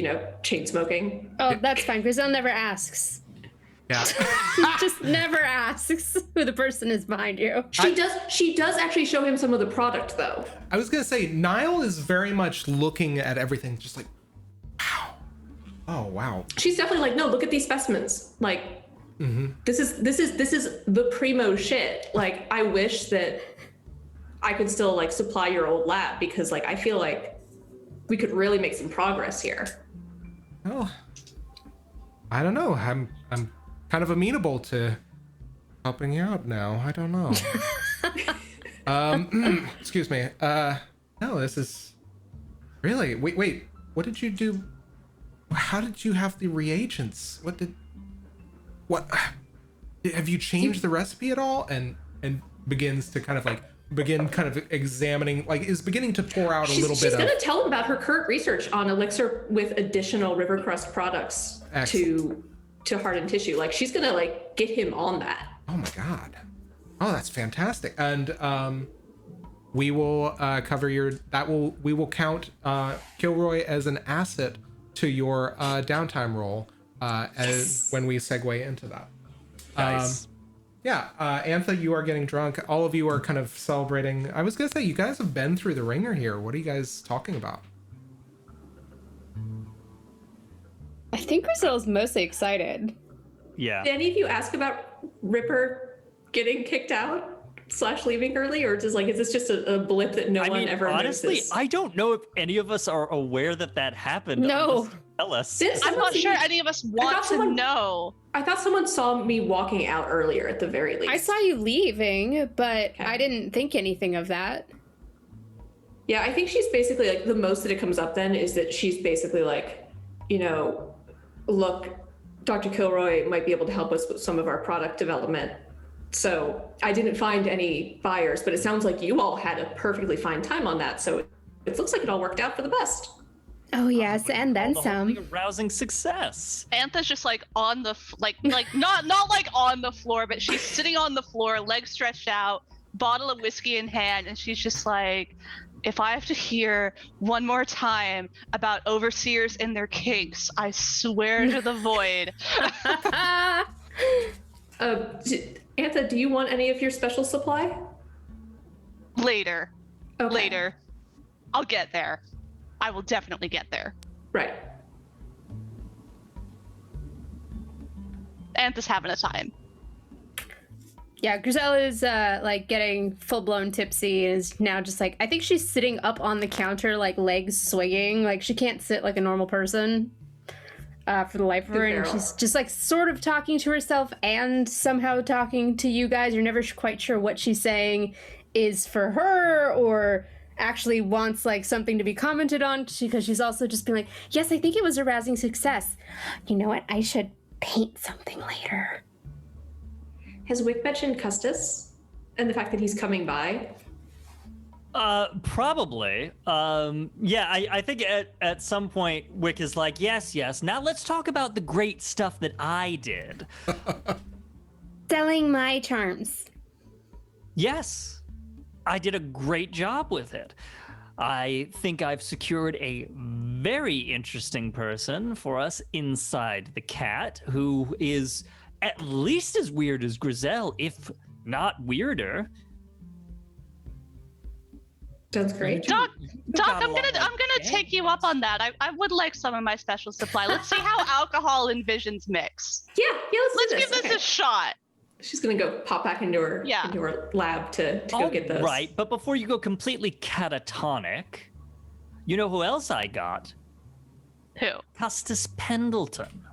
chain smoking. Oh, that's fine. Grissell never asks. Yeah. Just never asks who the person is behind you. She does actually show him some of the product though. I was gonna say Niall is very much looking at everything, just like, wow. Oh wow. She's definitely like, no, look at these specimens. Like, this is the primo shit. Like, I wish that I could still like supply your old lab, because like I feel like we could really make some progress here. Well, I don't know. I'm kind of amenable to helping you out now. I don't know. Excuse me. No, this is really. Wait. What did you do? How did you have the reagents? What? Have you changed the recipe at all? And begins to kind of examining, like is beginning to pour out a little bit She's of. gonna tell him about her current research on elixir with additional river crust products to harden tissue. Like, she's gonna like get him on that. Oh my god. Oh, that's fantastic. And we will cover we will count Kilroy as an asset to your downtime roll as when we segue into that. Nice. Yeah, Antha, you are getting drunk. All of you are kind of celebrating. I was gonna say, you guys have been through the ringer here. What are you guys talking about? I think Grissell's mostly excited. Yeah. Did any of you ask about Ripper getting kicked out / leaving early, or is this just a blip that no one ever honestly, notices? I don't know if any of us are aware that happened. No. Just tell us. I'm not sure any of us want to know. I thought someone saw me walking out earlier at the very least. I saw you leaving, but I didn't think anything of that. Yeah, I think she's basically like, the most that it comes up then is that she's basically like, look, Dr. Kilroy might be able to help us with some of our product development. So I didn't find any buyers, but it sounds like you all had a perfectly fine time on that. So it looks like it all worked out for the best. Oh yes, and then The whole some. thing a rousing success. Antha's just like on the not like on the floor, but she's sitting on the floor, legs stretched out, bottle of whiskey in hand, and she's just like, if I have to hear one more time about overseers and their kinks, I swear to the void. Antha, do you want any of your special supply? Later. Okay. Later. I'll get there. I will definitely get there. Right. Antha's having a time. Yeah, Grissell is like getting full blown tipsy and is now just like, I think she's sitting up on the counter, like legs swinging, like she can't sit like a normal person for the life of her, and she's just like sort of talking to herself and somehow talking to you guys. You're never quite sure what she's saying is for her or actually wants like something to be commented on, because she's also just being like, yes, I think it was a rousing success. You know what? I should paint something later. Has Wick mentioned Custis and the fact that he's coming by? Probably. Yeah, I think at some point Wick is like, yes, now let's talk about the great stuff that I did. Selling my charms. Yes, I did a great job with it. I think I've secured a very interesting person for us inside the cat, who is at least as weird as Grissell, if not weirder. Sounds great. Doc, Doc, got a I'm lot gonna of take you up on that. I would like some of my special supply. Let's see how alcohol and visions mix. Yeah, let's Let's do give this Okay. a shot. She's gonna go pop back into her lab to go get those. Right, but before you go completely catatonic, you know who else I got? Who? Custis Pendleton.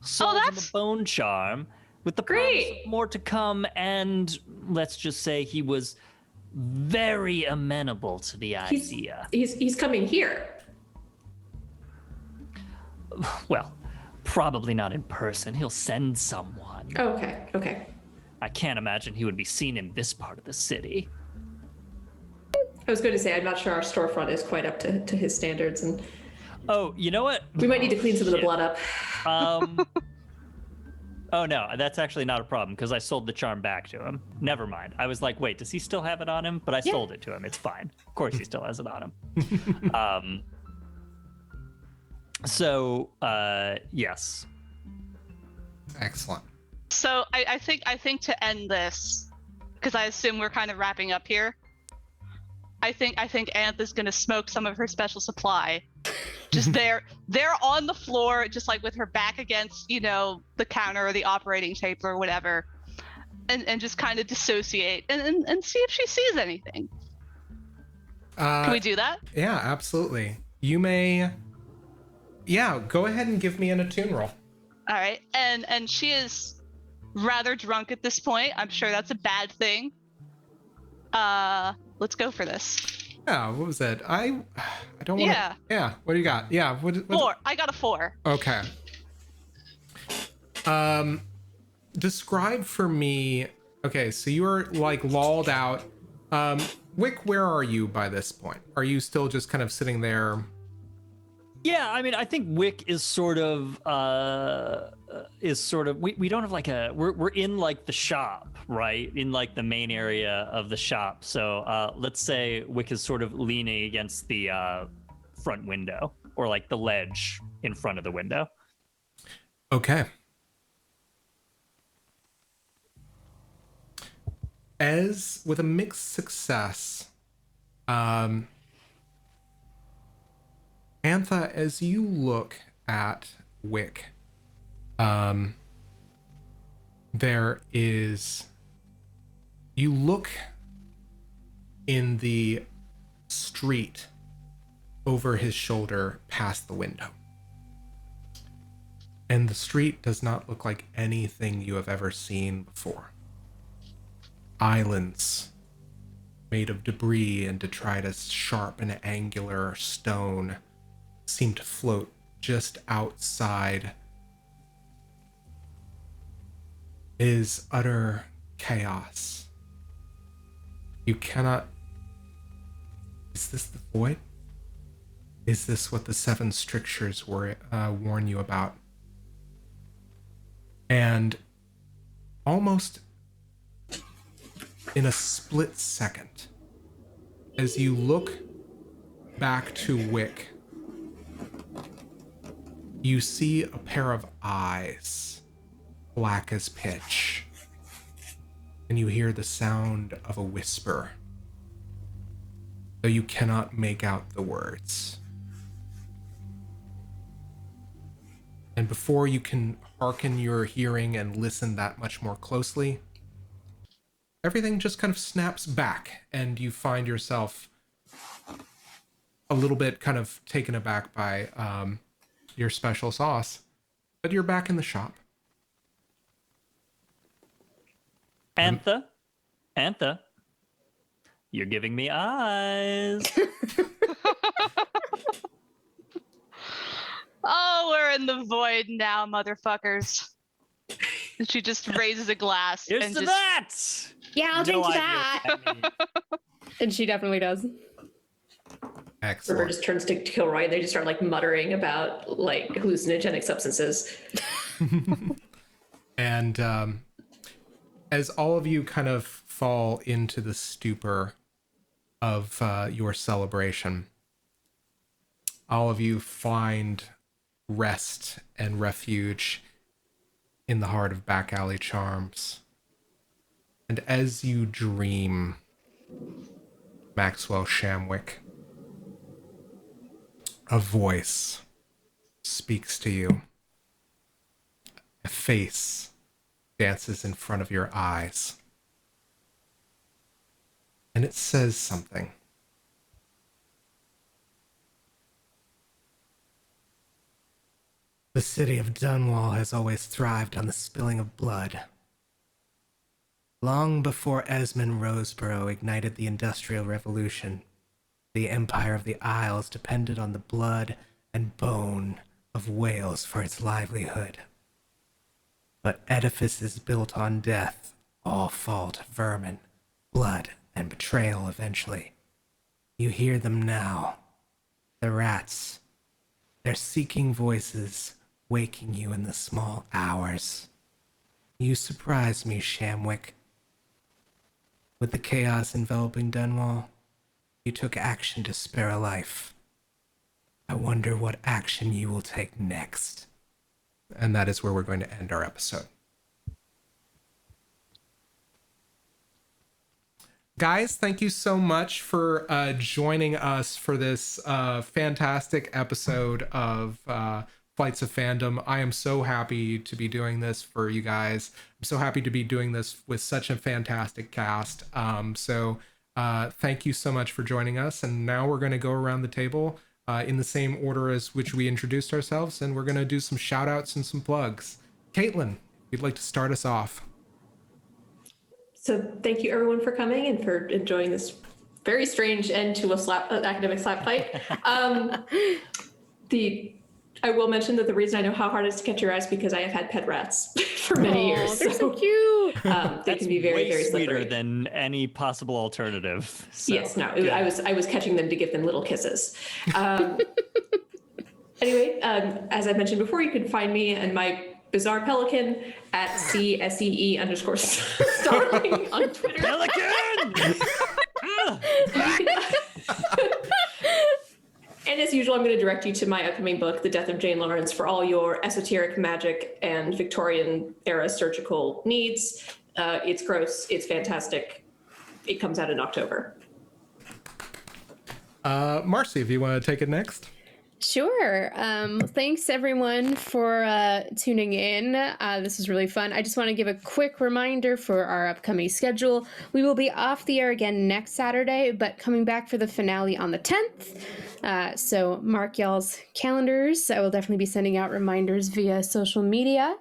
Sold him that's a bone charm with the promise Great. of more to come, and let's just say he was very amenable to the idea. He's coming here. Well, probably not in person. He'll send someone. Okay. I can't imagine he would be seen in this part of the city. I was going to say, I'm not sure our storefront is quite up to his standards, and Oh, you know what? we might need to clean some of the blood up. Oh no, that's actually not a problem because I sold the charm back to him. Never mind. I was like, wait, does he still have it on him? But I sold it to him. It's fine. Of course he still has it on him. Yes. Excellent. So I think to end this, because I assume we're kind of wrapping up here. I think Antha's gonna smoke some of her special supply. Just they're on the floor, just like with her back against, the counter or the operating table or whatever, and just kind of dissociate and see if she sees anything. Can we do that? Yeah, absolutely. You may. Yeah, go ahead and give me an attune roll. All right, and she is rather drunk at this point. I'm sure that's a bad thing. Let's go for this. Yeah, what was that? I don't want to. Yeah. Yeah, what do you got? Yeah, what 4. I got a 4. Okay. Describe for me. Okay, so you're like lolled out. Wick, where are you by this point? Are you still just kind of sitting there? Yeah, I mean, I think Wick is sort of we don't have like we're in like the shop, right? In like the main area of the shop. So let's say Wick is sort of leaning against the front window or like the ledge in front of the window. Okay. As with a mixed success, Antha, as you look at Wick, you look in the street over his shoulder past the window. And the street does not look like anything you have ever seen before. Islands made of debris and detritus, sharp and angular stone, seem to float just outside. It is utter chaos. You cannot... Is this the void? Is this what the 7 strictures warn you about? And almost in a split second, as you look back to Wick, you see a pair of eyes, black as pitch, and you hear the sound of a whisper, though you cannot make out the words. And before you can hearken your hearing and listen that much more closely, everything just kind of snaps back, and you find yourself a little bit kind of taken aback by your special sauce, but you're back in the shop. Antha, you're giving me eyes. Oh, we're in the void now, motherfuckers. And she just raises a glass Here's and to just that. Yeah, I'll drink No to idea that. what that means. And she definitely does. River Excellent. just turns to Kilroy, and they just start like muttering about like hallucinogenic substances. And as all of you kind of fall into the stupor of your celebration, all of you find rest and refuge in the heart of Back Alley Charms. And as you dream, Maxwell Shamwick. A voice speaks to you. A face dances in front of your eyes. And it says something. The city of Dunwall has always thrived on the spilling of blood. Long before Esmond Roseborough ignited the Industrial Revolution, the Empire of the Isles depended on the blood and bone of whales for its livelihood. But edifices built on death all fall to vermin, blood, and betrayal eventually. You hear them now. The rats. Their seeking voices waking you in the small hours. You surprise me, Shamwick. With the chaos enveloping Dunwall, you took action to spare a life. I wonder what action you will take next. And that is where we're going to end our episode. Guys, thank you so much for joining us for this fantastic episode of Flights of Fandom. I am so happy to be doing this for you guys. I'm so happy to be doing this with such a fantastic cast. So thank you so much for joining us. And now we're going to go around the table in the same order as which we introduced ourselves, and we're going to do some shout outs and some plugs. Caitlin, if you'd like to start us off. So thank you everyone for coming and for enjoying this very strange end to a academic slap fight. I will mention that the reason I know how hard it is to catch your eyes because I have had pet rats for many years. They're so cute. They can be very, very sweeter slippery. than any possible alternative. So, Yes, no, I was catching them to give them little kisses. Anyway, as I mentioned before, you can find me and my bizarre pelican at CSEE_Starling on Twitter. Pelican! And as usual, I'm going to direct you to my upcoming book, The Death of Jane Lawrence, for all your esoteric magic and Victorian era surgical needs. It's gross. It's fantastic. It comes out in October. Marcy, if you want to take it next. Sure. Thanks everyone for tuning in. This was really fun. I just want to give a quick reminder for our upcoming schedule. We will be off the air again next Saturday, but coming back for the finale on the 10th. So mark y'all's calendars. I will definitely be sending out reminders via social media.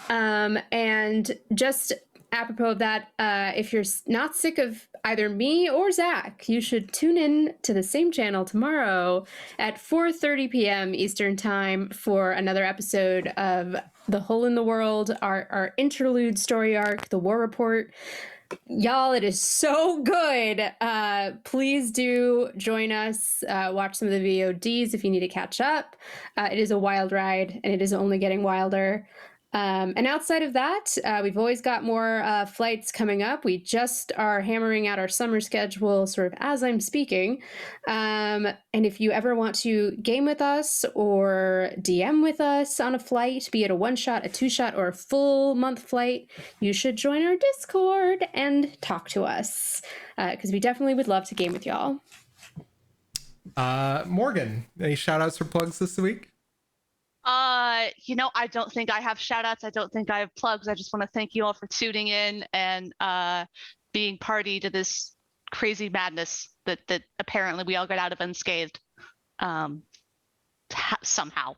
And just apropos of that, if you're not sick of either me or Zach, you should tune in to the same channel tomorrow at 4:30 p.m. Eastern Time for another episode of The Hole in the World, our interlude story arc, The War Report. Y'all, it is so good. Please do join us. Watch some of the VODs if you need to catch up. It is a wild ride, and it is only getting wilder. And outside of that, we've always got more flights coming up. We just are hammering out our summer schedule sort of as I'm speaking. And if you ever want to game with us or DM with us on a flight, be it a one-shot, a two-shot, or a full month flight, you should join our Discord and talk to us, because we definitely would love to game with y'all. Morgan, any shout outs or plugs this week? I don't think I have shout outs. I don't think I have plugs. I just want to thank you all for tuning in and being party to this crazy madness that apparently we all got out of unscathed. Somehow.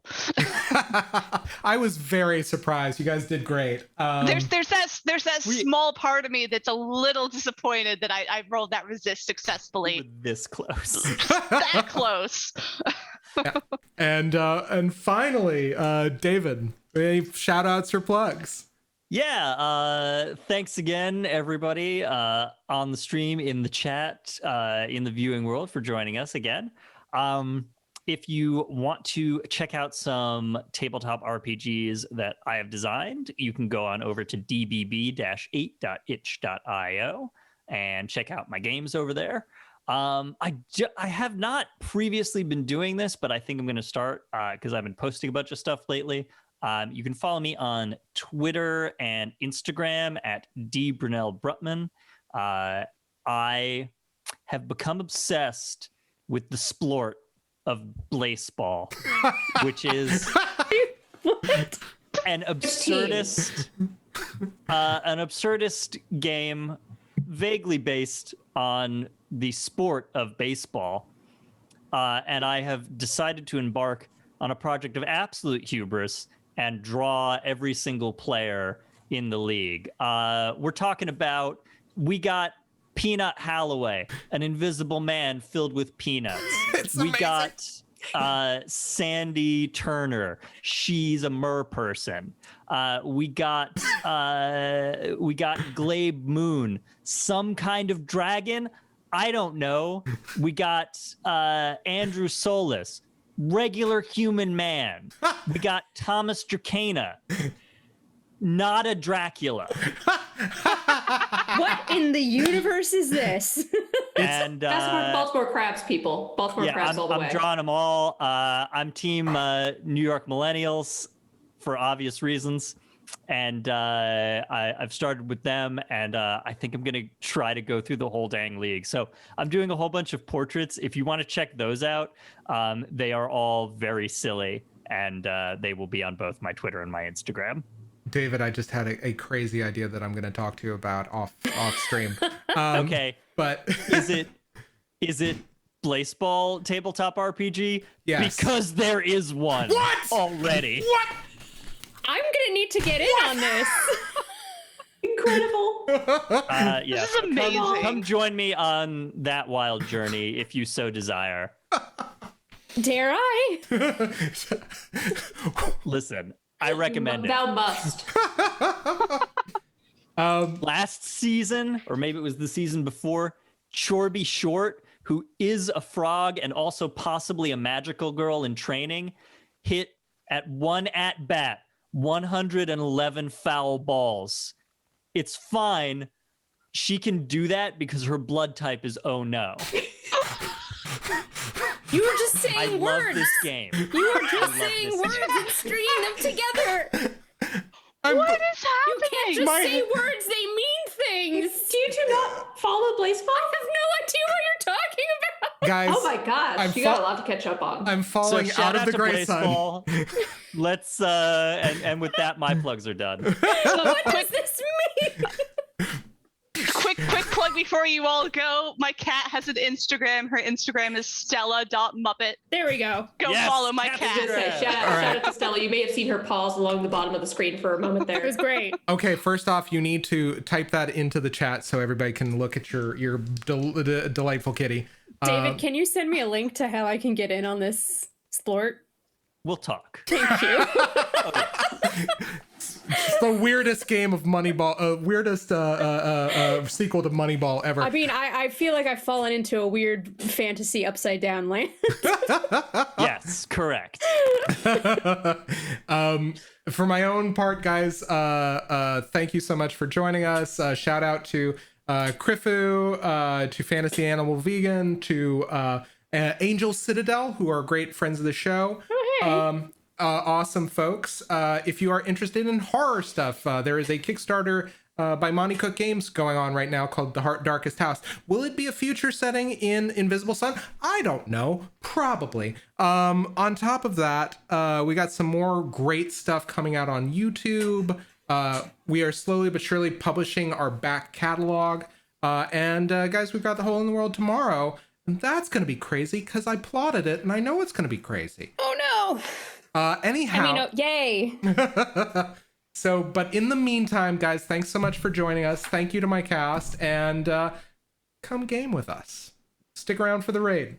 I was very surprised. You guys did great. There's that small part of me that's a little disappointed that I rolled that resist successfully. This close. That close. And finally, David, any shout outs or plugs? Yeah, thanks again, everybody on the stream, in the chat, in the viewing world, for joining us again. If you want to check out some tabletop RPGs that I have designed, you can go on over to dbb-8.itch.io and check out my games over there. I have not previously been doing this, but I think I'm going to start because I've been posting a bunch of stuff lately. You can follow me on Twitter and Instagram at Brunell-Brutman. I have become obsessed with the splort of baseball, which is an absurdist game vaguely based on the sport of baseball. And I have decided to embark on a project of absolute hubris and draw every single player in the league. We're talking about, we got Peanut Holloway, an invisible man filled with peanuts. We got Sandy Turner. She's a mer person. We got Glabe Moon, some kind of dragon. I don't know. We got Andrew Solis, regular human man. We got Thomas Dracana, not a Dracula. What in the universe is this? And That's Baltimore Crabs, people. Baltimore Crabs all the way. I'm drawing them all. I'm team New York Millennials for obvious reasons. And I've started with them, and I think I'm going to try to go through the whole dang league. So I'm doing a whole bunch of portraits. If you want to check those out, they are all very silly, and they will be on both my Twitter and my Instagram. David, I just had a crazy idea that I'm going to talk to you about off stream. Okay, but is it baseball tabletop RPG? Yes. Because there is one already. What? I'm gonna need to get in on this. Incredible. Yeah, This is amazing. Come join me on that wild journey if you so desire. Dare I? Listen, I recommend it. Thou must. Last season, or maybe it was the season before, Chorby Short, who is a frog and also possibly a magical girl in training, hit at one at bat 111 foul balls. It's fine. She can do that because her blood type is oh no. You were just saying I words. love this game. You were just saying this words and stringing them together. What is You happening? can't just say words, they mean things. Do you two not follow Blazeball? I have no idea what you're talking about. Guys, Oh my gosh, you got a lot to catch up on. I'm falling So shout out of the to gray sun. baseball. Let's and with that, my plugs are done. What does this mean? Quick plug before you all go. My cat has an Instagram. Her Instagram is stella.muppet. There we go. Go Yes, follow my cat I was gonna cat. say, shout out to Stella. You may have seen her paws along the bottom of the screen for a moment It there. was great. Okay, first off, you need to type that into the chat so everybody can look at your delightful kitty. David, can you send me a link to how I can get in on this splort? We'll talk. Thank you. It's the weirdest game of Moneyball, weirdest sequel to Moneyball ever. I mean, I feel like I've fallen into a weird fantasy upside down land. Yes, correct. For my own part, guys, thank you so much for joining us. Shout out to Crifu, to Fantasy Animal Vegan, to Angel Citadel, who are great friends of the show. Oh, hey. Awesome folks. If you are interested in horror stuff, there is a Kickstarter by Monty Cook Games going on right now called The Darkest House. Will it be a future setting in Invisible Sun? I don't know. Probably. On top of that, we got some more great stuff coming out on YouTube. We are slowly but surely publishing our back catalog. And guys, we've got The Hole in the World tomorrow. And that's going to be crazy because I plotted it and I know it's going to be crazy. Oh no. Anyhow. Yay. So, but in the meantime, guys, thanks so much for joining us. Thank you to my cast, and come game with us. Stick around for the raid.